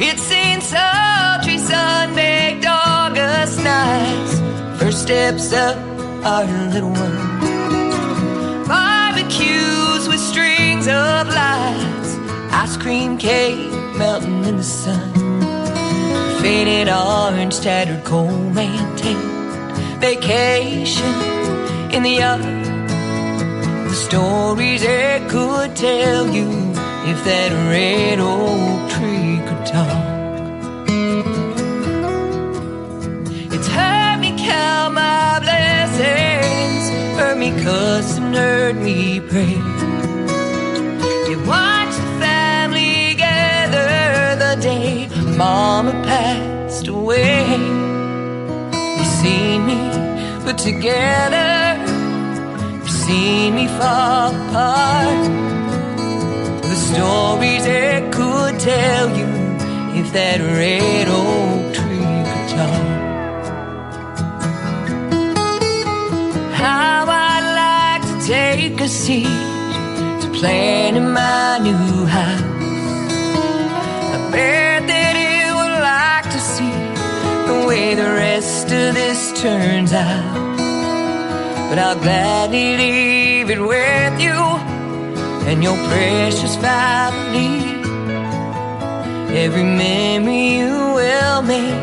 It's seen sultry sun-baked August nights, first steps up our little one, barbecues with strings of lights, ice cream cake melting in the sun, faded orange tattered coal maintained vacation in the yard, the stories it could tell you if that red oak tree could talk. It's heard me count my blessings, heard me cuss and heard me pray. It watched the family gather the day Mama passed away. You seen me put together, you seen me fall apart. The stories it could tell you if that red oak tree could talk. How I'd like to take a seat to plan in my new house. I bet that it would like to see the way the rest of this turns out. But I'll gladly leave it with you and your precious family. Every memory you will make,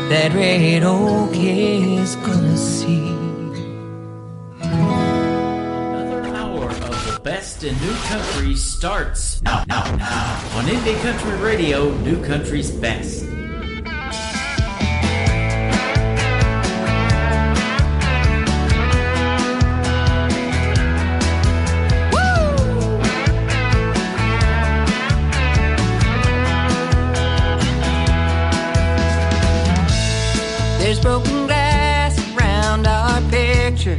that red oak is gonna see. Another hour of the best in new country starts now on Indie Country Radio, New Country's Best. There's broken glass around our picture.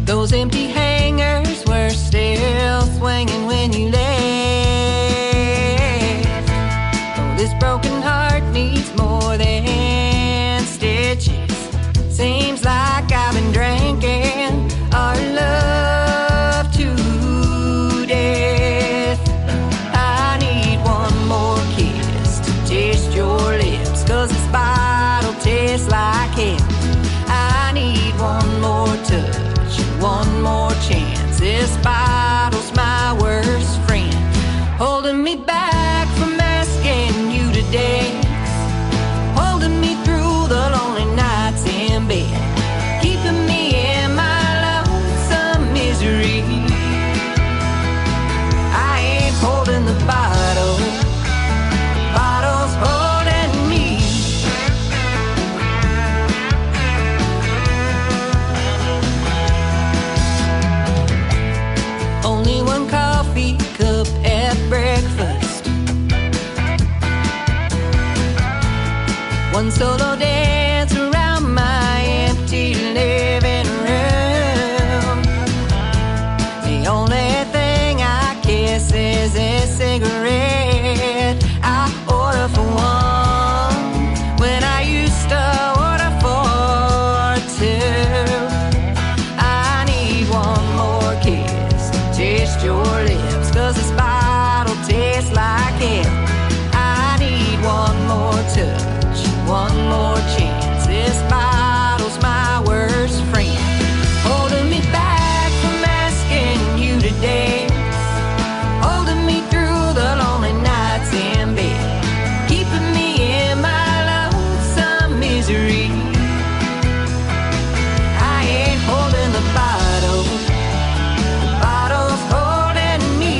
Those empty hangers were still swinging when you left. Oh, this broken heart needs more than stitches. Seems like I've been drinking our love to death. I need one more kiss one solo dance around my empty living room. The only thing I kiss is a cigarette I order for one when I used to order for two. I need one more kiss to taste your lips, 'cause this bottle tastes like hell. I need one more touch, one more chance. This bottle's my worst friend, holding me back from asking you to dance, holding me through the lonely nights in bed, keeping me in my lonesome misery. I ain't holding the bottle's holding me.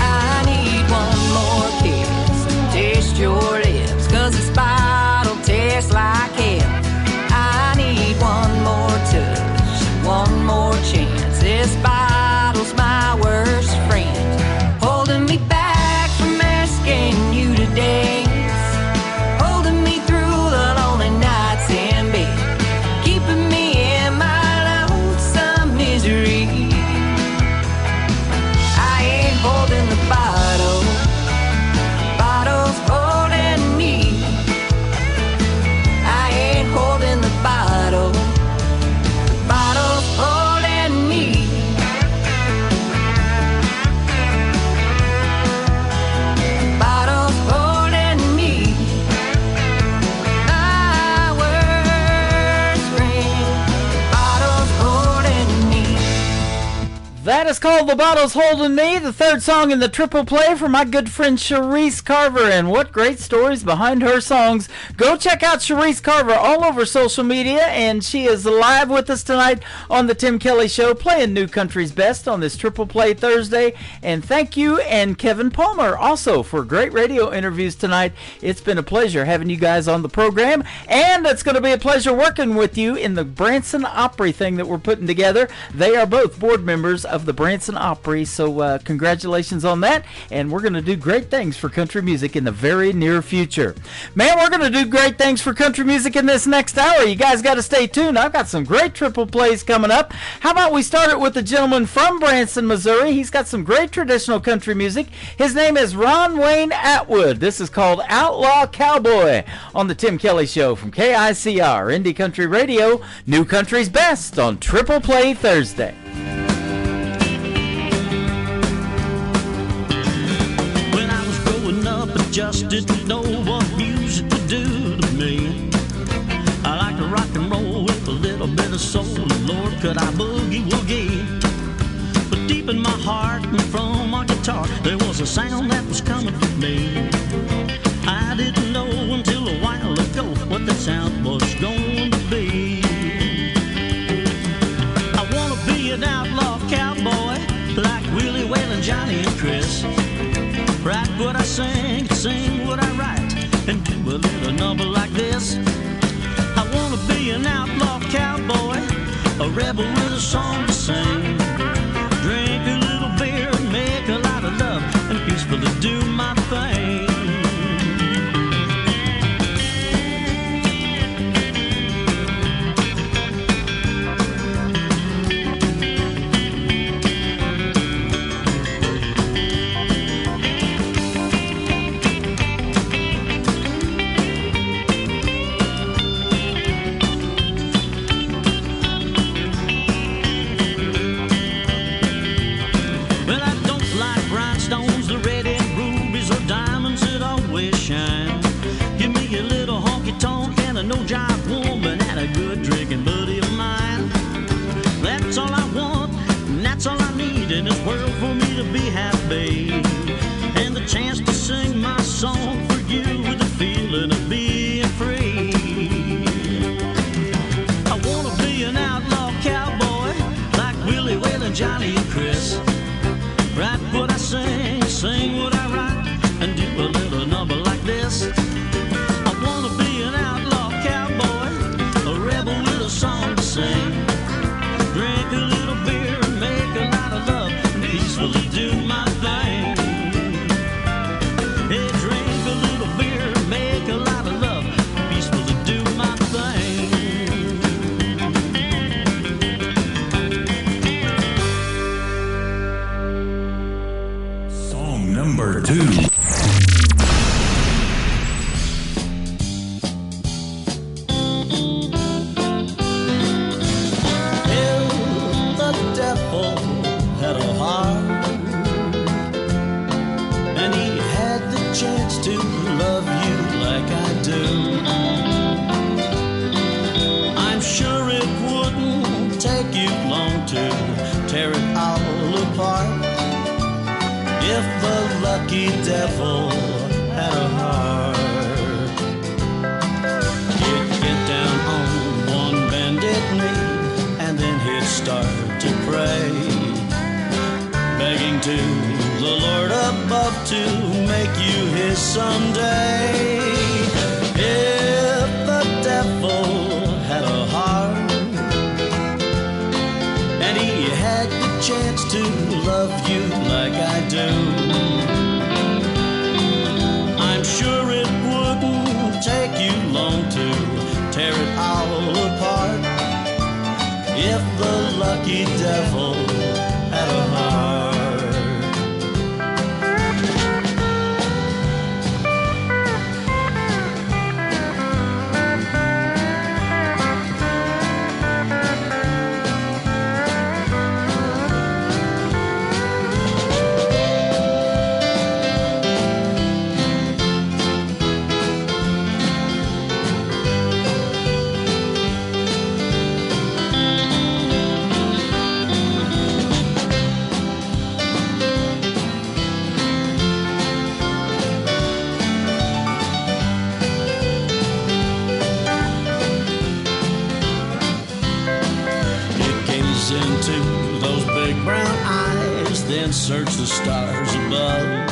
I need one more kiss to taste your lips, 'cause this bottle tastes like hell. I need one more touch, one more chance. This bottle's my worst friend, holding me back from asking you to dance, holding me through the lonely nights in bed, keeping me in my lonesome misery. I ain't holding the bottle's holding me. I ain't holding the bottle's holding me. Bottle's holding me. My worst friend, bottle's holding me. That is called The Bottle's Holding Me, the third song in the triple play from my good friend Sharice Carver. And what great stories behind her songs. Go check out Sharice Carver all over social media, and she is live with us tonight on the Tim Kelly Show, playing New Country's Best on this triple play Thursday. And thank you and Kevin Palmer also for great radio interviews tonight. It's been a pleasure having you guys on the program, and it's going to be a pleasure working with you in the Branson Opry thing that we're putting together. They are both board members of the Branson Opry, so congratulations on that, and we're going to do great things for country music in the very near future. Man, we're going to do great things for country music in this next hour. You guys got to stay tuned. I've got some great triple plays coming up. How about we start it with a gentleman from Branson, Missouri. He's got some great traditional country music. His name is Ron Wayne Atwood. This is called Outlaw Cowboy on the Tim Kelly Show from KICR, Indie Country Radio, New Country's Best on Triple Play Thursday. When I was growing up, I just didn't know what music would do to me. I like to rock and roll with a little bit of soul, and Lord, could I boogie woogie. But deep in my heart and from my guitar, there was a sound that was coming from me. I didn't know until a while ago what that sound was going to be. I want to be an outlaw cowboy like Willie Waylon, Johnny and Chris. Write what I sing, sing what I write, and do a little number like this. I want to be an outlaw cowboy, a rebel with a song to sing. Drink a little beer and make a lot of love, and peacefully do my thing. devil had a heart, he'd get down on one bended knee and then he'd start to pray, begging to the Lord above to make you his someday. If the devil had a heart and he had the chance to love you like I do, I'm sure it wouldn't take you long to tear it all apart. If the lucky devil had a heart. Into those big brown eyes, then search the stars above,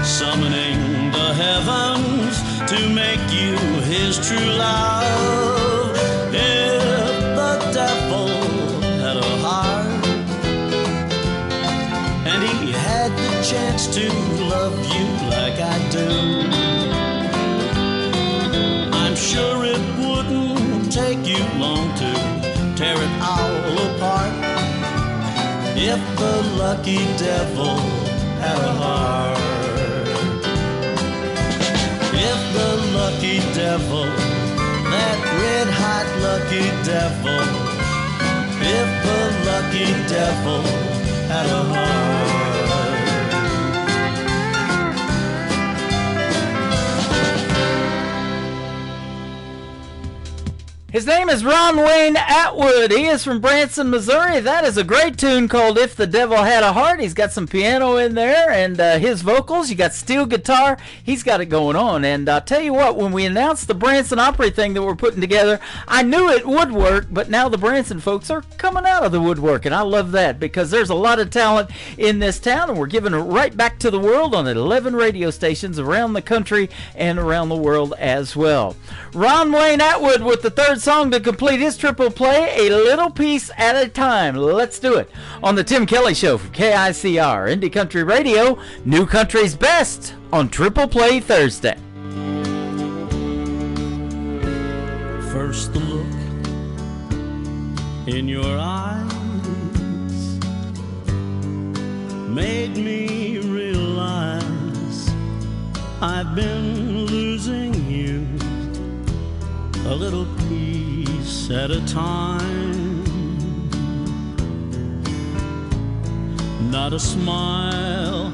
summoning the heavens to make you his true love. If the devil had a heart and he had the chance to love you like I do, I'm sure it wouldn't take you long to tear it all apart. If the lucky devil had a heart. If the lucky devil, that red hot lucky devil, if the lucky devil had a heart. His name is Ron Wayne Atwood. He is from Branson, Missouri. That is a great tune called If the Devil Had a Heart. He's got some piano in there and his vocals. You got steel guitar. He's got it going on. And I'll tell you what, when we announced the Branson Opry thing that we're putting together, I knew it would work, but now the Branson folks are coming out of the woodwork, and I love that because there's a lot of talent in this town, and we're giving it right back to the world on 11 radio stations around the country and around the world as well. Ron Wayne Atwood with the third song to complete his triple play, A Little Piece at a Time. Let's do it on the Tim Kelly Show for KICR, Indie Country Radio, New Country's Best on Triple Play Thursday. First the look in your eyes made me realize I've been losing you a little piece at a time. Not a smile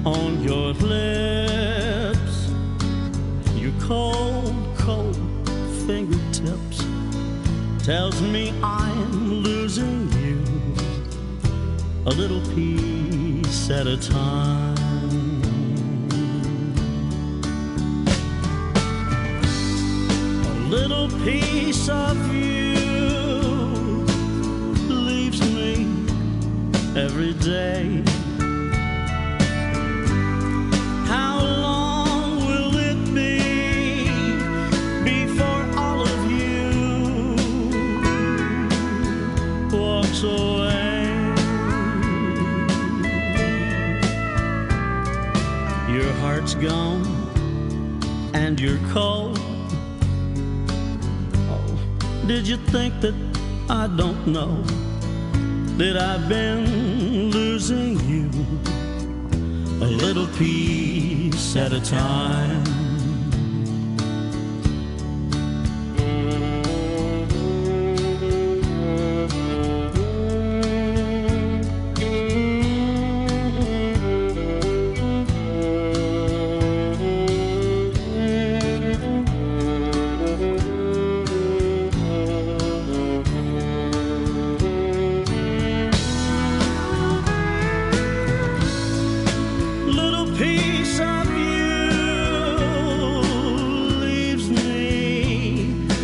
on your lips, your cold, cold fingertips tells me I'm losing you a little piece at a time. Little piece of you leaves me every day. How long will it be before all of you walks away? Your heart's gone and you're cold. Did you think that I don't know that I've been losing you a little piece at a time?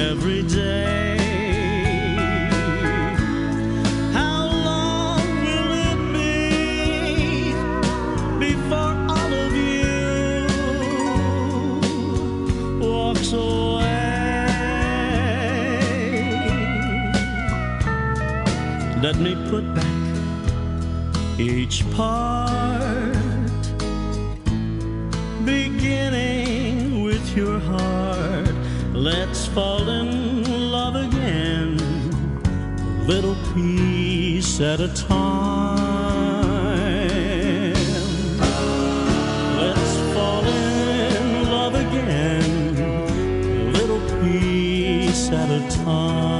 every day. How long will it be before all of you walks away? Let me put back each part, beginning with your heart. Let's fall in love again, little piece at a time. Let's fall in love again, little piece at a time.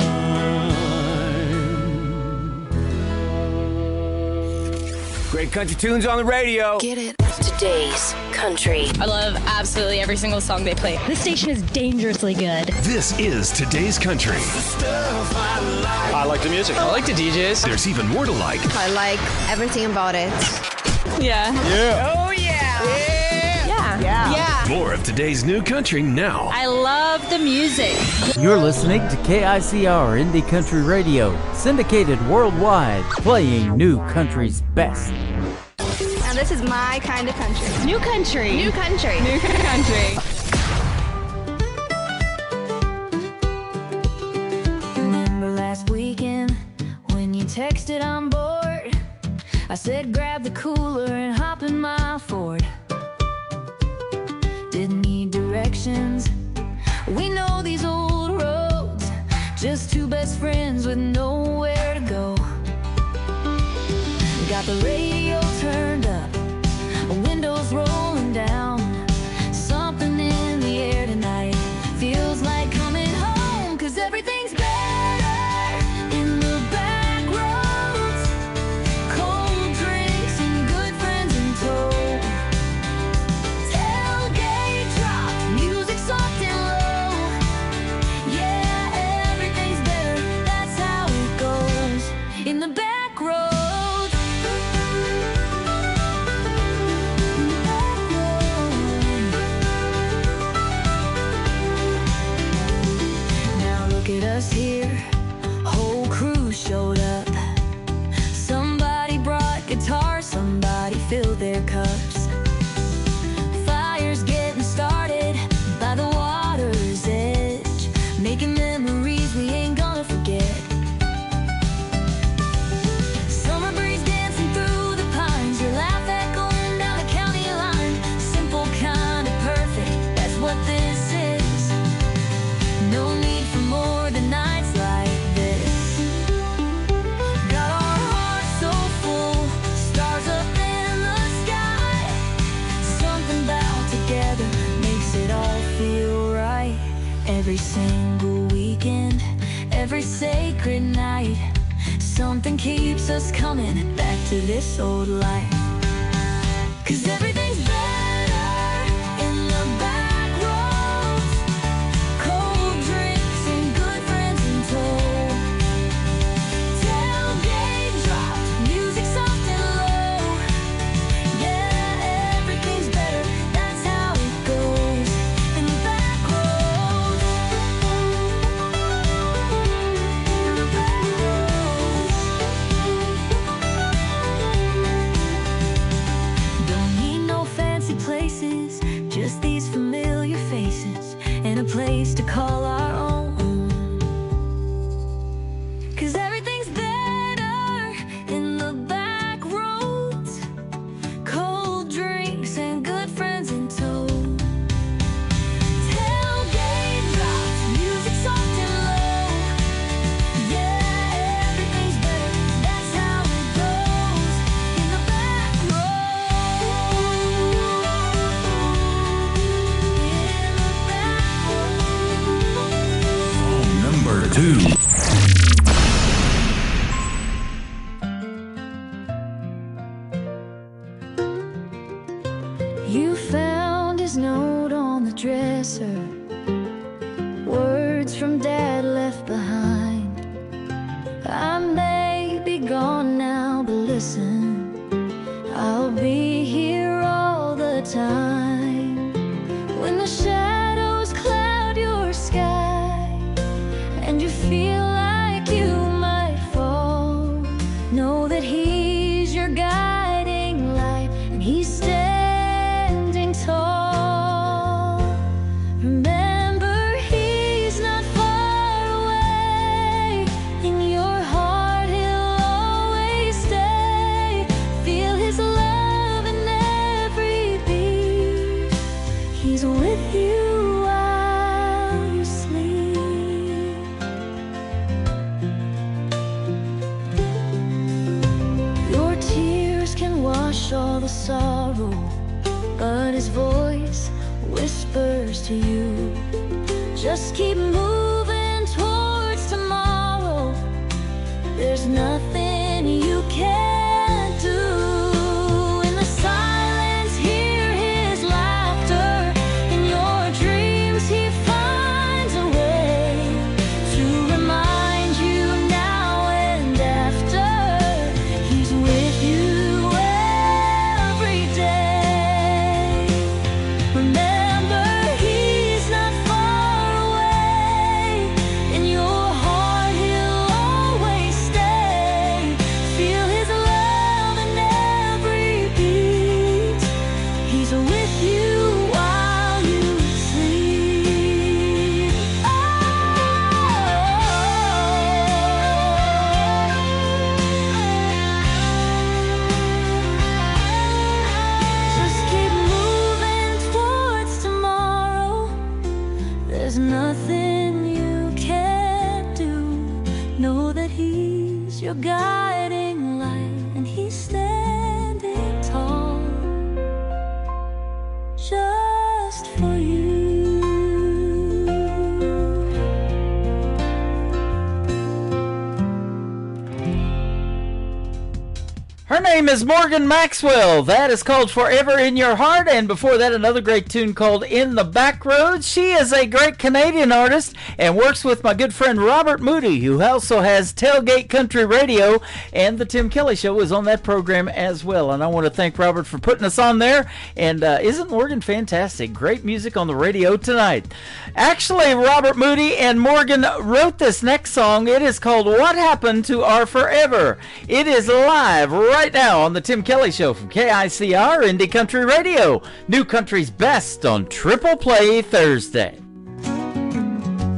Great country tunes on the radio. Get it? Today's country. I love absolutely every single song they play. This station is dangerously good. This is Today's Country. I like the music. I like the DJs. There's even more to like. I like everything about it. Yeah. Yeah. Oh, yeah. Yeah. Yeah. More of today's new country now. I love the music. You're listening to KICR Indie Country Radio, syndicated worldwide, playing new country's best. Now this is my kind of country. New country. New country. New country. Remember last weekend when you texted on board? I said grab the cooler and hop in my Ford. Didn't need directions. We know these old roads. Just two best friends with nowhere to go. Got the radio turned up, windows rolling down. Something in the air tonight feels like coming home. 'Cause everything's better in the back roads. Cold drinks and good friends in tow. Tailgate drop, music soft and low. Yeah, everything's better, that's how it goes in the back roads. At us here, whole crew showed up. Somebody brought guitars, somebody filled their cups. Fire's getting started by the water's edge, making memories we ain't gonna forget. Summer breeze dancing through the pines, your laugh echoing down the county line. Simple, kind of perfect, that's what this is. No need for more than nights like this. Got our hearts so full, stars up in the sky. Something about together makes it all feel right. Every single weekend, every sacred night, something keeps us coming back to this old life. 'Cause everything's better in the back roads. Cold drinks and good friends in tow. Tailgate drop, music soft and low. Yeah, everything's better, that's how it goes in the back roads. In the back roads. Don't need no fancy places, just these familiar faces and a place to call our own. 'Cause everything's better in the back roads. Cold drinks and good friends in tow. Tailgate drops, music soft and low. Yeah, everything's better, that's how it goes in the back roads. Number 2. You found his note on the dresser, words from Dad left behind. I may be gone now, but listen, I'll be here all the time. When the shadows cloud your sky, Just keep moving towards tomorrow. There's nothing you can't do. In the silence, hear his laughter. In your dreams, he finds a way to remind you now and after. He's with you every day. Remember, he's not far away. In your heart, he'll always stay. Feel his love in every beat. He's with you while you sleep. Just keep moving towards tomorrow. There's nothing you can't do. Know that he's your guiding light, and he's standing tall just for you. Her name is Morgan Maxwell. That is called Forever in Your Heart. And before that, another great tune called In the Back Roads. She is a great Canadian artist and works with my good friend Robert Moody, who also has Tailgate Country Radio. And the Tim Kelly Show is on that program as well. And I want to thank Robert for putting us on there. And isn't Morgan fantastic? Great music on the radio tonight. Actually, Robert Moody and Morgan wrote this next song. It is called What Happened to Our Forever. It is live right now on the Tim Kelly Show from KICR Indie Country Radio. New Country's best on Triple Play Thursday.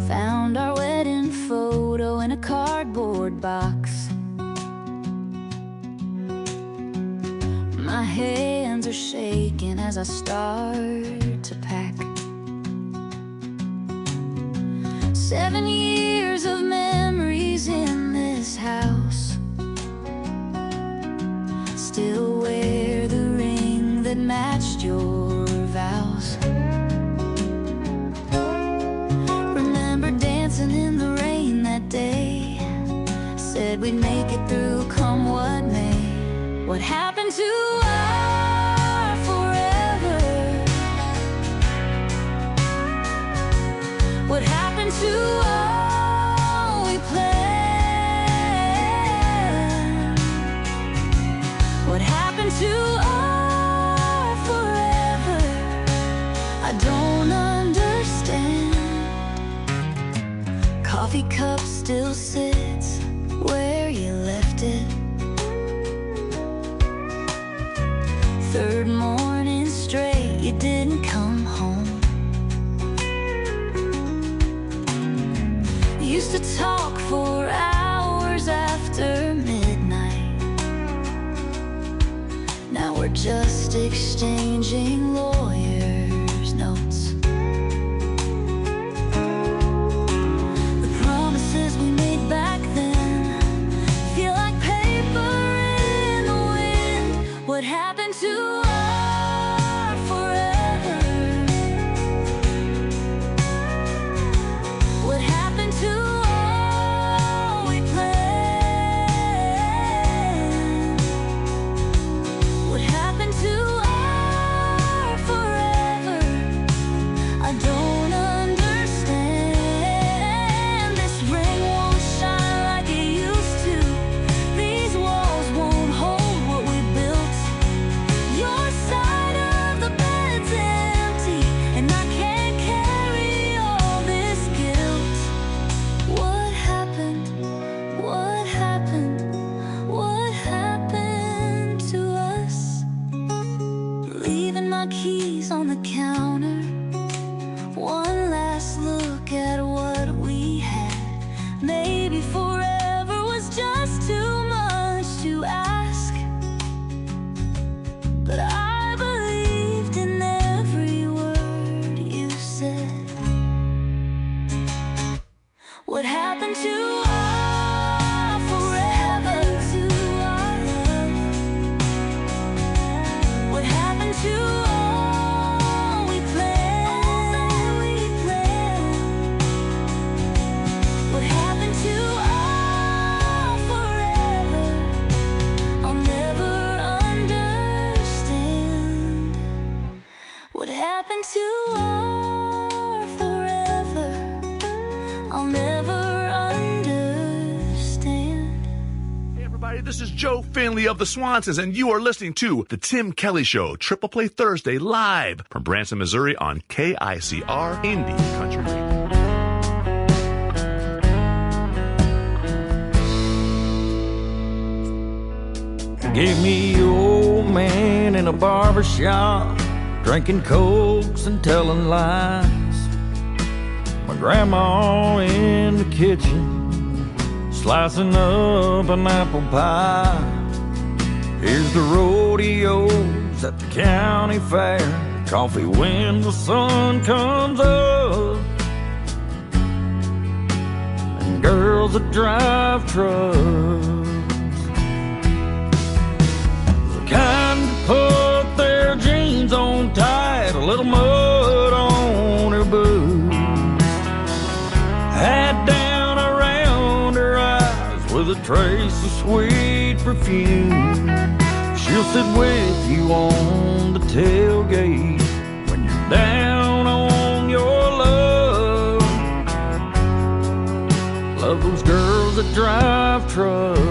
Found our wedding photo in a cardboard box. My hands are shaking as I start to pack. 7 years of memories in this house. Still wear the ring that matched your vows. Remember dancing in the rain that day. Said we'd make it through come what may. What happened to our forever? What happened to all we planned? What happened to our forever? I don't understand. Coffee cup still sits where you left it. Third morning straight you didn't come home. Used to talk for hours after midnight. Now we're just exchanging lawyers' notes. The promises we made back then feel like paper in the wind. What happened to our forever? What happened to all we planned? What happened to our forever? I don't understand. This ring won't shine like it used to. These walls won't hold what we built. Your side of the bed's empty, and I can't carry all this guilt. What happened? What happened? What happened to us? Leaving my keys on the counter. One last look at what we had. Maybe forever was just too much to ask. But I believed in every word you said. What happened to our forever? What happened to all we planned? this is Joe Finley of the Swansons, and you are listening to The Tim Kelly Show, Triple Play Thursday, live from Branson, Missouri on KICR Indie Country Radio. Give me your old man in a barber shop, drinking cokes and telling lies. My grandma in the kitchen, slicing up an apple pie. Here's the rodeos at the county fair, coffee when the sun comes up, and girls that drive trucks. Kind to put their jeans on tight, a little mud on her boots, hat down around her eyes with a trace of sweet perfume. She'll sit with you on the tailgate when you're down on your luck. Love those girls that drive trucks.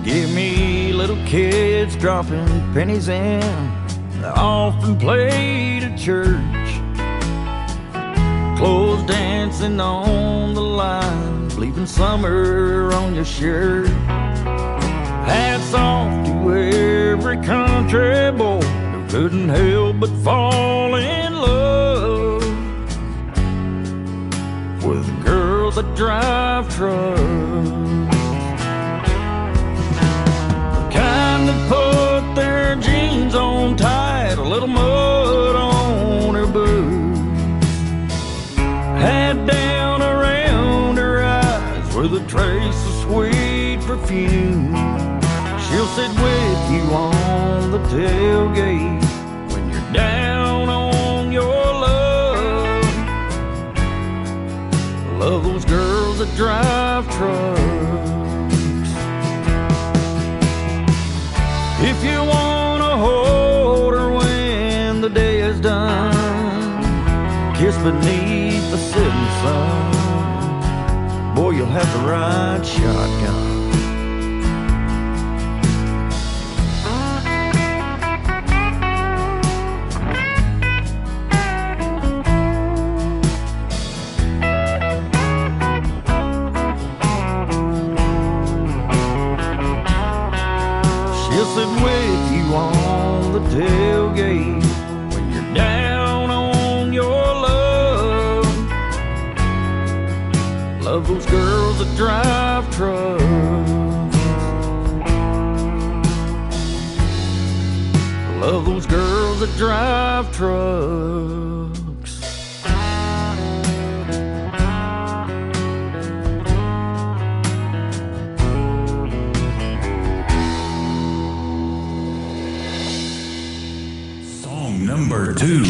Give me little kids dropping pennies in, they often played at church. Clothes dancing on the line, leaving summer on your shirt. Hats off to every country boy who couldn't help but fall in love with girls that drive trucks. That put their jeans on tight, a little mud on her boots, hat down around her eyes with a trace of sweet perfume. She'll sit with you on the tailgate when you're down on your luck. Love those girls that drive trucks. If you wanna hold her when the day is done, kiss beneath the setting sun, boy, you'll have to ride shotgun. Sit with you on the tailgate when you're down on your luck. Love those girls that drive trucks. Love those girls that drive trucks. Number 2.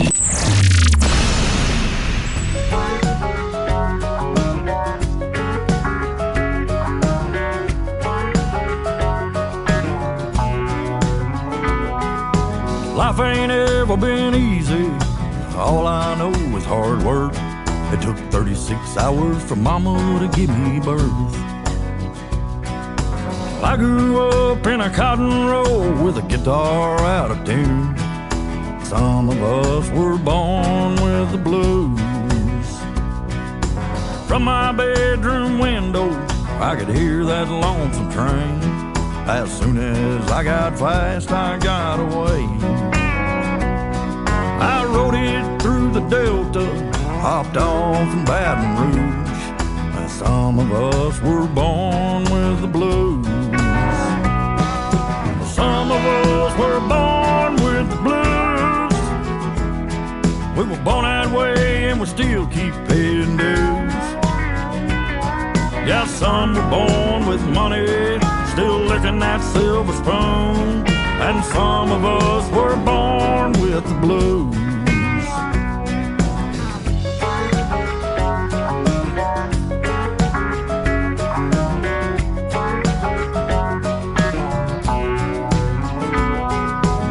Life ain't ever been easy. All I know is hard work. It took 36 hours for mama to give me birth. I grew up in a cotton row with a guitar out of tune. Some of us were born with the blues. From my bedroom window, I could hear that lonesome train. As soon as I got fast, I got away. I rode it through the Delta, hopped off in Baton Rouge. And some of us were born with the blues. Some of us were born with the blues. We were born that way and we still keep paying dues. Yeah, some were born with money, still licking that silver spoon. And some of us were born with the blues.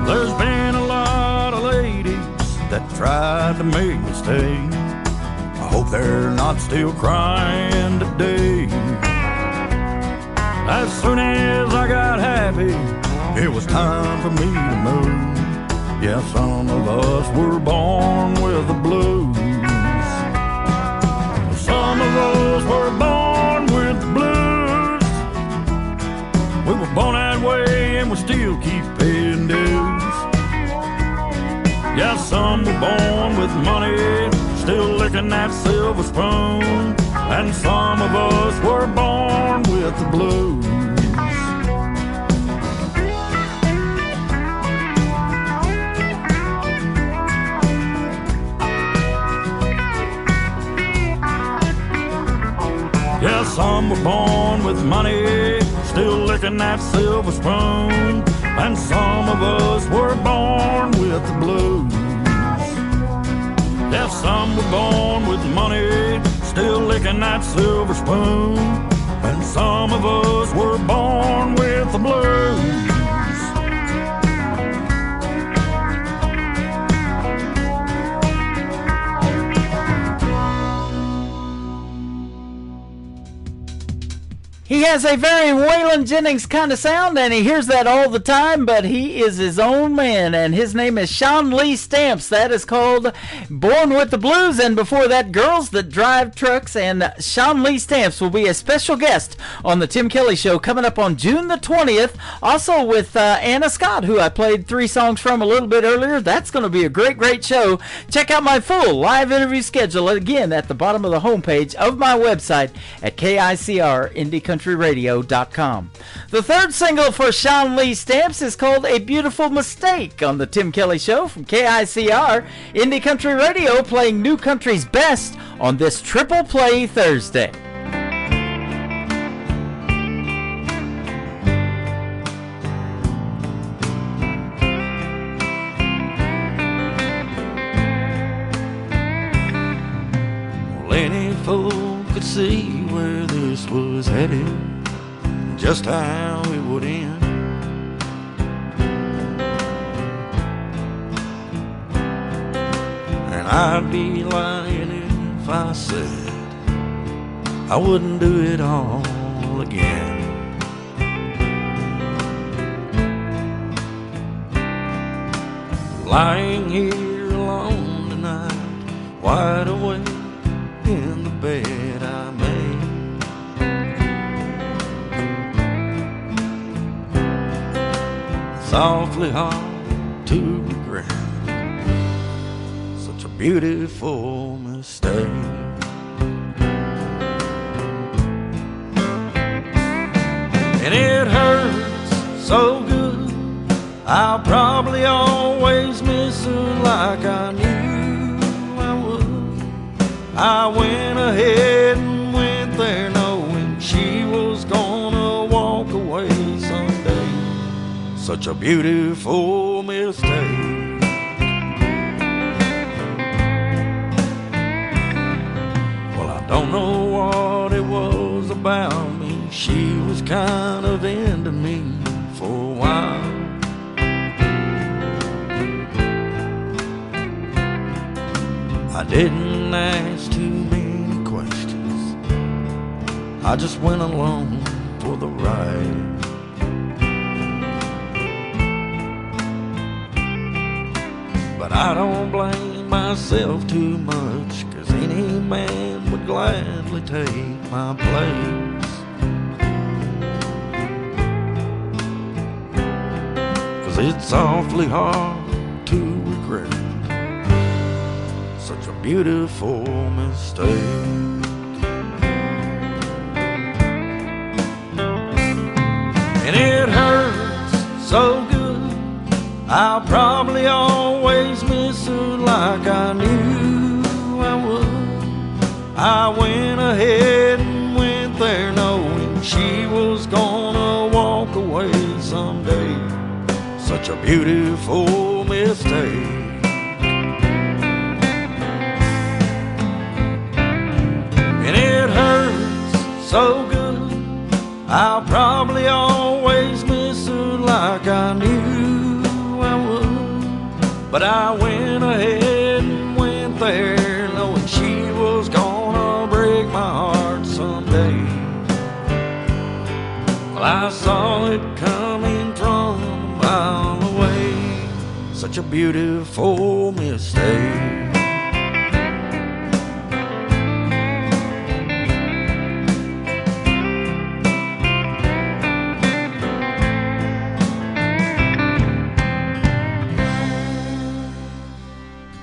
There's been a lot of ladies that tried to make me stay. I hope they're not still crying today. As soon as I got happy, it was time for me to move. Yeah, some of us were born with the blues. Some of us were born with the blues. We were born that way and we still keep paying dues. Yeah, some were born with money, still licking that silver spoon. And some of us were born with the blues. Yeah, some were born with money, still licking that silver spoon. And some of us were born with the blues. Yeah, some were born with money, still licking that silver spoon. And some of us were born with the blues. He has a very Waylon Jennings kind of sound, and he hears that all the time, but he is his own man, and his name is Sean Lee Stamps. That is called Born with the Blues, and before that, Girls That Drive Trucks, and Sean Lee Stamps will be a special guest on the Tim Kelly Show coming up on June the 20th, also with Anna Scott, who I played 3 songs from a little bit earlier. That's going to be a great, great show. Check out my full live interview schedule, again, at the bottom of the homepage of my website at KICR.com. CountryRadio.com. The third single for Sean Lee Stamps is called A Beautiful Mistake on the Tim Kelly Show from KICR Indie Country Radio, playing New Country's best on this Triple Play Thursday. Well, any fool could see where this was headed, just how it would end. And I'd be lying if I said I wouldn't do it all again. Lying here alone tonight, wide awake in the bed I made. It's awfully hard to regret such a beautiful mistake. And it hurts so good, I'll probably always miss her like I knew I would. I went ahead and went there knowing she was gonna walk away someday. Such a beautiful mistake. Well, I don't know what it was about me, she was kind of into me for a while. I didn't ask too many questions, I just went along for the ride. But I don't blame myself too much, 'cause any man would gladly take my place. 'Cause it's awfully hard to regret such a beautiful mistake. And it hurts so good, I'll probably always miss her like I knew I would. I went ahead and went there knowing she was gonna walk away someday. Such a beautiful mistake. And it hurts so good, I'll probably always miss her like I knew I would. But I went ahead and went there knowing she was gonna break my heart someday. Well, I saw it coming from a mile away. Such a beautiful mistake.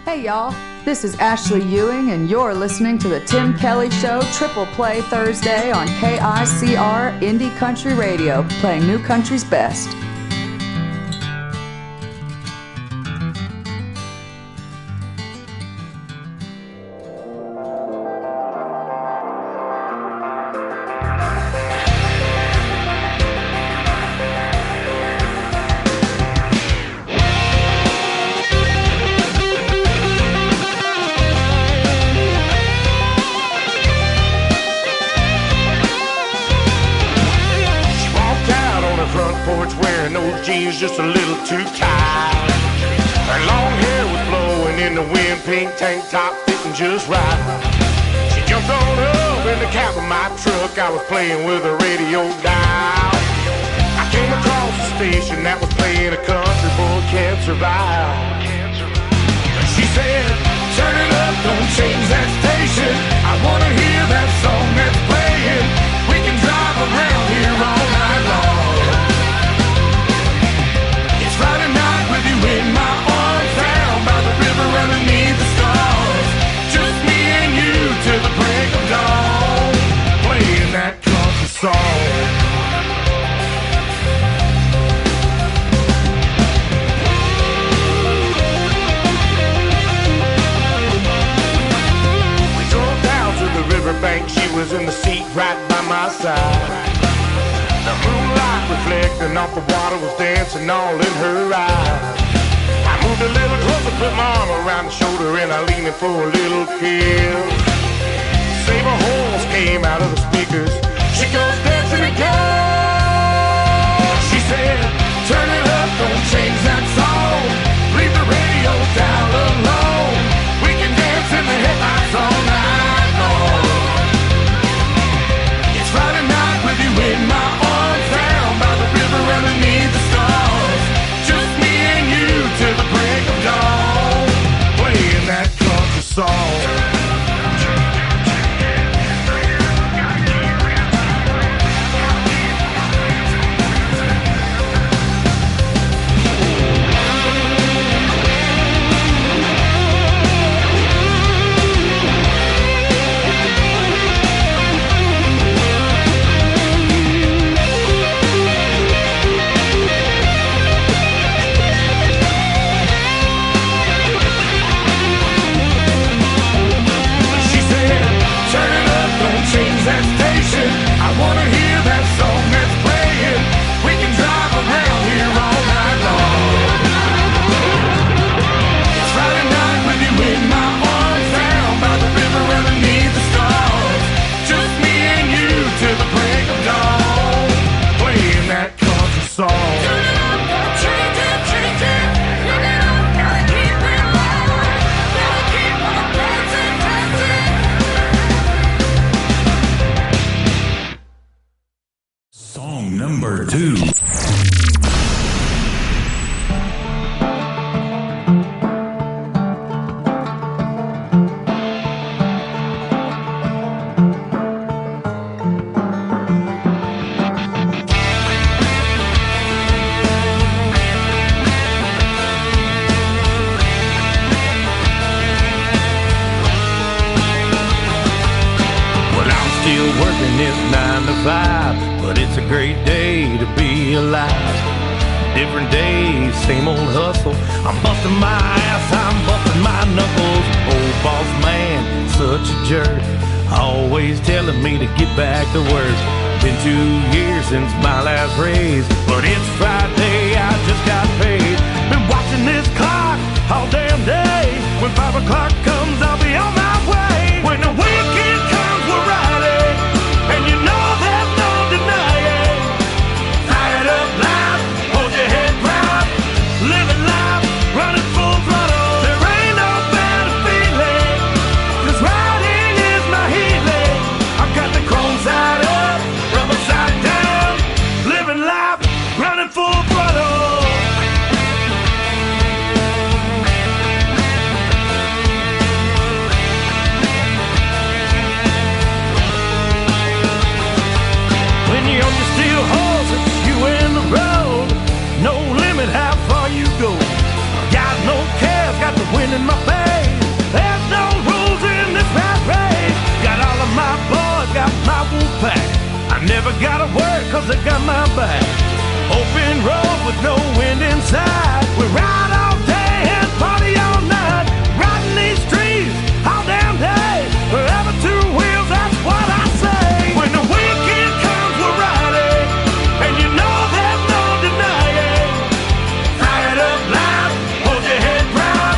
Hey y'all, this is Ashley Ewing and you're listening to the Tim Kelly Show Triple Play Thursday on KICR Indie Country Radio, playing New Country's best. Just a little too tight. Her long hair was blowing in the wind, pink tank top fitting just right. She jumped on up in the cab of my truck. I was playing with a radio dial. I came across the station that was playing a country boy can't survive. She said, turn it up, don't change that station. I wanna hear that song that's playing. We can drive around here all night long. Friday night with you in my arms, down by the river underneath the stars. Just me and you till the break of dawn, playing that country song. We drove down to the riverbank, she was in the seat right by my side. The moonlight reflecting off the water was dancing all in her eyes. I moved a little closer, put my arm around the shoulder, and I leaned in for a little kiss. Saber horns came out of the speakers. She goes dancing again. She said, turn it up, don't change that song. Leave the radio down alone. We can dance in the headlights all night long. It's Friday night with you in my arms, underneath the stars. Just me and you till the break of dawn, playing that country song. Different days, same old hustle. I'm busting my ass, I'm busting my knuckles. Old boss man, such a jerk, always telling me to get back to work. Been 2 years since my last raise, but it's Friday, I just got paid. Been watching this clock all damn day. When 5 o'clock comes, I'll be on my way. When the weekend comes, we're riding, and you know there's no denying. Fired up live, hold your head proud, living life, running full throttle. There ain't no better feeling, 'cause riding is my healing. I've got the chrome side up, rubber side down, wind in my face. There's no rules in this rap race. Got all of my boys, got my wolf pack. I never gotta work cause they got my back. Open road with no wind inside. We ride all day and party all night. Riding these streets all damn day. Forever two wheels, that's what I say. When the weekend comes, we're riding, and you know there's no denying. Fired up loud, hold your head proud.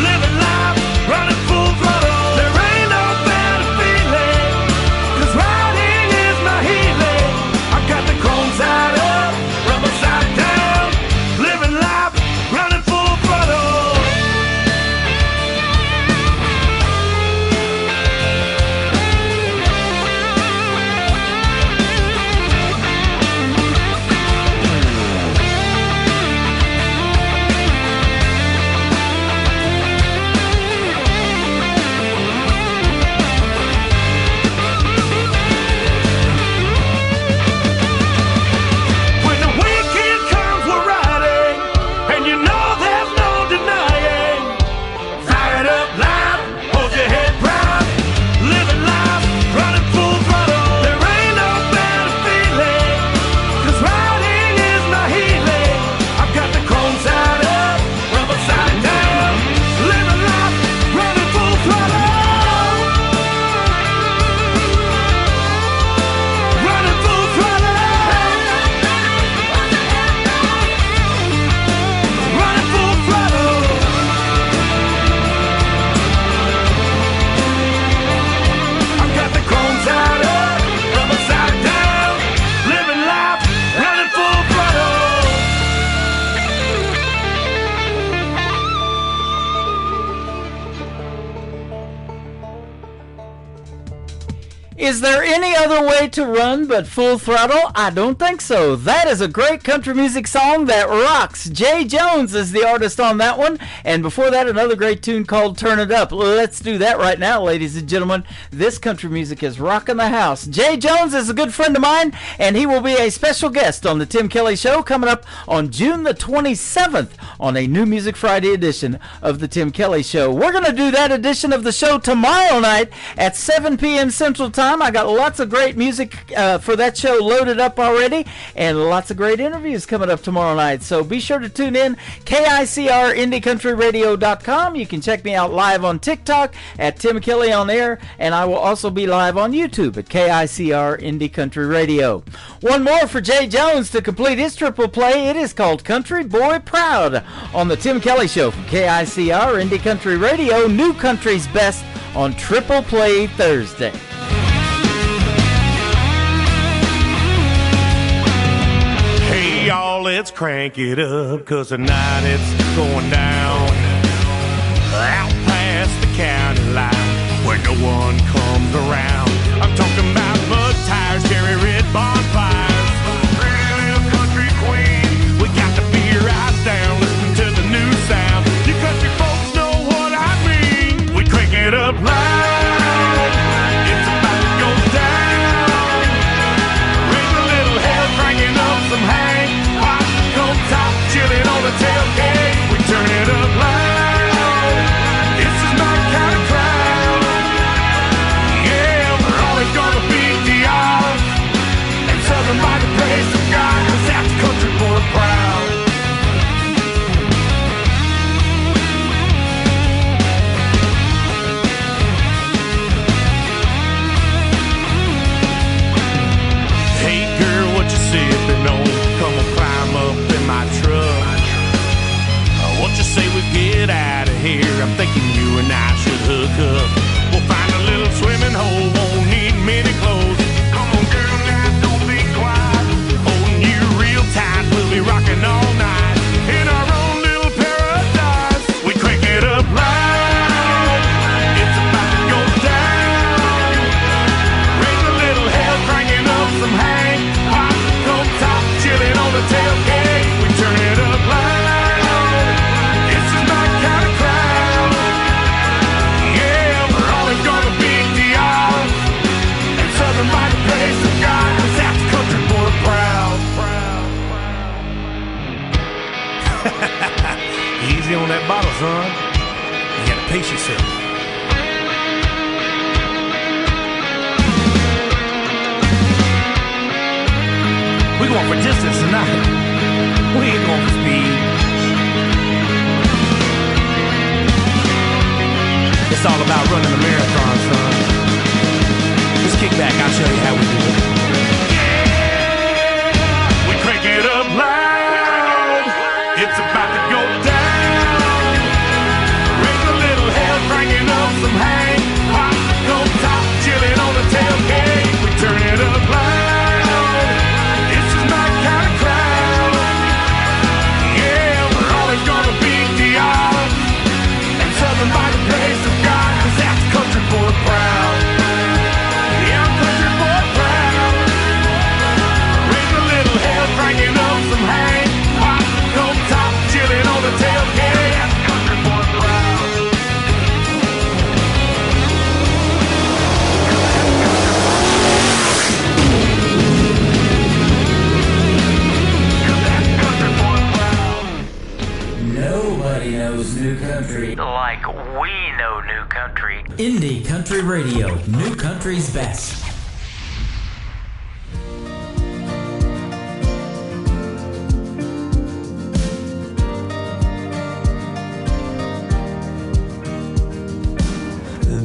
Living life, running full throttle. There ain't no better feeling, cause riding is my healing. I got the chrome side up, rubber side down. Living life, running full throttle. When the weekend comes, we're riding, and you know there's no denying. Fired up loud, hold your head proud. Living life, running full throttle. There ain't no better feeling, cause riding is my healing. I've got the chrome side up, rubber side down. Living life, running full throttle. Running full throttle. Running full throttle. I've got the chrome side up, rubber side down. Living life, running full throttle. Is there any other way to run but full throttle? I don't think so. That is a great country music song that rocks. Jay Jones is the artist on that one. And before that, another great tune called Turn It Up. Let's do that right now, ladies and gentlemen. This country music is rocking the house. Jay Jones is a good friend of mine, and he will be a special guest on the Tim Kelly Show coming up on June the 27th on a New Music Friday edition of the Tim Kelly Show. We're going to do that edition of the show tomorrow night at 7 p.m. Central Time. I got lots of great music for that show loaded up already, and lots of great interviews coming up tomorrow night. So be sure to tune in, KICRIndieCountryRadio.com. You can check me out live on TikTok at Tim Kelly on Air, and I will also be live on YouTube at KICR Indie Country Radio. One more for Jay Jones to complete his triple play. It is called Country Boy Proud on the Tim Kelly Show from KICR Indie Country Radio, New Country's Best on Triple Play Thursday. Hey y'all, let's crank it up, cause tonight it's going down. Out past the county line, where no one comes around. I'm talking about mud tires, cherry red bonfires. Pretty little country queen, we got the beer eyes down, listening to the new sound. You country folks know what I mean. We crank it up loud, it's about to go down. Raise a little hell, cranking up some hay. Pop the coat top, chilling on the tailgate. We turn it up pace yourself. We going for distance tonight. We ain't going for speed. It's all about running a marathon, son. Just kick back, I'll show you how we do it. Yeah, we crank it up loud. It's about to go down. Raise a little hell, cranking up some hang. Pop, go top, chilling on the tailgate. We turn it up loud. This is my kind of crowd. Yeah, we're always gonna beat the odds. And Southern by the grace of God, 'cause that's country boy proud. Yeah, I'm country boy proud. Raise a little hell, cranking up some hang. Pop, go top, chilling on the tailgate. That's country boy proud. Nobody knows new country like we know new country. Indie Country Radio, new country's best.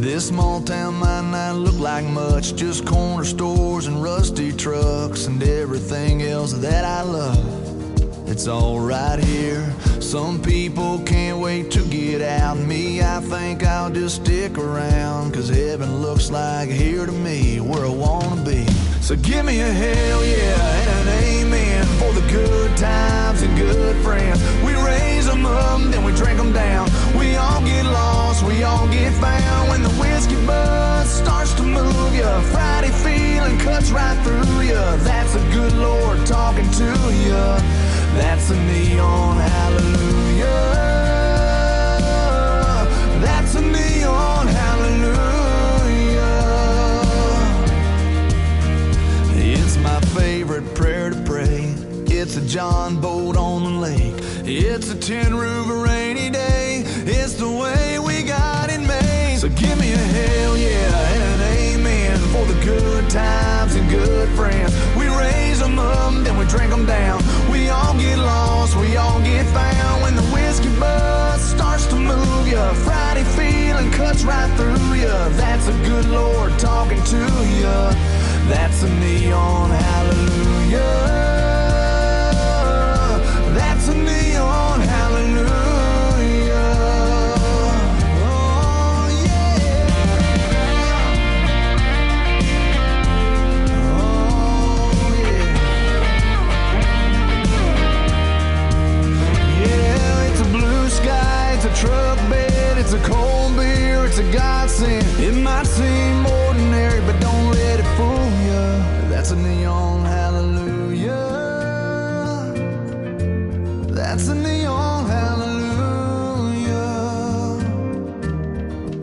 This small town might not look like much, just corner stores and rusty trucks and everything else that I love. It's all right here. Some people can't wait to get out. Me, I think I'll just stick around, 'cause heaven looks like here to me, where I wanna be. So give me a hell yeah and an amen for the good times and good friends. We raise them up, then we drink them down. We all get lost, we all get found. When the whiskey buzz starts to move you, Friday feeling cuts right through you. That's a good Lord talking to you. That's a neon hallelujah. That's a neon hallelujah. It's my favorite prayer to pray. It's a John boat on the lake. It's a tin roof a rainy day. It's the way we got it made. So give me a hell yeah and an amen for the good times and good friends. We raise them up, then we drink them down. We all get lost, we all get found. When the whiskey buzz starts to move you, Friday feeling cuts right through you. That's a good Lord talking to you. That's a neon hallelujah. That's a neon hallelujah. Oh yeah. Oh yeah. Yeah, it's a blue sky, it's a truck bed, it's a cold beer, it's a godsend. It might seem ordinary, but don't let it fool you. That's a neon hallelujah. That's a neon hallelujah.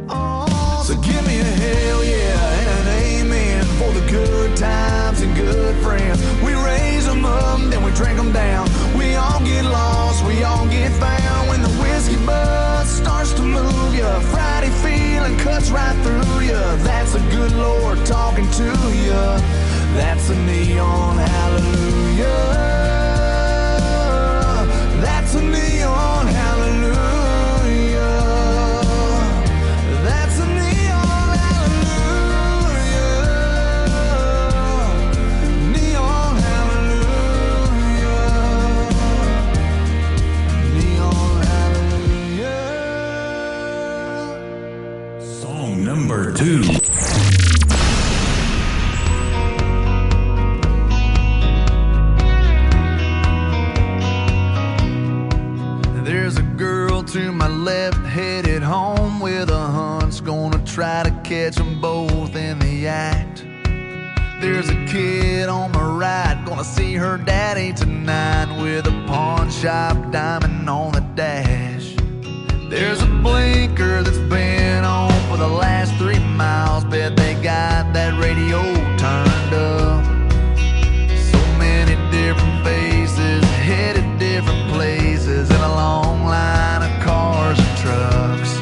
Oh, so give me a hell yeah and an amen for the good times and good friends. We raise them up, then we drink them down. We all get lost, we all get found. When the whiskey buzz starts to move you, Friday feeling cuts right through you. That's a good Lord talking to you. That's a neon hallelujah. That's a neon hallelujah. That's a neon hallelujah. Neon hallelujah. Neon hallelujah. Song number 2. There's a girl to my left headed home with a hunch, gonna try to catch them both in the act. There's a kid on my right, gonna see her daddy tonight with a pawn shop diamond on the dash. There's a blinker that's been on for the last 3 miles, bet they got that radio turned up. So many different faces headed different places in a long line of cars and trucks.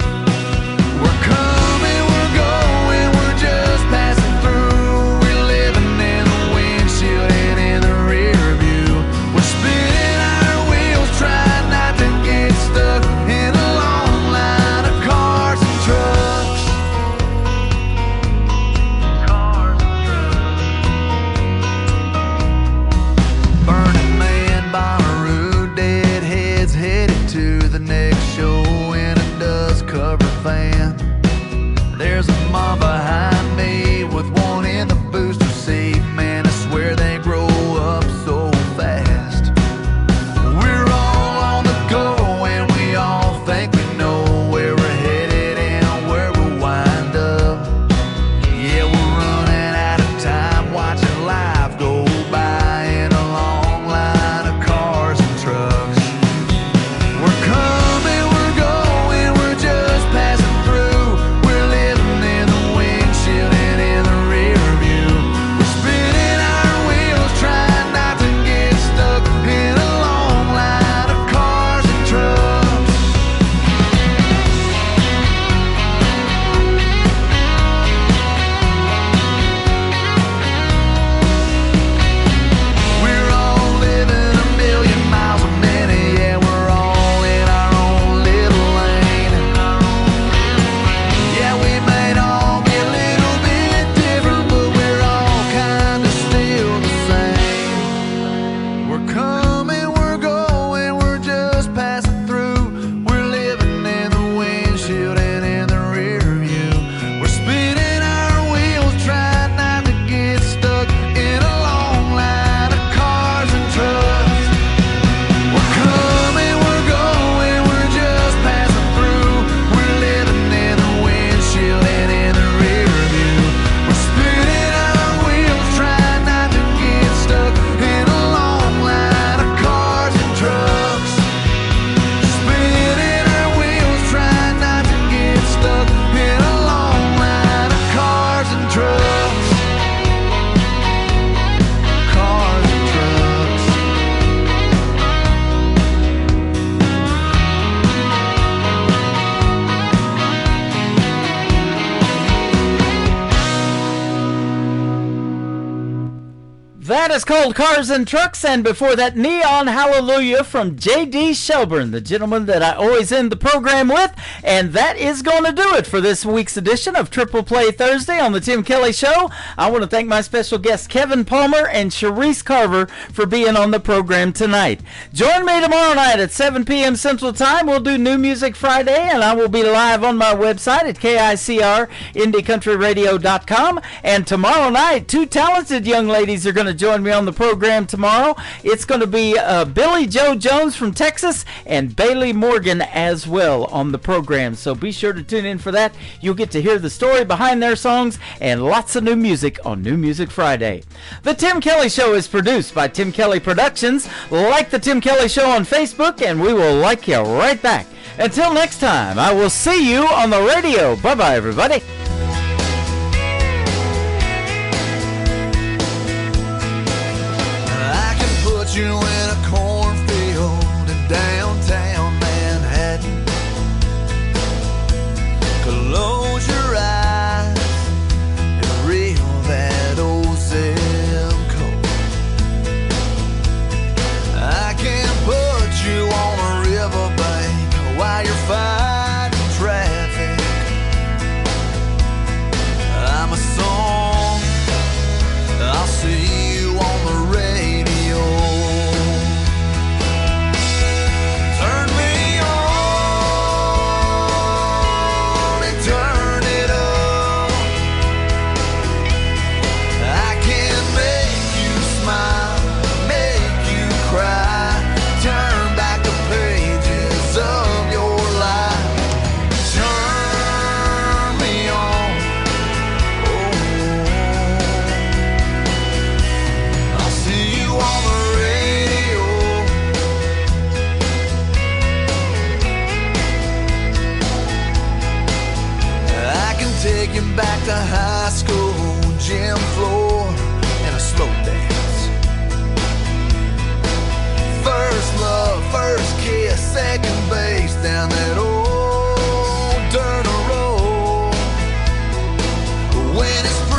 That is called Cars and Trucks, and before that, Neon Hallelujah from J.D. Shelburne, the gentleman that I always end the program with. And that is going to do it for this week's edition of Triple Play Thursday on the Tim Kelly Show. I want to thank my special guests Kevin Palmer and Sharice Carver for being on the program tonight. Join me tomorrow night at 7 p.m. Central Time. We'll do New Music Friday, and I will be live on my website at KICR, and tomorrow night, two talented young ladies are going to join me on the program tomorrow. It's going to be Billy Joe Jones from Texas and Bailey Morgan as well on the program. So be sure to tune in for that. You'll get to hear the story behind their songs and lots of new music on New Music Friday. The Tim Kelly Show is produced by Tim Kelly Productions. Like the Tim Kelly Show on Facebook, and we will like you right back. Until next time, I will see you on the radio. Bye-bye, everybody. Put you in a cornfield in downtown Manhattan. Close your eyes and reel that old zip code. I can put you on a riverbank while you're fighting traffic. I'm a song, I'll see you on the radio. Back to high school, gym floor, and a slow dance. First love, first kiss, second base down that old dirt road. When it's